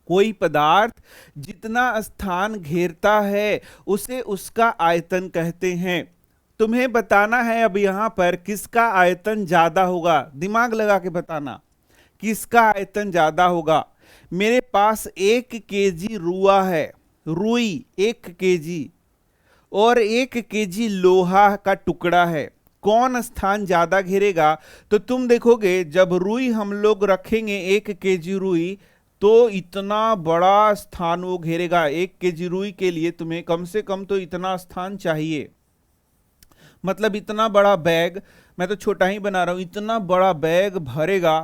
कोई पदार्थ जितना स्थान घेरता है उसे उसका आयतन कहते हैं। तुम्हें बताना है अब यहां पर किसका आयतन ज्यादा होगा, दिमाग लगा के बताना किसका आयतन ज्यादा होगा। मेरे पास 1 केजी रुआ है, रुई 1 केजी, और 1 केजी लोहा का टुकड़ा है। कौन स्थान ज्यादा घेरेगा? तो तुम देखोगे जब रुई हम लोग रखेंगे 1 केजी रुई, तो इतना बड़ा स्थान वो घेरेगा। 1 केजी रुई के लिए तुम्हें कम से कम तो इतना स्थान चाहिए, मतलब इतना बड़ा बैग, मैं तो छोटा ही बना रहा हूं, इतना बड़ा बैग भरेगा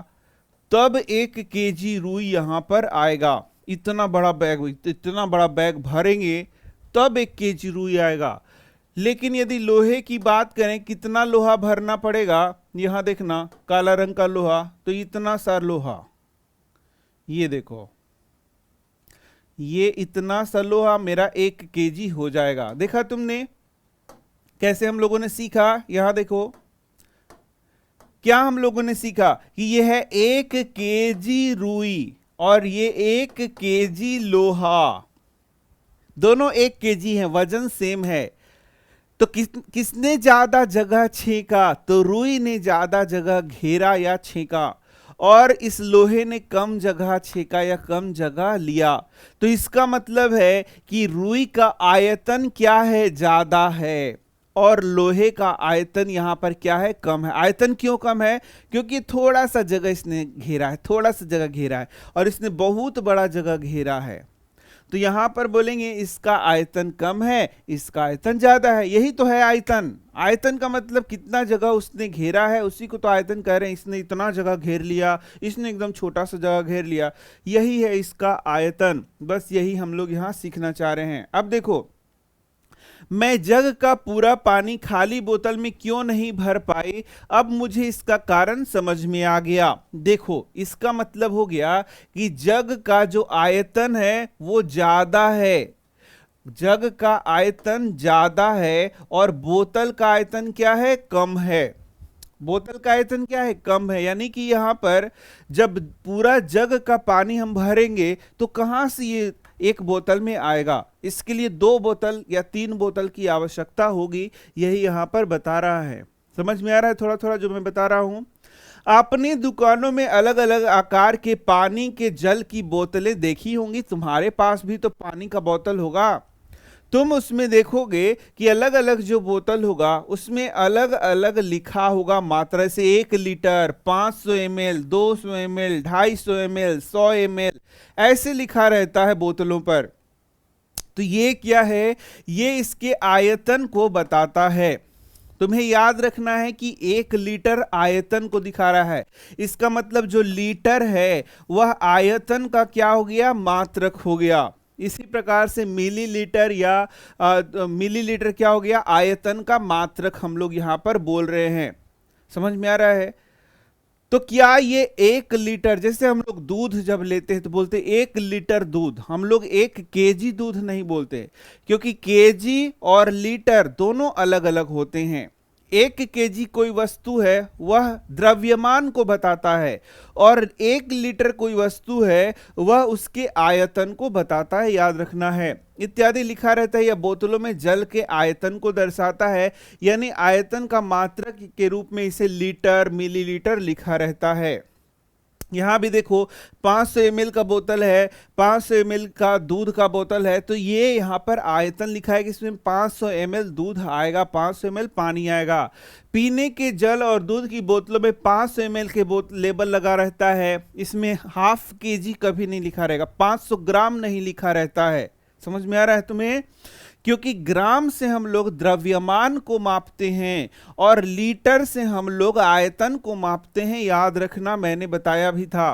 तब 1 केजी रुई यहां पर आएगा। इतना बड़ा बैग भरेंगे तब 1 केजी रुई आएगा। लेकिन यदि लोहे की बात करें, कितना लोहा भरना पड़ेगा? यहां देखना, काला रंग का लोहा, तो इतना सा लोहा, ये देखो, ये इतना सा लोहा मेरा 1 केजी हो जाएगा। देखा तुमने कैसे हम लोगों ने सीखा? यहां देखो क्या हम लोगों ने सीखा कि यह है 1 केजी रुई और ये 1 केजी लोहा, दोनों 1 केजी हैं, वजन सेम है। तो किसने ज्यादा जगह छेका? तो रुई ने ज्यादा जगह घेरा या छेका, और इस लोहे ने कम जगह छेका या कम जगह लिया। तो इसका मतलब है कि रुई का आयतन क्या है? ज्यादा है, और लोहे का आयतन यहां पर क्या है? कम है। आयतन क्यों कम है? क्योंकि थोड़ा सा जगह इसने घेरा है, थोड़ा सा जगह घेरा है, और इसने बहुत बड़ा जगह घेरा है। तो यहां पर बोलेंगे इसका आयतन कम है, इसका आयतन ज्यादा है। यही तो है आयतन। आयतन का मतलब कितना जगह उसने घेरा है, उसी को तो आयतन कह रहे हैं। इसने इतना जगह घेर लिया, इसने एकदम छोटा सा जगह घेर लिया, यही है इसका आयतन। बस यही हम लोग यहां सीखना चाह रहे हैं। अब देखो, मैं जग का पूरा पानी खाली बोतल में क्यों नहीं भर पाई? अब मुझे इसका कारण समझ में आ गया। देखो, इसका मतलब हो गया कि जग का जो आयतन है वो ज्यादा है, जग का आयतन ज्यादा है, और बोतल का आयतन क्या है? कम है। बोतल का आयतन क्या है? कम है। यानी कि यहां पर जब पूरा जग का पानी हम भरेंगे तो कहां से ये 1 बोतल में आएगा? इसके लिए 2 बोतल या 3 बोतल की आवश्यकता होगी, यही यहां पर बता रहा है। समझ में आ रहा है थोड़ा थोड़ा जो मैं बता रहा हूं? आपने दुकानों में अलग अलग आकार के पानी के जल की बोतलें देखी होंगी, तुम्हारे पास भी तो पानी का बोतल होगा। तुम उसमें देखोगे कि अलग अलग जो बोतल होगा उसमें अलग अलग लिखा होगा मात्रा से 1 litre, 500 ml, 200 ml, 250 ml, 100 ml, ऐसे लिखा रहता है बोतलों पर। तो ये क्या है, ये इसके आयतन को बताता है। तुम्हें याद रखना है कि 1 लीटर आयतन को दिखा रहा है, इसका मतलब जो लीटर है वह आयतन का क्या हो गया, मात्रक हो गया। इसी प्रकार से मिलीलीटर या मिलीलीटर क्या हो गया, आयतन का मात्रक हम लोग यहां पर बोल रहे हैं। समझ में आ रहा है? तो क्या ये 1 लीटर, जैसे हम लोग दूध जब लेते हैं तो बोलते हैं 1 लीटर दूध, हम लोग 1 केजी दूध नहीं बोलते, क्योंकि केजी और लीटर दोनों अलग अलग होते हैं। 1 केजी कोई वस्तु है वह द्रव्यमान को बताता है, और 1 लीटर कोई वस्तु है वह उसके आयतन को बताता है, याद रखना है। इत्यादि लिखा रहता है, या बोतलों में जल के आयतन को दर्शाता है, यानी आयतन का मात्रक के रूप में इसे लीटर, मिलीलीटर लिखा रहता है। यहां भी देखो 500 ml का बोतल है, 500 ml का दूध का बोतल है, तो ये यहां पर आयतन लिखा है कि इसमें 500 ml दूध आएगा, 500 ml पानी आएगा। पीने के जल और दूध की बोतलों में 500 ml के लेबल लगा रहता है, इसमें हाफ केजी कभी नहीं लिखा रहेगा, 500 ग्राम नहीं लिखा रहता है। समझ में आ रहा है तुम्हें? क्योंकि ग्राम से हम लोग द्रव्यमान को मापते हैं और लीटर से हम लोग आयतन को मापते हैं, याद रखना, मैंने बताया भी था।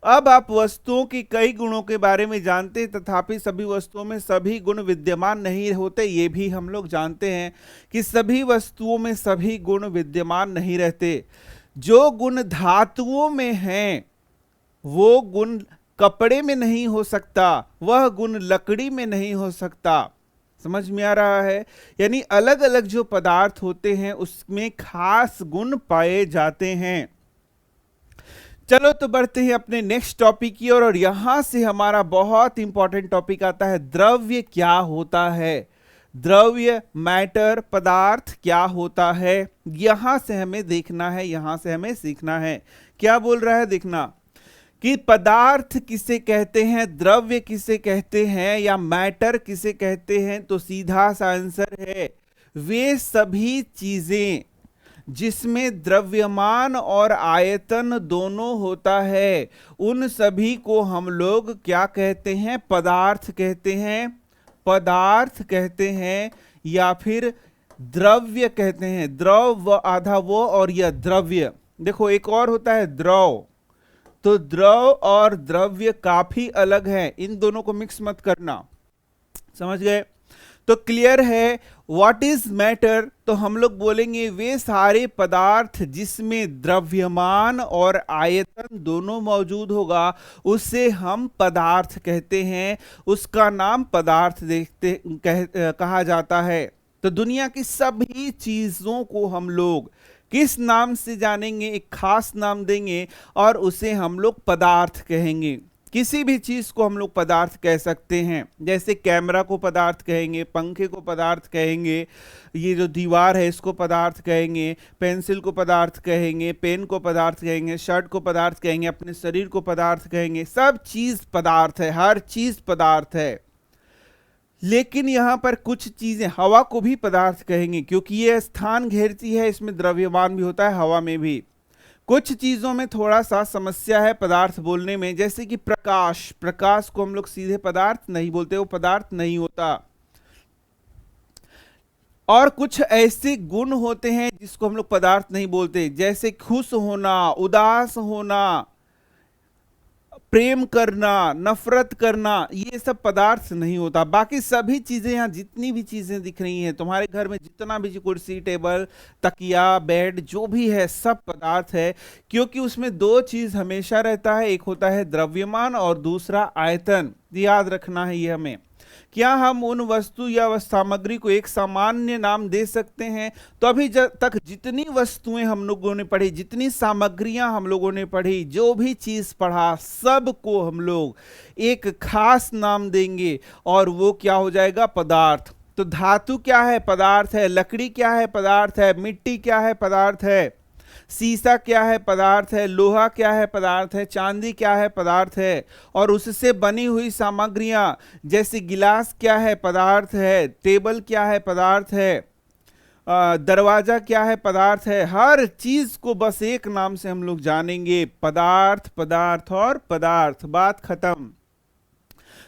अब आप वस्तुओं के कई गुणों के बारे में जानते हैं, तथापि सभी वस्तुओं में सभी गुण विद्यमान नहीं होते, ये भी हम लोग जानते हैं कि सभी वस्तुओं में सभी गुण विद्यमान नहीं रहते। जो गुण धातुओं में हैं वो गुण कपड़े में नहीं हो सकता, वह गुण लकड़ी में नहीं हो सकता। समझ में आ रहा है? यानी अलग अलग जो पदार्थ होते हैं उसमें खास गुण पाए जाते हैं। चलो तो बढ़ते हैं अपने नेक्स्ट टॉपिक की ओर, और यहां से हमारा बहुत इंपॉर्टेंट टॉपिक आता है, द्रव्य क्या होता है। द्रव्य, मैटर, पदार्थ क्या होता है, यहां से हमें देखना है, यहां से हमें सीखना है। क्या बोल रहा है, देखना कि पदार्थ किसे कहते हैं, द्रव्य किसे कहते हैं, या मैटर किसे कहते हैं। तो सीधा सा आंसर है, वे सभी चीजें जिसमें द्रव्यमान और आयतन दोनों होता है, उन सभी को हम लोग क्या कहते हैं, पदार्थ कहते हैं। पदार्थ कहते हैं या फिर द्रव्य कहते हैं। द्रव आधा वो और यह द्रव्य। देखो एक और होता है द्रव, तो द्रव और द्रव्य काफी अलग है, इन दोनों को मिक्स मत करना। समझ गए? तो क्लियर है। व्हाट इज मैटर, तो हम लोग बोलेंगे वे सारे पदार्थ जिसमें द्रव्यमान और आयतन दोनों मौजूद होगा, उसे हम पदार्थ कहते हैं, उसका नाम पदार्थ कहा जाता है। तो दुनिया की सभी चीजों को हम लोग किस नाम से जानेंगे, एक खास नाम देंगे और उसे हम लोग पदार्थ कहेंगे। किसी भी चीज को हम लोग पदार्थ कह सकते हैं, जैसे कैमरा को पदार्थ कहेंगे, पंखे को पदार्थ कहेंगे, ये जो दीवार है इसको पदार्थ कहेंगे, पेंसिल को पदार्थ कहेंगे, पेन को पदार्थ कहेंगे, शर्ट को पदार्थ कहेंगे, अपने शरीर को पदार्थ कहेंगे। सब चीज पदार्थ है, हर चीज पदार्थ है। लेकिन यहां पर कुछ चीजें, हवा को भी पदार्थ कहेंगे क्योंकि यह स्थान घेरती है, इसमें द्रव्यमान भी होता है, हवा में भी। कुछ चीजों में थोड़ा सा समस्या है पदार्थ बोलने में, जैसे कि प्रकाश। प्रकाश को हम लोग सीधे पदार्थ नहीं बोलते, वो पदार्थ नहीं होता। और कुछ ऐसे गुण होते हैं जिसको हम लोग पदार्थ नहीं बोलते, जैसे खुश होना, उदास होना, प्रेम करना, नफरत करना, ये सब पदार्थ नहीं होता। बाकी सभी चीजें, यहाँ जितनी भी चीजें दिख रही हैं तुम्हारे घर में, जितना भी कुर्सी, टेबल, तकिया, बेड, जो भी है, सब पदार्थ है, क्योंकि उसमें दो चीज हमेशा रहता है, एक होता है द्रव्यमान और दूसरा आयतन। याद रखना है ये हमें। क्या हम उन वस्तु या सामग्री को एक सामान्य नाम दे सकते हैं? तो अभी तक जितनी वस्तुएं हम लोगों ने पढ़ी, जितनी सामग्रियां हम लोगों ने पढ़ी, जो भी चीज पढ़ा, सबको हम लोग एक खास नाम देंगे और वो क्या हो जाएगा, पदार्थ। तो धातु क्या है, पदार्थ है। लकड़ी क्या है, पदार्थ है। मिट्टी क्या है, पदार्थ है। शीशा क्या है? पदार्थ है। लोहा क्या है? पदार्थ है। चांदी क्या है? पदार्थ है। और उससे बनी हुई सामग्रियां जैसे गिलास क्या है? पदार्थ है। टेबल क्या है? पदार्थ है। दरवाजा क्या है? पदार्थ है। हर चीज को बस एक नाम से हम लोग जानेंगे, पदार्थ, पदार्थ और पदार्थ, बात खत्म।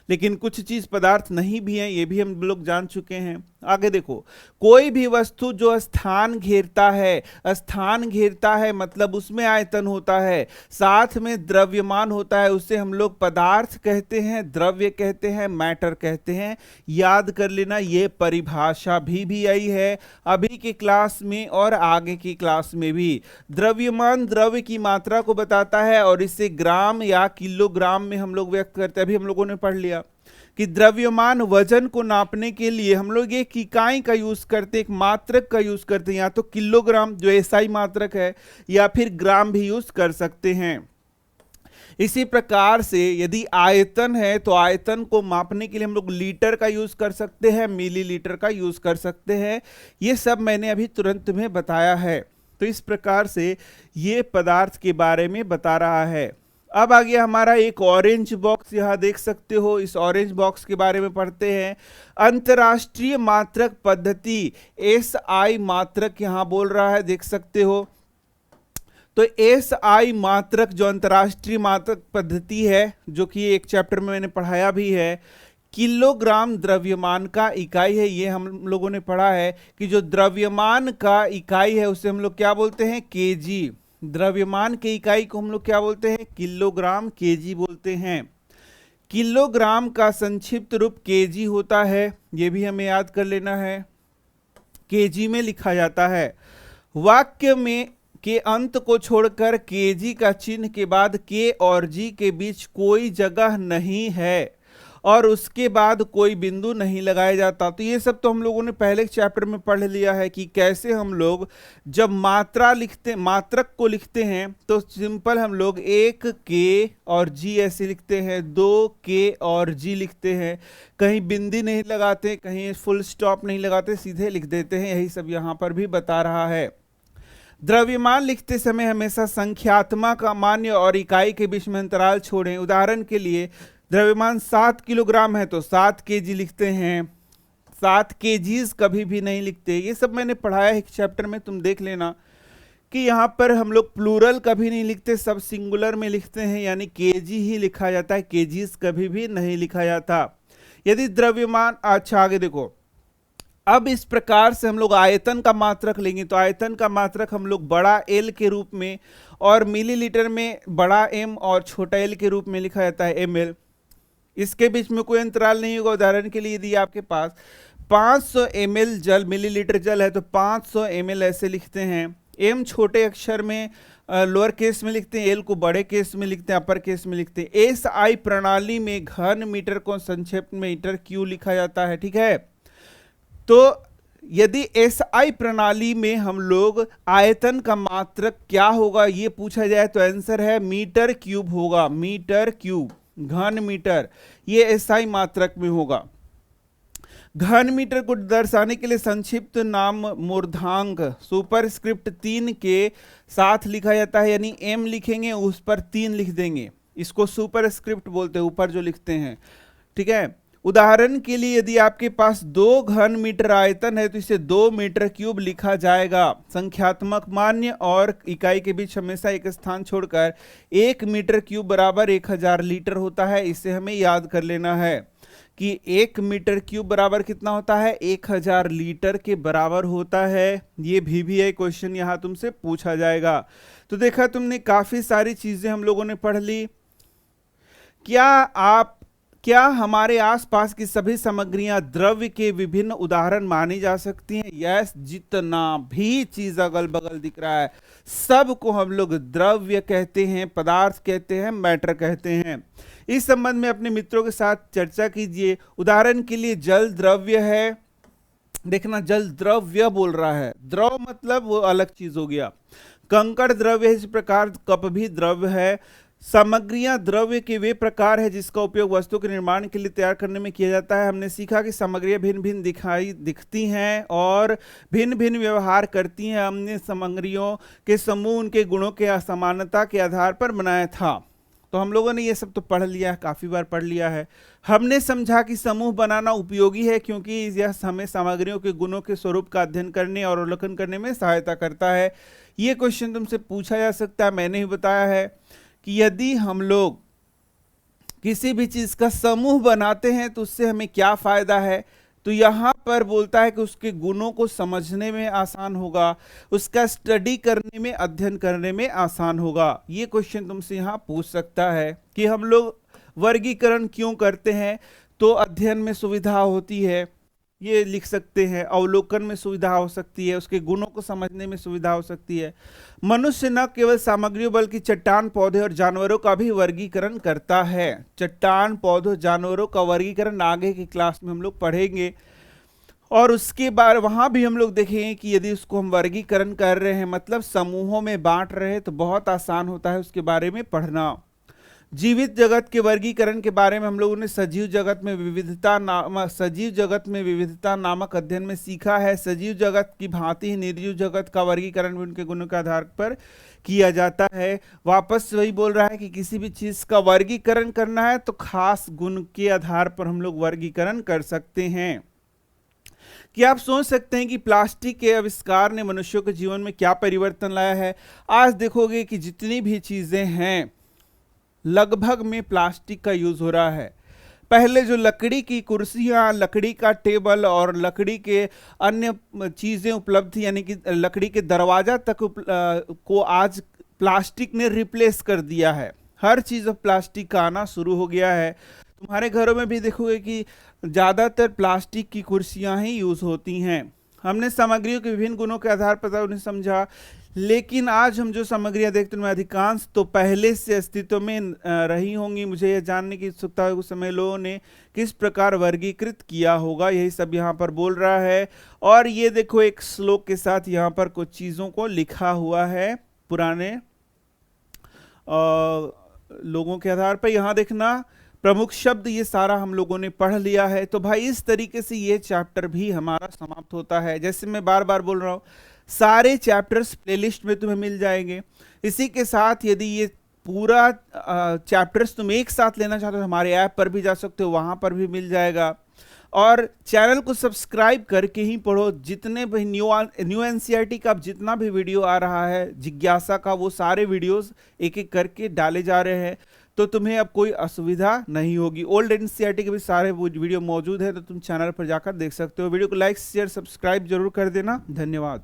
लेकिन कुछ चीज पदार्थ नहीं भी है, ये भी हम लोग जान चुके हैं। आगे देखो, कोई भी वस्तु जो स्थान घेरता है, स्थान घेरता है मतलब उसमें आयतन होता है, साथ में द्रव्यमान होता है, उसे हम लोग पदार्थ कहते हैं, द्रव्य कहते हैं, मैटर कहते हैं। याद कर लेना, ये परिभाषा भी आई है अभी के क्लास में और आगे की क्लास में भी। द्रव्यमान द्रव्य की मात्रा को बताता है और इसे ग्राम या किलोग्राम में हम लोग व्यक्त करते हैं। अभी हम लोगों ने पढ़ लिया कि द्रव्यमान वजन को नापने के लिए हम लोग एक इकाई का यूज करते, एक मात्रक का यूज करते हैं, या तो किलोग्राम जो एसआई मात्रक है, या फिर ग्राम भी यूज कर सकते हैं। इसी प्रकार से यदि आयतन है तो आयतन को मापने के लिए हम लोग लीटर का यूज कर सकते हैं, मिलीलीटर का यूज कर सकते हैं। ये सब मैंने अभी तुरंत में बताया है। तो इस प्रकार से ये पदार्थ के बारे में बता रहा है। अब आ गया हमारा एक ऑरेंज बॉक्स, यहां देख सकते हो। इस ऑरेंज बॉक्स के बारे में पढ़ते हैं। अंतरराष्ट्रीय मात्रक पद्धति, एसआई मात्रक यहां बोल रहा है, देख सकते हो। तो एसआई मात्रक जो अंतरराष्ट्रीय मात्रक पद्धति है, जो कि एक चैप्टर में मैंने पढ़ाया भी है, किलोग्राम द्रव्यमान का इकाई है। ये हम लोगों ने पढ़ा है कि जो द्रव्यमान का इकाई है उसे हम लोग क्या बोलते हैं? केजी। द्रव्यमान की इकाई को हम लोग क्या बोलते हैं? किलोग्राम, केजी बोलते हैं। किलोग्राम का संक्षिप्त रूप केजी होता है, यह भी हमें याद कर लेना है। केजी में लिखा जाता है। वाक्य में के अंत को छोड़कर केजी का चिन्ह के बाद के और जी के बीच कोई जगह नहीं है और उसके बाद कोई बिंदु नहीं लगाया जाता। तो ये सब तो हम लोगों ने पहले चैप्टर में पढ़ लिया है कि कैसे हम लोग जब मात्रक को लिखते हैं तो सिंपल हम लोग एक के और जी ऐसे लिखते हैं, दो के और जी लिखते हैं, कहीं बिंदी नहीं लगाते, कहीं फुल स्टॉप नहीं लगाते, सीधे लिख देते हैं। यही सब यहाँ पर भी बता रहा है। द्रव्यमान लिखते समय हमेशा संख्यात्मक मान्य और इकाई के बीच में अंतराल छोड़ें। उदाहरण के लिए द्रव्यमान 7 किलोग्राम है तो 7 केजी लिखते हैं, 7 केजीज कभी भी नहीं लिखते। ये सब मैंने पढ़ाया है एक चैप्टर में, तुम देख लेना कि यहाँ पर हम लोग प्लूरल कभी नहीं लिखते, सब सिंगुलर में लिखते हैं, यानी केजी ही लिखा जाता है, केजीज कभी भी नहीं लिखा जाता। यदि द्रव्यमान, अच्छा आगे देखो, अब इस प्रकार से हम लोग आयतन का मात्रक लेंगे तो आयतन का मात्रक हम लोग बड़ा एल के रूप में और मिलीलीटर में बड़ा एम और छोटा एल के रूप में लिखा जाता है, एमएल। इसके बीच में कोई अंतराल नहीं होगा। उदाहरण के लिए यदि आपके पास 500 ml जल, मिलीलीटर जल है तो 500 ml ऐसे लिखते हैं। एम छोटे अक्षर में लोअर केस में लिखते हैं, एल को बड़े केस में लिखते हैं, अपर केस में लिखते हैं। एसआई प्रणाली में घन मीटर को संक्षेप में मीटर क्यू लिखा जाता है, ठीक है। तो यदि एसआई प्रणाली में हम लोग आयतन का मात्रक क्या होगा ये पूछा जाए तो आंसर है मीटर क्यूब होगा, मीटर क्यूब, घन मीटर, ये एसआई मात्रक में होगा। घन मीटर को दर्शाने के लिए संक्षिप्त नाम मूर्धांक सुपरस्क्रिप्ट 3 के साथ लिखा जाता है, यानी एम लिखेंगे उस पर 3 लिख देंगे, इसको सुपरस्क्रिप्ट बोलते हैं, ऊपर जो लिखते हैं, ठीक है। उदाहरण के लिए यदि आपके पास 2 घन मीटर आयतन है तो इसे 2 मीटर क्यूब लिखा जाएगा। संख्यात्मक मान्य और इकाई के बीच हमेशा एक स्थान छोड़कर 1 मीटर क्यूब बराबर 1000 लीटर होता है। इसे हमें याद कर लेना है कि 1 मीटर क्यूब बराबर कितना होता है? 1000 लीटर के बराबर होता है। ये भी क्वेश्चन यहाँ तुमसे पूछा जाएगा। तो देखा तुमने, काफी सारी चीजें हम लोगों ने पढ़ ली। क्या हमारे आसपास की सभी सामग्रियां द्रव्य के विभिन्न उदाहरण मानी जा सकती हैं? यस, जितना भी चीज अगल बगल दिख रहा है सबको हम लोग द्रव्य कहते हैं, पदार्थ कहते हैं, मैटर कहते हैं। इस संबंध में अपने मित्रों के साथ चर्चा कीजिए। उदाहरण के लिए जल द्रव्य है, देखना जल द्रव्य बोल रहा है, द्रव मतलब वो अलग चीज हो गया। कंकड़ द्रव्य है, इस प्रकार कप भी द्रव्य है। सामग्रियां द्रव्य के वे प्रकार है जिसका उपयोग वस्तु के निर्माण के लिए तैयार करने में किया जाता है। हमने सीखा कि सामग्रियां भिन्न भिन्न दिखती हैं और भिन्न भिन्न व्यवहार करती हैं। हमने सामग्रियों के समूह उनके गुणों के असमानता के आधार पर बनाया था। तो हम लोगों ने ये सब तो पढ़ लिया है, काफी बार पढ़ लिया है। हमने समझा कि समूह बनाना उपयोगी है क्योंकि यह हमें सामग्रियों के गुणों के स्वरूप का अध्ययन करने और अवलोकन करने में सहायता करता है। ये क्वेश्चन तुमसे पूछा जा सकता है, मैंने ही बताया है कि यदि हम लोग किसी भी चीज का समूह बनाते हैं तो उससे हमें क्या फायदा है। तो यहां पर बोलता है कि उसके गुणों को समझने में आसान होगा, उसका स्टडी करने में, अध्ययन करने में आसान होगा। ये क्वेश्चन तुमसे यहां पूछ सकता है कि हम लोग वर्गीकरण क्यों करते हैं। तो अध्ययन में सुविधा होती है, ये लिख सकते हैं। अवलोकन में सुविधा हो सकती है, उसके गुणों को समझने में सुविधा हो सकती है। मनुष्य न केवल सामग्रियों बल्कि चट्टान, पौधे और जानवरों का भी वर्गीकरण करता है। चट्टान, पौधों, जानवरों का वर्गीकरण आगे की क्लास में हम लोग पढ़ेंगे और उसके बाद वहां भी हम लोग देखेंगे कि यदि उसको हम वर्गीकरण कर रहे हैं, मतलब समूहों में बांट रहे हैं, तो बहुत आसान होता है उसके बारे में पढ़ना। जीवित जगत के वर्गीकरण के बारे में हम लोगों ने सजीव जगत में विविधता नामक अध्ययन में सीखा है। सजीव जगत की भांति ही निर्जीव जगत का वर्गीकरण भी उनके गुणों के आधार पर किया जाता है। वापस वही बोल रहा है कि किसी भी चीज का वर्गीकरण करना है तो खास गुण के आधार पर हम लोग वर्गीकरण कर सकते हैं। कि आप सोच सकते हैं कि प्लास्टिक के आविष्कार ने मनुष्यों के जीवन में क्या परिवर्तन लाया है। आज देखोगे कि जितनी भी चीजें हैं लगभग में प्लास्टिक का यूज हो रहा है। पहले जो लकड़ी की कुर्सियां, लकड़ी का टेबल और लकड़ी के अन्य चीजें उपलब्ध थी, यानी कि लकड़ी के दरवाजा तक को आज प्लास्टिक ने रिप्लेस कर दिया है। हर चीज अब प्लास्टिक का आना शुरू हो गया है। तुम्हारे घरों में भी देखोगे कि ज्यादातर प्लास्टिक की कुर्सियां ही यूज होती हैं। हमने सामग्रियों के विभिन्न गुणों के आधार पर उन्हें समझा, लेकिन आज हम जो सामग्रियां देखते हैं उनमें अधिकांश तो पहले से अस्तित्व में रही होंगी। मुझे यह जानने की उत्सुकता है उस समय लोगों ने किस प्रकार वर्गीकृत किया होगा, यही सब यहाँ पर बोल रहा है। और ये देखो एक श्लोक के साथ यहाँ पर कुछ चीजों को लिखा हुआ है पुराने लोगों के आधार पर। यहाँ देखना प्रमुख शब्द, ये सारा हम लोगों ने पढ़ लिया है। तो भाई इस तरीके से ये चैप्टर भी हमारा समाप्त होता है। जैसे मैं बार बार बोल रहा हूँ, सारे चैप्टर्स प्लेलिस्ट में तुम्हें मिल जाएंगे। इसी के साथ यदि ये पूरा चैप्टर्स तुम एक साथ लेना चाहते हो तो हमारे ऐप पर भी जा सकते हो, वहां पर भी मिल जाएगा। और चैनल को सब्सक्राइब करके ही पढ़ो। जितने भी न्यू एनसीईआरटी का जितना भी वीडियो आ रहा है, जिज्ञासा का, वो सारे वीडियोस एक एक करके डाले जा रहे हैं, तो तुम्हें अब कोई असुविधा नहीं होगी। ओल्ड एनसीईआरटी के भी सारे वीडियो मौजूद है, तो तुम चैनल पर जाकर देख सकते हो। वीडियो को लाइक, शेयर, सब्सक्राइब जरूर कर देना। धन्यवाद।